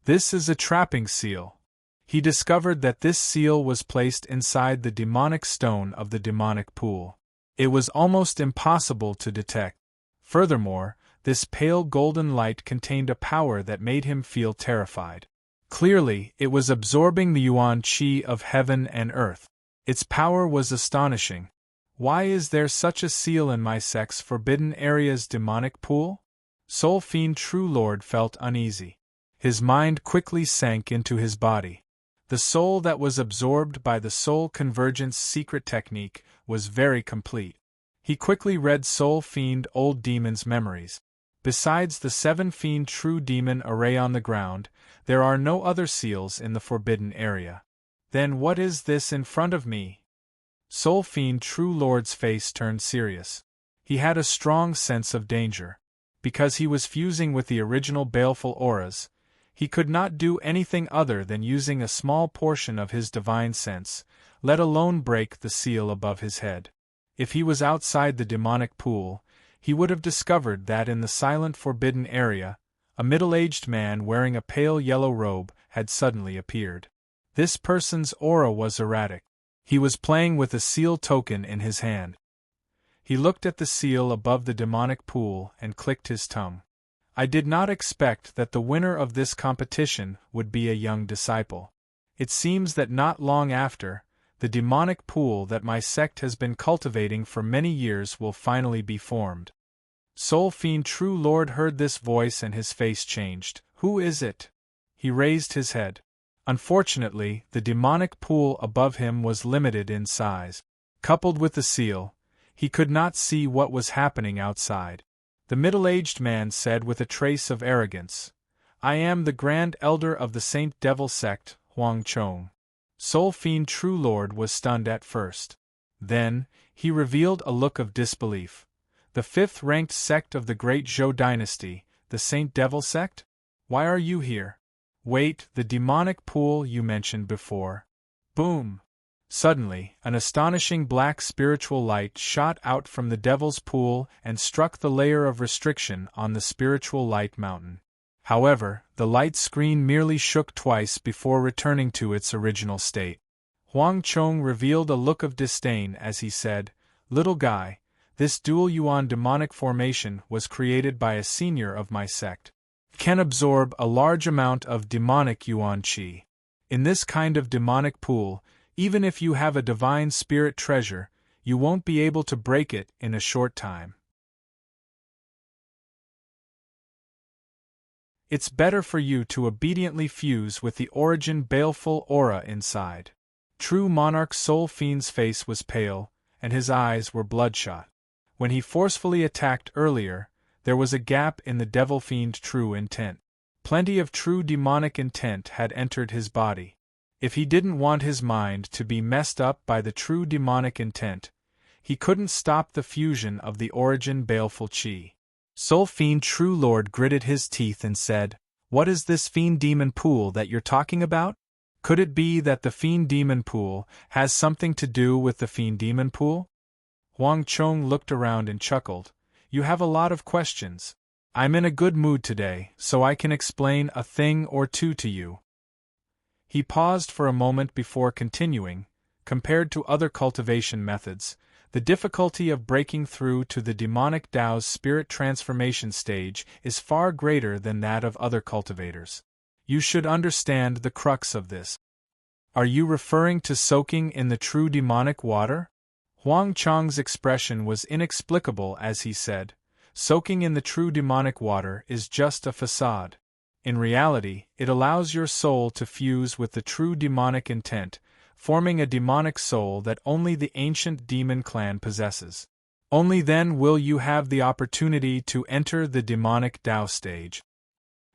A: This is a trapping seal. He discovered that this seal was placed inside the demonic stone of the demonic pool. It was almost impossible to detect. Furthermore, this pale golden light contained a power that made him feel terrified. Clearly, it was absorbing the yuan qi of heaven and earth. Its power was astonishing. Why is there such a seal in my sect's forbidden area's demonic pool? Soul Fiend True Lord felt uneasy. His mind quickly sank into his body. The soul that was absorbed by the soul convergence secret technique was very complete. He quickly read Soul Fiend Old Demon's memories. Besides the 7 Fiend True Demon array on the ground, there are no other seals in the forbidden area. Then what is this in front of me? Soul Fiend True Lord's face turned serious. He had a strong sense of danger. Because he was fusing with the original baleful auras, he could not do anything other than using a small portion of his divine sense, let alone break the seal above his head. If he was outside the demonic pool, he would have discovered that in the silent forbidden area, a middle-aged man wearing a pale yellow robe had suddenly appeared. This person's aura was erratic. He was playing with a seal token in his hand. He looked at the seal above the demonic pool and clicked his tongue. I did not expect that the winner of this competition would be a young disciple. It seems that not long after, the demonic pool that my sect has been cultivating for many years will finally be formed. Soul Fiend True Lord heard this voice and his face changed. Who is it? He raised his head. Unfortunately, the demonic pool above him was limited in size. Coupled with the seal, he could not see what was happening outside. The middle-aged man said with a trace of arrogance, I am the Grand Elder of the Saint Devil sect, Huang Chong. Soul Fiend True Lord was stunned at first. Then, he revealed a look of disbelief. The 5th-ranked sect of the Great Zhou dynasty, the Saint Devil sect? Why are you here? Wait, the demonic pool you mentioned before. Boom! Suddenly, an astonishing black spiritual light shot out from the Devil's pool and struck the layer of restriction on the spiritual light mountain. However, the light screen merely shook twice before returning to its original state. Huang Chong revealed a look of disdain as he said, Little guy, this dual yuan demonic formation was created by a senior of my sect. Can absorb a large amount of demonic yuan qi. In this kind of demonic pool, even if you have a divine spirit treasure, you won't be able to break it in a short time. It's better for you to obediently fuse with the origin baleful aura inside. True Monarch Soul Fiend's face was pale, and his eyes were bloodshot. When he forcefully attacked earlier, there was a gap in the Devil Fiend true intent. Plenty of true demonic intent had entered his body. If he didn't want his mind to be messed up by the true demonic intent, he couldn't stop the fusion of the origin baleful chi. Soul Fiend True Lord gritted his teeth and said, What is this Fiend Demon Pool that you're talking about? Could it be that the Fiend Demon Pool has something to do with the Fiend Demon Pool? Huang Chong looked around and chuckled. You have a lot of questions. I'm in a good mood today, so I can explain a thing or two to you. He paused for a moment before continuing. Compared to other cultivation methods, the difficulty of breaking through to the demonic Tao's spirit transformation stage is far greater than that of other cultivators. You should understand the crux of this. Are you referring to soaking in the true demonic water? Huang Chong's expression was inexplicable as he said, Soaking in the true demonic water is just a facade. In reality, it allows your soul to fuse with the true demonic intent, forming a demonic soul that only the ancient demon clan possesses. Only then will you have the opportunity to enter the demonic Tao stage.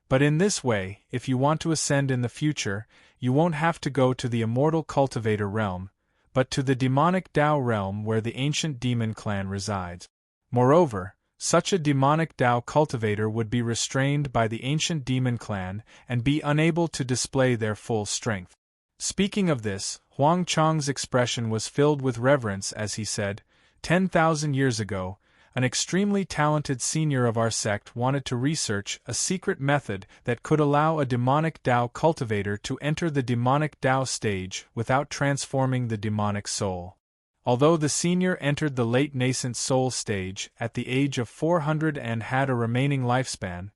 A: But in this way, if you want to ascend in the future, you won't have to go to the immortal cultivator realm, but to the demonic Tao realm where the ancient demon clan resides. Moreover, such a demonic Tao cultivator would be restrained by the ancient demon clan and be unable to display their full strength. Speaking of this, Huang Chong's expression was filled with reverence as he said, 10,000 years ago, an extremely talented senior of our sect wanted to research a secret method that could allow a demonic Tao cultivator to enter the demonic Tao stage without transforming the demonic soul. Although the senior entered the late nascent soul stage at the age of 400 and had a remaining lifespan,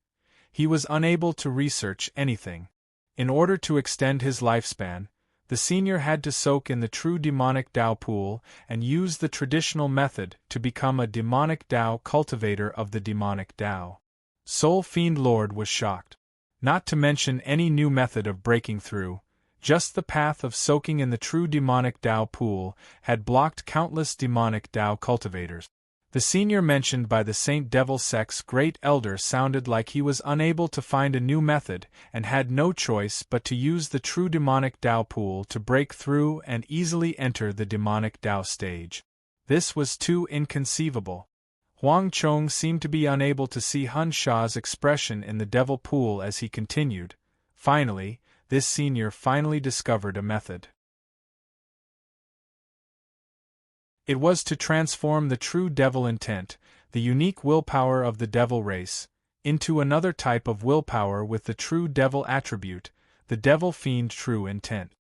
A: he was unable to research anything. In order to extend his lifespan, the senior had to soak in the true demonic Tao pool and use the traditional method to become a demonic Tao cultivator of the demonic Tao. Soul Fiend Lord was shocked. Not to mention any new method of breaking through, Just the path of soaking in the true demonic Tao pool had blocked countless demonic Tao cultivators. The senior mentioned by the Saint Devil sect's great elder sounded like he was unable to find a new method and had no choice but to use the true demonic Tao pool to break through and easily enter the demonic Tao stage. This was too inconceivable. Huang Chong seemed to be unable to see Hun Sha's expression in the devil pool as he continued. Finally, this senior finally discovered a method. It was to transform the true devil intent, the unique willpower of the devil race, into another type of willpower with the true devil attribute, the devil fiend true intent.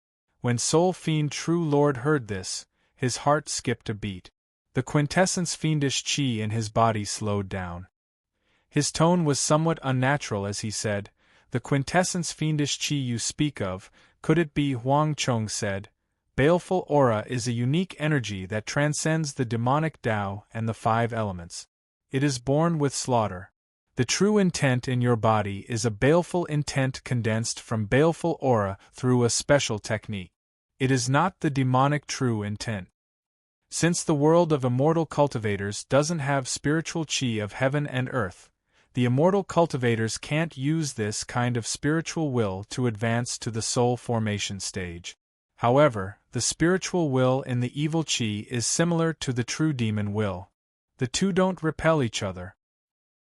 A: When Soul Fiend True Lord heard this, his heart skipped a beat. The quintessence fiendish chi in his body slowed down. His tone was somewhat unnatural as he said, "The quintessence fiendish chi you speak of, could it be?" Huang Chong said. Baleful aura is a unique energy that transcends the demonic Tao and the 5 elements. It is born with slaughter. The true intent in your body is a baleful intent condensed from baleful aura through a special technique. It is not the demonic true intent. Since the world of immortal cultivators doesn't have spiritual chi of heaven and earth, the immortal cultivators can't use this kind of spiritual will to advance to the soul formation stage. However, the spiritual will in the evil chi is similar to the true demon will. The two don't repel each other.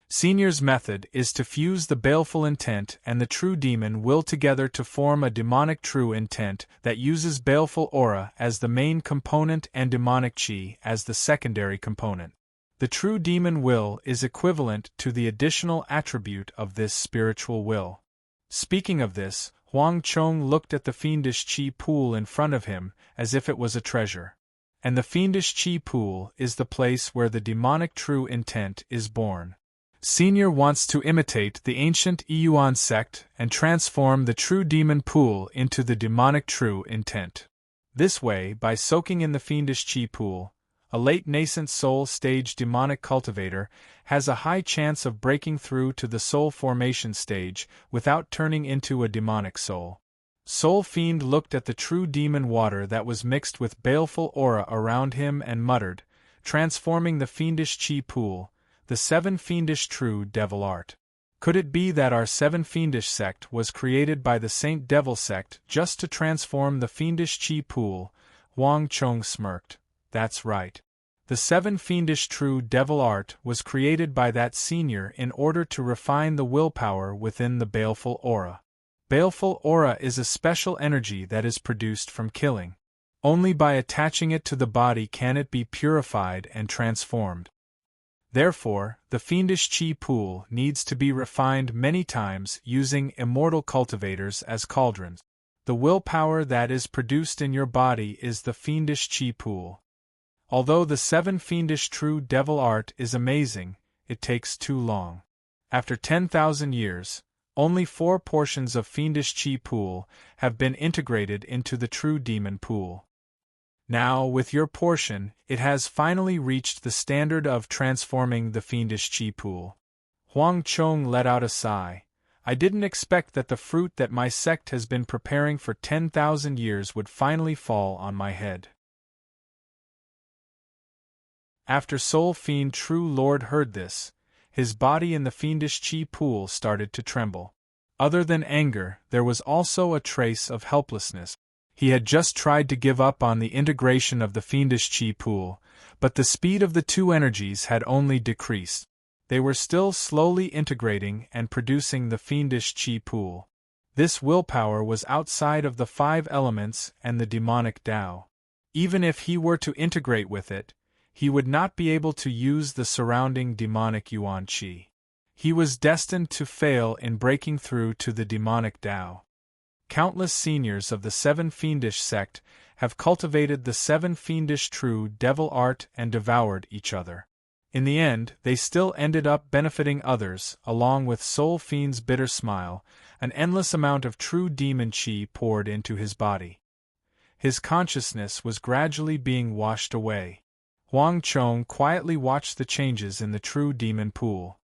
A: Senior's method is to fuse the baleful intent and the true demon will together to form a demonic true intent that uses baleful aura as the main component and demonic chi as the secondary component. The true demon will is equivalent to the additional attribute of this spiritual will. Speaking of this, Huang Chong looked at the fiendish chi pool in front of him as if it was a treasure. And the fiendish chi pool is the place where the demonic true intent is born. Senior wants to imitate the ancient Yuan sect and transform the true demon pool into the demonic true intent. This way, by soaking in the fiendish chi pool, a late nascent soul stage demonic cultivator has a high chance of breaking through to the soul formation stage without turning into a demonic soul. Soul Fiend looked at the true demon water that was mixed with baleful aura around him and muttered, transforming the fiendish chi pool, the 7 fiendish true devil art. Could it be that our 7 fiendish sect was created by the Saint Devil sect just to transform the fiendish chi pool? Huang Chong smirked. That's right. The 7 fiendish true devil art was created by that senior in order to refine the willpower within the baleful aura. Baleful aura is a special energy that is produced from killing. Only by attaching it to the body can it be purified and transformed. Therefore, the fiendish chi pool needs to be refined many times using immortal cultivators as cauldrons. The willpower that is produced in your body is the fiendish chi pool. Although the 7 fiendish true devil art is amazing, it takes too long. After 10,000 years, only 4 portions of fiendish chi pool have been integrated into the true demon pool. Now, with your portion, it has finally reached the standard of transforming the fiendish chi pool. Huang Chong let out a sigh. I didn't expect that the fruit that my sect has been preparing for 10,000 years would finally fall on my head. After Soul Fiend True Lord heard this, his body in the fiendish chi pool started to tremble. Other than anger, there was also a trace of helplessness. He had just tried to give up on the integration of the fiendish chi pool, but the speed of the 2 energies had only decreased. They were still slowly integrating and producing the fiendish chi pool. This willpower was outside of the 5 elements and the demonic Tao. Even if he were to integrate with it, he would not be able to use the surrounding demonic Yuan Qi. He was destined to fail in breaking through to the demonic Tao. Countless seniors of the 7 fiendish sect have cultivated the 7 fiendish true devil art and devoured each other. In the end, they still ended up benefiting others, along with Soul Fiend's bitter smile, an endless amount of true demon chi poured into his body. His consciousness was gradually being washed away. Huang Chong quietly watched the changes in the true demon pool.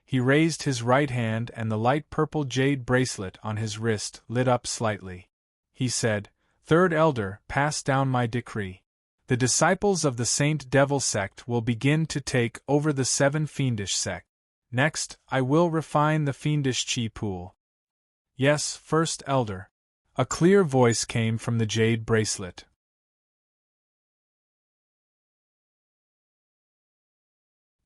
A: He raised his right hand and the light purple jade bracelet on his wrist lit up slightly. he said, "Third elder, pass down my decree. The disciples of the Saint Devil sect will begin to take over the 7 fiendish sect. Next, I will refine the fiendish chi pool." "Yes, first elder." A clear voice came from the jade bracelet.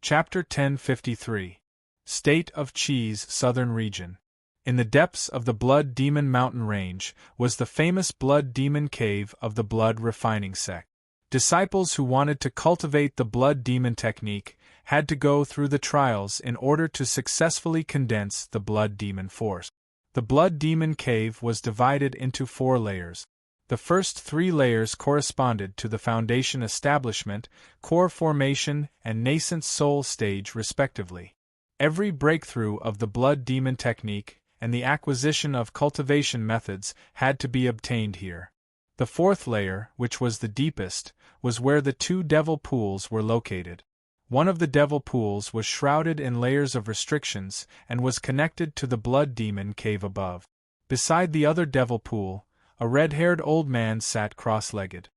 A: Chapter 1053. State of Chi's Southern Region. In the depths of the Blood Demon Mountain Range was the famous Blood Demon Cave of the Blood Refining sect. Disciples who wanted to cultivate the Blood Demon technique had to go through the trials in order to successfully condense the Blood Demon force. The Blood Demon Cave was divided into 4 layers. The first 3 layers corresponded to the Foundation Establishment, Core Formation, and Nascent Soul stage respectively. Every breakthrough of the Blood Demon technique and the acquisition of cultivation methods had to be obtained here. The 4th layer, which was the deepest, was where the 2 devil pools were located. One of the devil pools was shrouded in layers of restrictions and was connected to the Blood Demon Cave above. Beside the other devil pool, a red-haired old man sat cross-legged.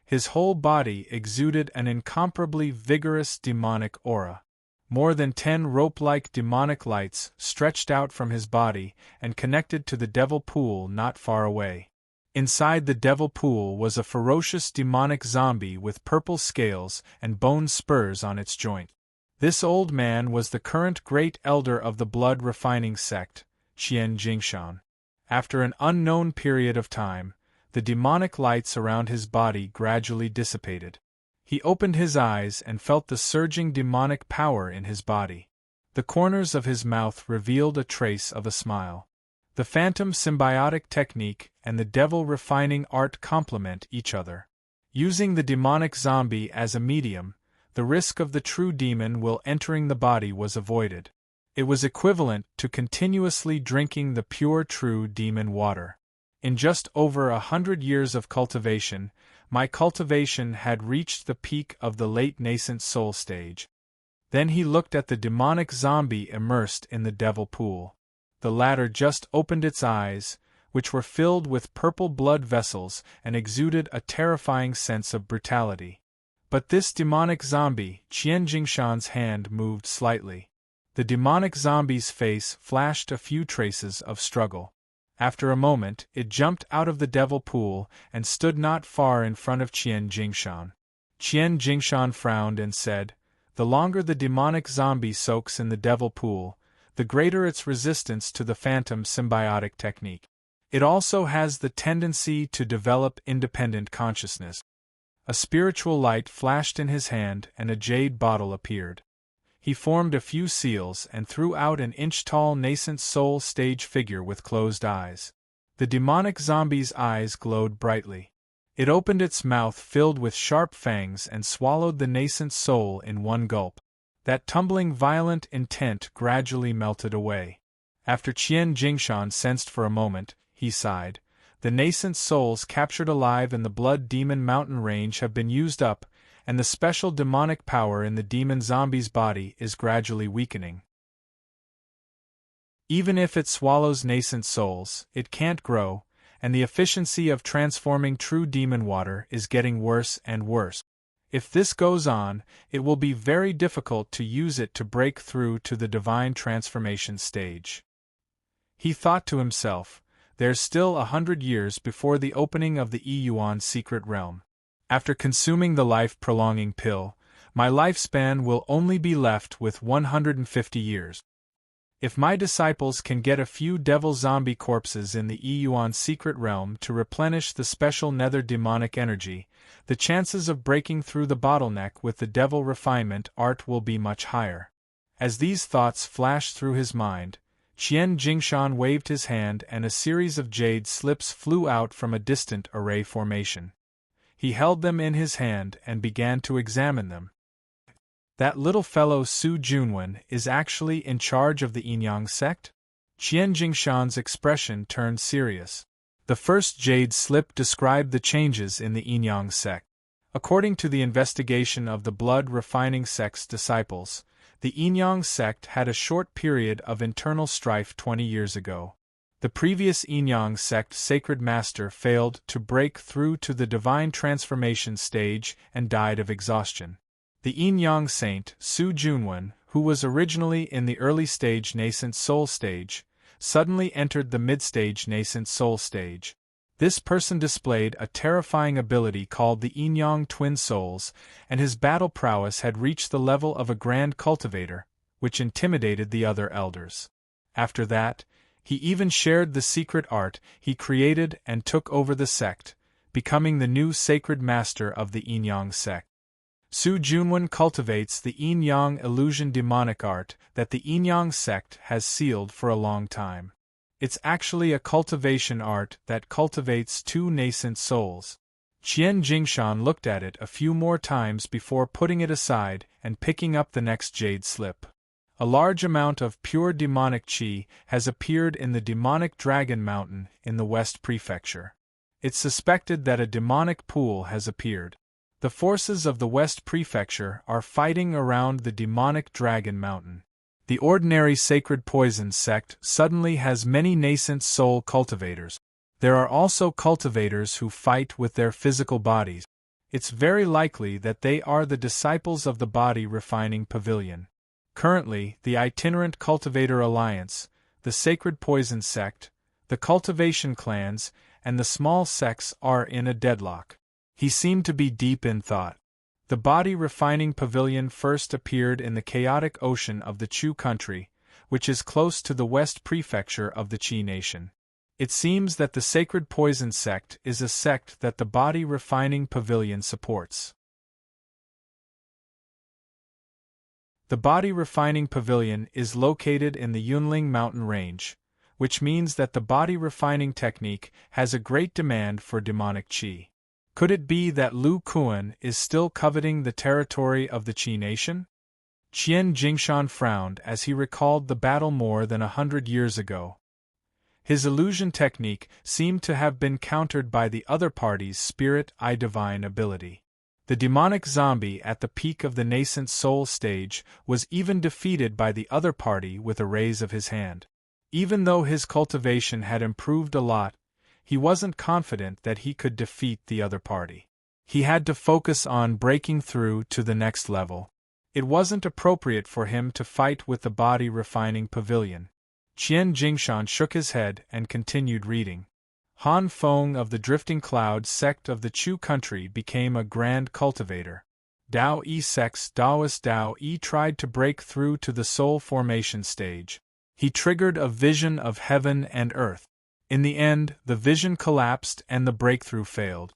A: His whole body exuded an incomparably vigorous demonic aura. More than 10 rope-like demonic lights stretched out from his body and connected to the devil pool not far away. Inside the devil pool was a ferocious demonic zombie with purple scales and bone spurs on its joint. This old man was the current great elder of the Blood Refining sect, Qian Jingshan. After an unknown period of time, the demonic lights around his body gradually dissipated. He opened his eyes and felt the surging demonic power in his body. The corners of his mouth revealed a trace of a smile. The phantom symbiotic technique and the devil refining art complement each other. Using the demonic zombie as a medium, the risk of the true demon will entering the body was avoided. It was equivalent to continuously drinking the pure true demon water. In just over 100 years of cultivation, my cultivation had reached the peak of the late nascent soul stage. Then he looked at the demonic zombie immersed in the devil pool. The latter just opened its eyes, which were filled with purple blood vessels and exuded a terrifying sense of brutality. But this demonic zombie, Qian Jingshan's hand moved slightly. The demonic zombie's face flashed a few traces of struggle. After a moment, it jumped out of the devil pool and stood not far in front of Qian Jingshan. Qian Jingshan frowned and said, "The longer the demonic zombie soaks in the devil pool, the greater its resistance to the phantom symbiotic technique. It also has the tendency to develop independent consciousness." A spiritual light flashed in his hand and a jade bottle appeared. He formed a few seals and threw out an inch-tall nascent soul stage figure with closed eyes. The demonic zombie's eyes glowed brightly. It opened its mouth filled with sharp fangs and swallowed the nascent soul in one gulp. That tumbling violent intent gradually melted away. After Qian Jingshan sensed for a moment, he sighed. The nascent souls captured alive in the Blood Demon Mountain Range have been used up, and the special demonic power in the demon zombie's body is gradually weakening. Even if it swallows nascent souls, it can't grow, and the efficiency of transforming true demon water is getting worse and worse. If this goes on, it will be very difficult to use it to break through to the divine transformation stage. He thought to himself, there's still 100 years before the opening of the Yuan secret realm. After consuming the life-prolonging pill, my lifespan will only be left with 150 years. If my disciples can get a few devil zombie corpses in the Yuan secret realm to replenish the special nether demonic energy, the chances of breaking through the bottleneck with the devil refinement art will be much higher. As these thoughts flashed through his mind, Qian Jingshan waved his hand and a series of jade slips flew out from a distant array formation. He held them in his hand and began to examine them. That little fellow Su Junwen is actually in charge of the Yinyang sect? Qian Jingshan's expression turned serious. The first jade slip described the changes in the Yinyang sect. According to the investigation of the Blood Refining sect's disciples, the Yinyang sect had a short period of internal strife 20 years ago. The previous Yin-Yang sect sacred master failed to break through to the divine transformation stage and died of exhaustion. The Yin-Yang saint, Su Junwen, who was originally in the early stage nascent soul stage, suddenly entered the mid-stage nascent soul stage. This person displayed a terrifying ability called the Yin-Yang twin souls, and his battle prowess had reached the level of a grand cultivator, which intimidated the other elders. After that, he even shared the secret art he created and took over the sect, becoming the new sacred master of the Yin-Yang sect. Su Junwen cultivates the Yin-Yang illusion demonic art that the Yin-Yang sect has sealed for a long time. It's actually a cultivation art that cultivates two nascent souls. Qian Jingshan looked at it a few more times before putting it aside and picking up the next jade slip. A large amount of pure demonic qi has appeared in the demonic dragon mountain in the West Prefecture. It's suspected that a demonic pool has appeared. The forces of the West Prefecture are fighting around the demonic dragon mountain. The ordinary sacred poison sect suddenly has many nascent soul cultivators. There are also cultivators who fight with their physical bodies. It's very likely that they are the disciples of the body refining pavilion. Currently, the Itinerant Cultivator Alliance, the Sacred Poison Sect, the Cultivation Clans, and the small sects are in a deadlock. He seemed to be deep in thought. The body refining pavilion first appeared in the chaotic ocean of the Chu country, which is close to the West Prefecture of the Qi nation. It seems that the Sacred Poison Sect is a sect that the body refining pavilion supports. The body refining pavilion is located in the Yunling mountain range, which means that the body refining technique has a great demand for demonic qi. Could it be that Lu Kuan is still coveting the territory of the Qi nation? Qian Jingshan frowned as he recalled the battle more than 100 years ago. His illusion technique seemed to have been countered by the other party's spirit divine ability. The demonic zombie at the peak of the nascent soul stage was even defeated by the other party with a raise of his hand. Even though his cultivation had improved a lot, he wasn't confident that he could defeat the other party. He had to focus on breaking through to the next level. It wasn't appropriate for him to fight with the body refining pavilion. Qian Jingshan shook his head and continued reading. Han Feng of the Drifting Cloud sect of the Chu country became a grand cultivator. Dao Yi sect's Taoist Dao Yi tried to break through to the soul formation stage. He triggered a vision of heaven and earth. In the end, the vision collapsed and the breakthrough failed.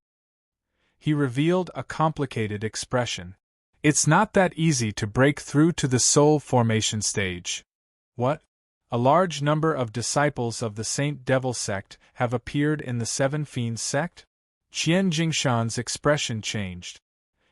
A: He revealed a complicated expression. It's not that easy to break through to the soul formation stage. What? A large number of disciples of the Saint Devil sect have appeared in the Seven Fiends sect? Qian Jingshan's expression changed.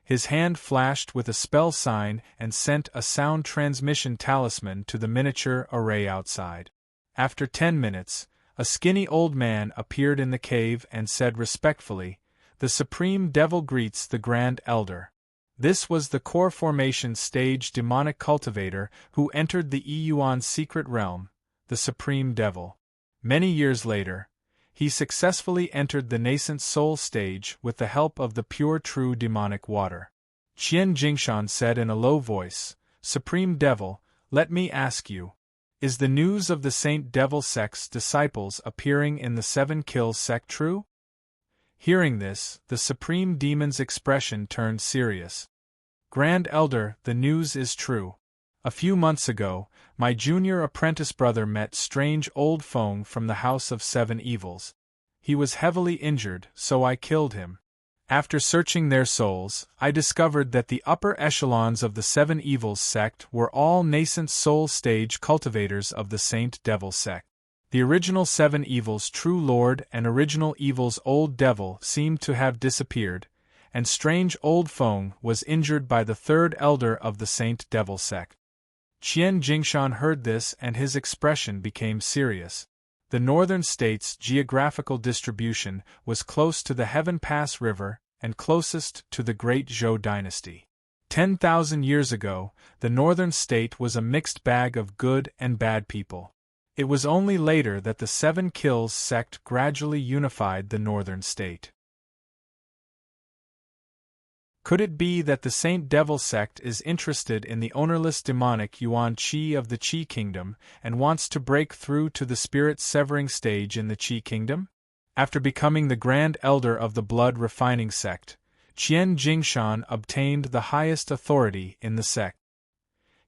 A: His hand flashed with a spell sign and sent a sound transmission talisman to the miniature array outside. After 10 minutes, a skinny old man appeared in the cave and said respectfully, "The Supreme Devil greets the Grand Elder." This was the core formation stage demonic cultivator who entered the Yuan's secret realm, the Supreme Devil. Many years later, he successfully entered the nascent soul stage with the help of the pure true demonic water. Qian Jingshan said in a low voice, "Supreme Devil, let me ask you, is the news of the Saint Devil sect's disciples appearing in the Seven Kills sect true?" Hearing this, the Supreme Demon's expression turned serious. "Grand Elder, the news is true. A few months ago, my junior apprentice brother met strange old Feng from the House of Seven Evils. He was heavily injured, so I killed him. After searching their souls, I discovered that the upper echelons of the Seven Evils sect were all nascent soul stage cultivators of the Saint Devil sect. The original Seven Evils' true lord and original Evil's old devil seemed to have disappeared, and strange old Feng was injured by the third elder of the Saint Devil sect." Qian Jingshan heard this and his expression became serious. The northern state's geographical distribution was close to the Heaven Pass River and closest to the Great Zhou dynasty. 10,000 years ago, the northern state was a mixed bag of good and bad people. It was only later that the Seven Kills sect gradually unified the northern state. Could it be that the Saint Devil sect is interested in the ownerless demonic Yuan Qi of the Qi kingdom and wants to break through to the spirit-severing stage in the Qi kingdom? After becoming the Grand Elder of the Blood Refining sect, Qian Jingshan obtained the highest authority in the sect.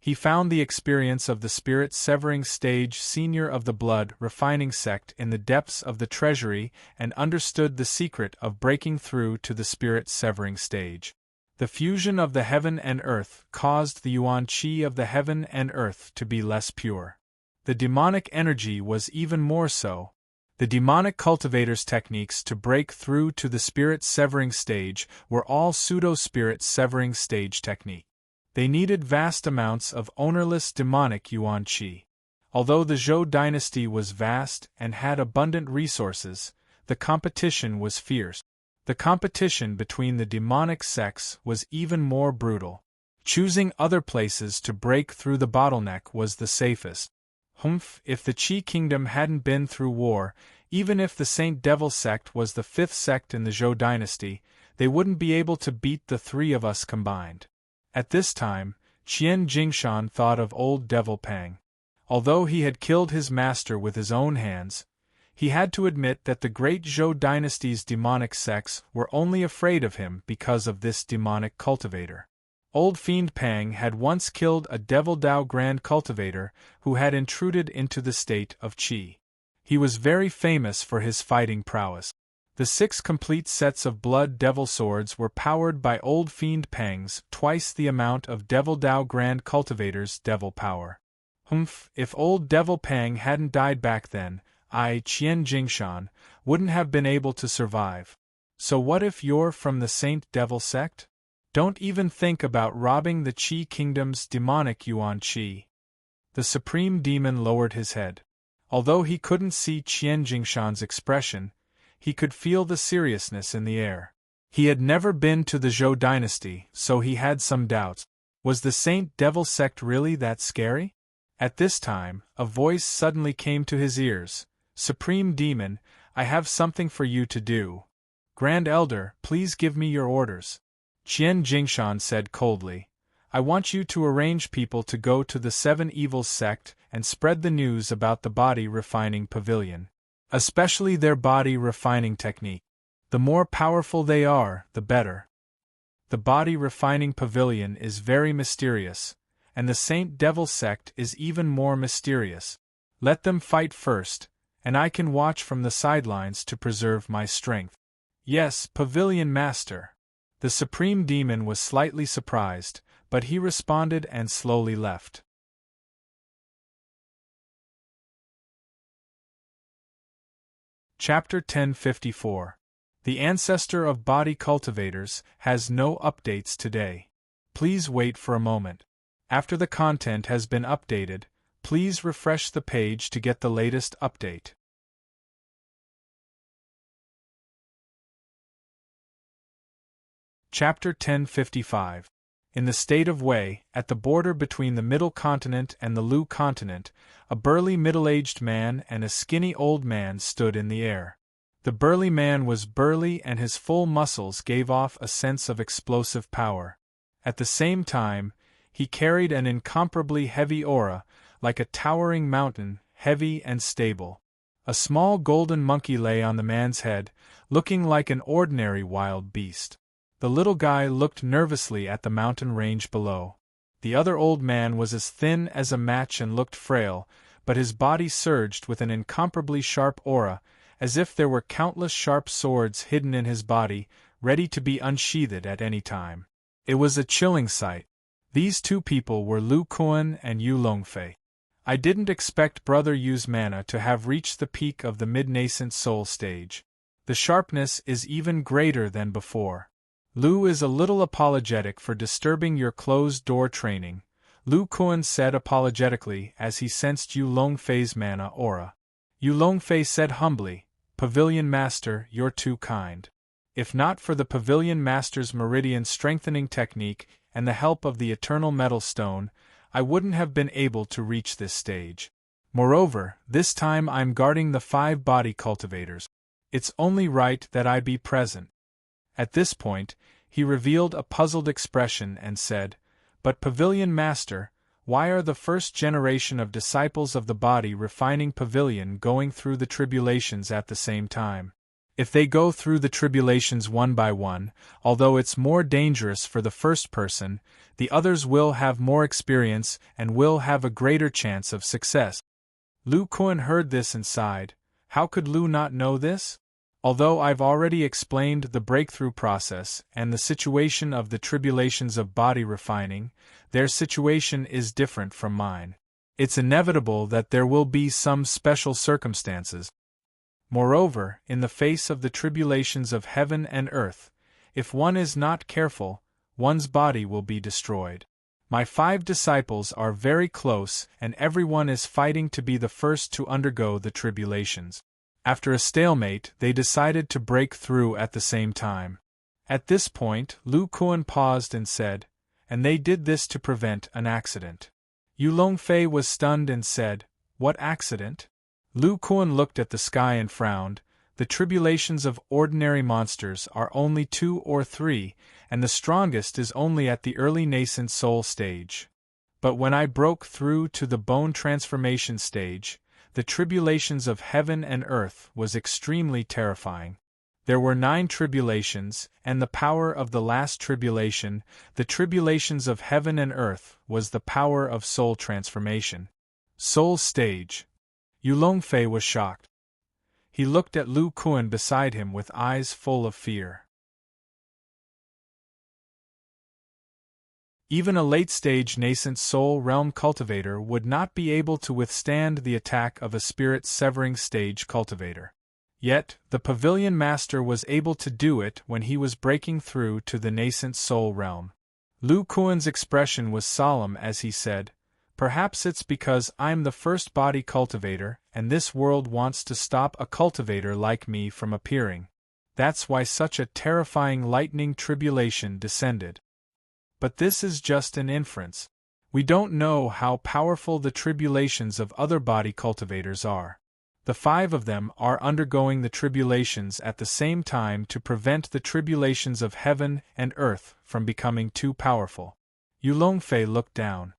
A: He found the experience of the spirit-severing stage senior of the Blood Refining sect in the depths of the treasury and understood the secret of breaking through to the spirit-severing stage. The fusion of the heaven and earth caused the Yuan Qi of the heaven and earth to be less pure. The demonic energy was even more so. The demonic cultivator's techniques to break through to the spirit-severing stage were all pseudo-spirit-severing stage technique. They needed vast amounts of ownerless demonic Yuan Qi. Although the Zhou dynasty was vast and had abundant resources, the competition was fierce. The competition between the demonic sects was even more brutal. Choosing other places to break through the bottleneck was the safest. If the Qi kingdom hadn't been through war, even if the Saint Devil sect was the fifth sect in the Zhou dynasty, they wouldn't be able to beat the three of us combined. At this time, Qian Jingshan thought of old Devil Pang. Although he had killed his master with his own hands, he had to admit that the great Zhou dynasty's demonic sects were only afraid of him because of this demonic cultivator. Old Fiend Pang had once killed a Devil Dao Grand Cultivator who had intruded into the state of Qi. He was very famous for his fighting prowess. The 6 complete sets of Blood Devil Swords were powered by Old Fiend Pang's twice the amount of Devil Dao Grand Cultivator's devil power. If Old Devil Pang hadn't died back then, Qian Jingshan wouldn't have been able to survive. So what if you're from the Saint Devil sect? Don't even think about robbing the Qi kingdom's demonic Yuan Qi. The supreme demon lowered his head. Although he couldn't see Qian Jingshan's expression, he could feel the seriousness in the air. He had never been to the Zhou dynasty, so he had some doubts. Was the Saint Devil sect really that scary? At this time, a voice suddenly came to his ears. Supreme Demon, I have something for you to do. Grand Elder, please give me your orders. Qian Jingshan said coldly. I want you to arrange people to go to the 7 Evils sect and spread the news about the body refining pavilion. Especially their body refining technique. The more powerful they are, the better. The body refining pavilion is very mysterious, and the Saint Devil sect is even more mysterious. Let them fight first, and I can watch from the sidelines to preserve my strength. Yes, Pavilion Master. The Supreme Demon was slightly surprised, but he responded and slowly left. Chapter 1054. The Ancestor of Body Cultivators has no updates today. Please wait for a moment. After the content has been updated, please refresh the page to get the latest update. Chapter 1055. In the state of Wei, at the border between the Middle Continent and the Lu Continent, a burly middle-aged man and a skinny old man stood in the air. The burly man was burly and his full muscles gave off a sense of explosive power. At the same time, he carried an incomparably heavy aura, like a towering mountain, heavy and stable. A small golden monkey lay on the man's head, looking like an ordinary wild beast. The little guy looked nervously at the mountain range below. The other old man was as thin as a match and looked frail, but his body surged with an incomparably sharp aura, as if there were countless sharp swords hidden in his body, ready to be unsheathed at any time. It was a chilling sight. These two people were Lu Kuan and Yu Longfei. I didn't expect Brother Yu's mana to have reached the peak of the mid-nascent soul stage. The sharpness is even greater than before. Lu is a little apologetic for disturbing your closed-door training, Lu Kuan said apologetically as he sensed Yu Longfei's mana aura. Yu Longfei said humbly, Pavilion Master, you're too kind. If not for the Pavilion Master's meridian strengthening technique and the help of the Eternal Metal Stone, I wouldn't have been able to reach this stage. Moreover, this time I'm guarding the 5 body cultivators. It's only right that I be present. At this point, he revealed a puzzled expression and said, "But Pavilion Master, why are the first generation of disciples of the body refining Pavilion going through the tribulations at the same time? If they go through the tribulations one by one, although it's more dangerous for the first person, the others will have more experience and will have a greater chance of success." Lu Kuan heard this and sighed. How could Lu not know this? Although I've already explained the breakthrough process and the situation of the tribulations of body refining, their situation is different from mine. It's inevitable that there will be some special circumstances. Moreover, in the face of the tribulations of heaven and earth, if one is not careful, one's body will be destroyed. My 5 disciples are very close and everyone is fighting to be the first to undergo the tribulations. After a stalemate, they decided to break through at the same time. At this point, Lu Kuan paused and said, "And they did this to prevent an accident." Yu Longfei was stunned and said, "What accident?" Lu Kuan looked at the sky and frowned. The tribulations of ordinary monsters are only 2 or 3, and the strongest is only at the early nascent soul stage. But when I broke through to the bone transformation stage, the tribulations of heaven and earth was extremely terrifying. There were 9 tribulations, and the power of the last tribulation, the tribulations of heaven and earth, was the power of soul transformation. Soul stage. Yu Longfei was shocked. He looked at Lu Kuan beside him with eyes full of fear. Even a late-stage nascent soul realm cultivator would not be able to withstand the attack of a spirit-severing stage cultivator. Yet, the Pavilion Master was able to do it when he was breaking through to the nascent soul realm. Lu Kuan's expression was solemn as he said, "Perhaps it's because I'm the first body cultivator and this world wants to stop a cultivator like me from appearing. That's why such a terrifying lightning tribulation descended. But this is just an inference. We don't know how powerful the tribulations of other body cultivators are. The 5 of them are undergoing the tribulations at the same time to prevent the tribulations of heaven and earth from becoming too powerful." Yu Longfei looked down.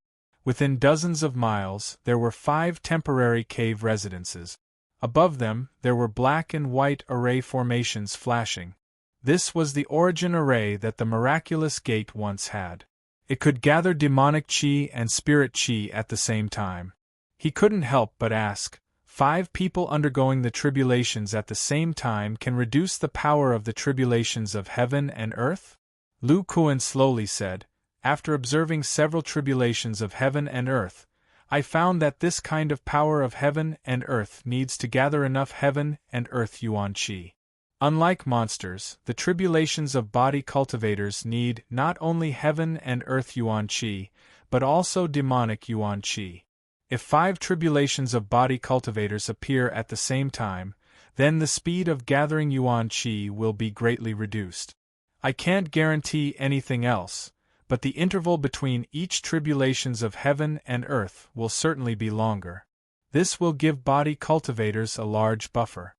A: Within dozens of miles, there were 5 temporary cave residences. Above them, there were black and white array formations flashing. This was the origin array that the miraculous gate once had. It could gather demonic chi and spirit chi at the same time. He couldn't help but ask, 5 people undergoing the tribulations at the same time can reduce the power of the tribulations of heaven and earth? Lu Kuan slowly said, "After observing several tribulations of heaven and earth, I found that this kind of power of heaven and earth needs to gather enough heaven and earth yuan chi. Unlike monsters, the tribulations of body cultivators need not only heaven and earth yuan chi, but also demonic yuan chi. If 5 tribulations of body cultivators appear at the same time, then the speed of gathering yuan chi will be greatly reduced. I can't guarantee anything else, but the interval between each tribulations of heaven and earth will certainly be longer. This will give body cultivators a large buffer."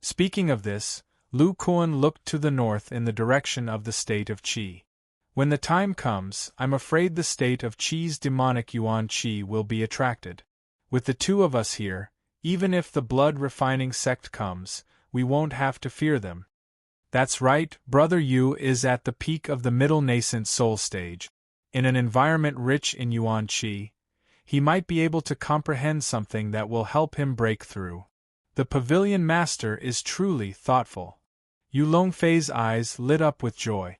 A: Speaking of this, Lu Kuan looked to the north in the direction of the state of Qi. "When the time comes, I'm afraid the state of Qi's demonic yuan Qi will be attracted. With the 2 of us here, even if the blood-refining sect comes, we won't have to fear them." "That's right, Brother Yu is at the peak of the middle nascent soul stage. In an environment rich in yuan Qi, he might be able to comprehend something that will help him break through. The Pavilion Master is truly thoughtful." Yu Longfei's eyes lit up with joy.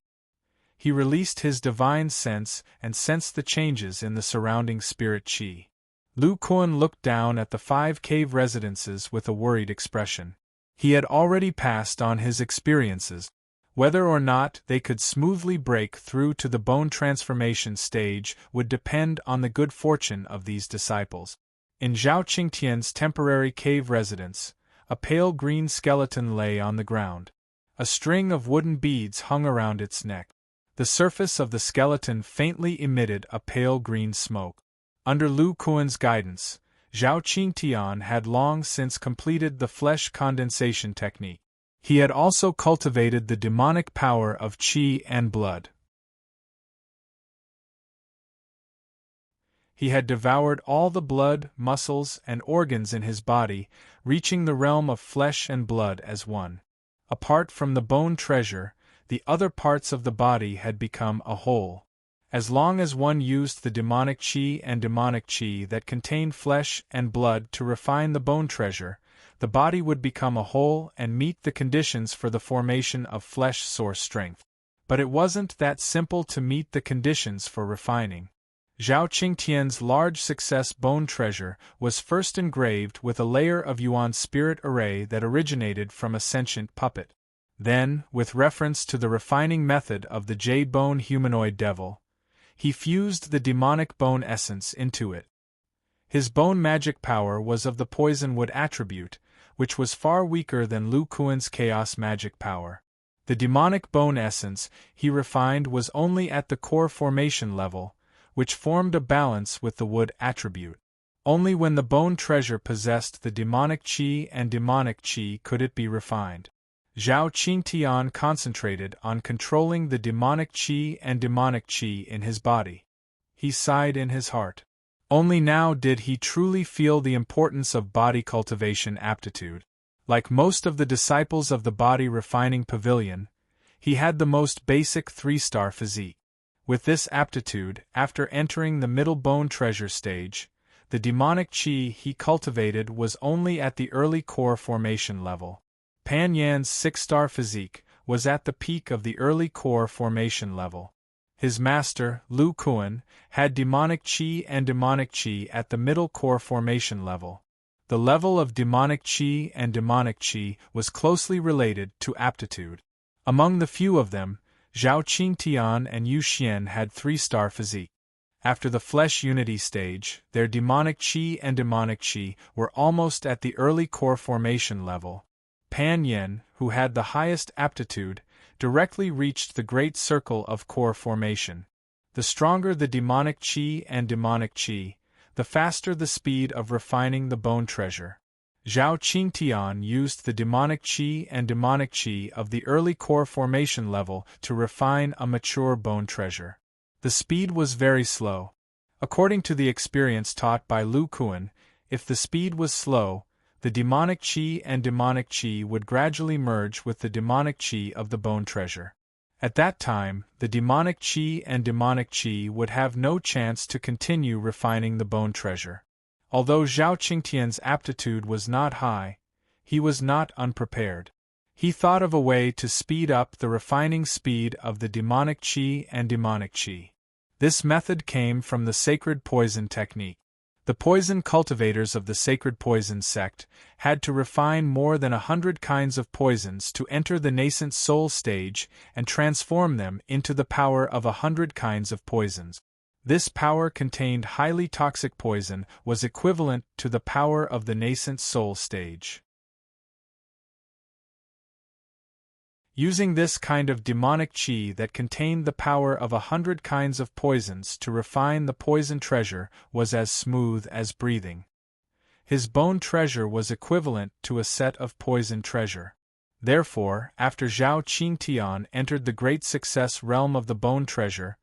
A: He released his divine sense and sensed the changes in the surrounding spirit chi. Lu Kuan looked down at the 5 cave residences with a worried expression. He had already passed on his experiences. Whether or not they could smoothly break through to the bone transformation stage would depend on the good fortune of these disciples. In Zhao Qingtian's temporary cave residence, a pale green skeleton lay on the ground. A string of wooden beads hung around its neck. The surface of the skeleton faintly emitted a pale green smoke. Under Lu Kuan's guidance, Zhao Qingtian had long since completed the flesh condensation technique. He had also cultivated the demonic power of qi and blood. He had devoured all the blood, muscles, and organs in his body, reaching the realm of flesh and blood as one. Apart from the bone treasure, the other parts of the body had become a whole. As long as one used the demonic qi and demonic qi that contained flesh and blood to refine the bone treasure, the body would become a whole and meet the conditions for the formation of flesh source strength. But it wasn't that simple to meet the conditions for refining. Zhao Qingtian's large success bone treasure was first engraved with a layer of Yuan spirit array that originated from a sentient puppet. Then, with reference to the refining method of the jade bone humanoid devil, he fused the demonic bone essence into it. His bone magic power was of the poison wood attribute, which was far weaker than Lu Kuan's chaos magic power. The demonic bone essence he refined was only at the core formation level, which formed a balance with the wood attribute. Only when the bone treasure possessed the demonic qi and demonic qi could it be refined. Zhao Qingtian concentrated on controlling the demonic qi and demonic qi in his body. He sighed in his heart. Only now did he truly feel the importance of body cultivation aptitude. Like most of the disciples of the body refining pavilion, he had the most basic 3-star physique. With this aptitude, after entering the middle bone treasure stage, the demonic qi he cultivated was only at the early core formation level. Pan Yan's 6-star physique was at the peak of the early core formation level. His master, Lu Kuan, had demonic qi and demonic qi at the middle core formation level. The level of demonic qi and demonic qi was closely related to aptitude. Among the few of them, Zhao Qingtian and Yu Xian had 3-star physique. After the flesh unity stage, their demonic qi and demonic qi were almost at the early core formation level. Pan Yan, who had the highest aptitude, directly reached the great circle of core formation. The stronger the demonic qi and demonic qi, the faster the speed of refining the bone treasure. Zhao Qingtian used the demonic qi and demonic qi of the early core formation level to refine a mature bone treasure. The speed was very slow. According to the experience taught by Lu Kuan, if the speed was slow, the demonic qi and demonic qi would gradually merge with the demonic qi of the bone treasure. At that time, the demonic qi and demonic qi would have no chance to continue refining the bone treasure. Although Zhao Qingtian's aptitude was not high, he was not unprepared. He thought of a way to speed up the refining speed of the demonic qi and demonic qi. This method came from the sacred poison technique. The poison cultivators of the sacred poison sect had to refine more than 100 kinds of poisons to enter the nascent soul stage and transform them into the power of 100 kinds of poisons. This power contained highly toxic poison was equivalent to the power of the nascent soul stage. Using this kind of demonic qi that contained the power of 100 kinds of poisons to refine the poison treasure was as smooth as breathing. His bone treasure was equivalent to a set of poison treasure. Therefore, after Zhao Qingtian entered the great success realm of the bone treasure,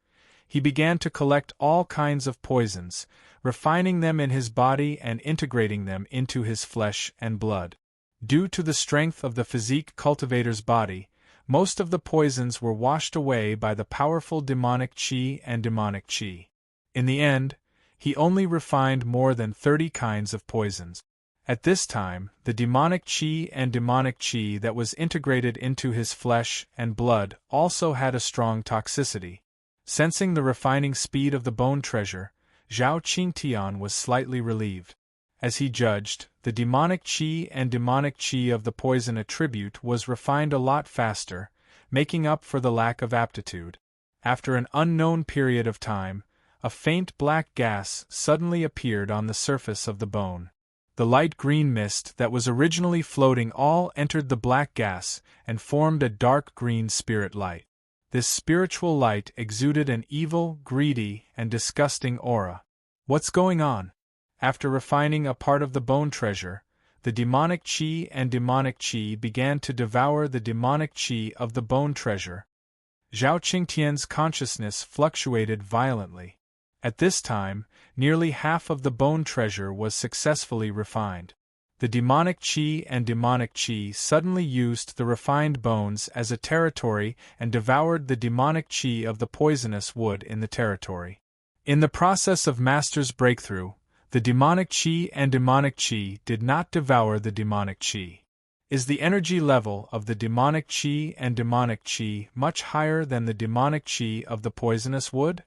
A: he began to collect all kinds of poisons, refining them in his body and integrating them into his flesh and blood. Due to the strength of the physique cultivator's body, most of the poisons were washed away by the powerful demonic qi and demonic qi. In the end, he only refined more than 30 kinds of poisons. At this time, the demonic qi and demonic qi that was integrated into his flesh and blood also had a strong toxicity. Sensing the refining speed of the bone treasure, Zhao Qingtian was slightly relieved. As he judged, the demonic qi and demonic qi of the poison attribute was refined a lot faster, making up for the lack of aptitude. After an unknown period of time, a faint black gas suddenly appeared on the surface of the bone. The light green mist that was originally floating all entered the black gas and formed a dark green spirit light. This spiritual light exuded an evil, greedy, and disgusting aura. "What's going on?" After refining a part of the bone treasure, the demonic qi and demonic qi began to devour the demonic qi of the bone treasure. Zhao Qingtian's consciousness fluctuated violently. At this time, nearly half of the bone treasure was successfully refined. The demonic qi and demonic qi suddenly used the refined bones as a territory and devoured the demonic qi of the poisonous wood in the territory. In the process of Master's breakthrough, the demonic qi and demonic qi did not devour the demonic qi. Is the energy level of the demonic qi and demonic qi much higher than the demonic qi of the poisonous wood?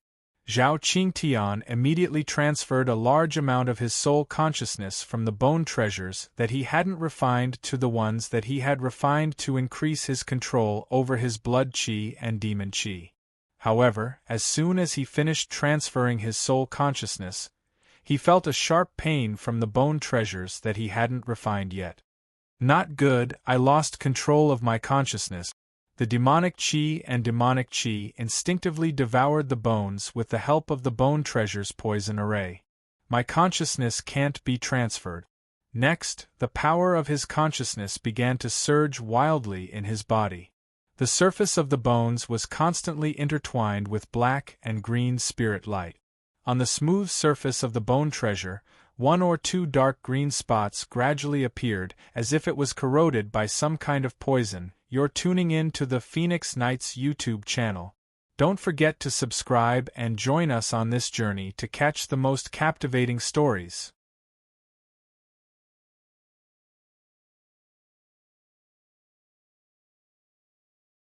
A: Zhao Qingtian immediately transferred a large amount of his soul consciousness from the bone treasures that he hadn't refined to the ones that he had refined to increase his control over his blood qi and demon qi. However, as soon as he finished transferring his soul consciousness, he felt a sharp pain from the bone treasures that he hadn't refined yet. Not good, I lost control of my consciousness. The demonic qi and demonic qi instinctively devoured the bones with the help of the bone treasure's poison array. My consciousness can't be transferred. Next, the power of his consciousness began to surge wildly in his body. The surface of the bones was constantly intertwined with black and green spirit light. On the smooth surface of the bone treasure, 1 or 2 dark green spots gradually appeared as if it was corroded by some kind of poison. You're tuning in to the Phoenix Nights YouTube channel. Don't forget to subscribe and join us on this journey to catch the most captivating stories.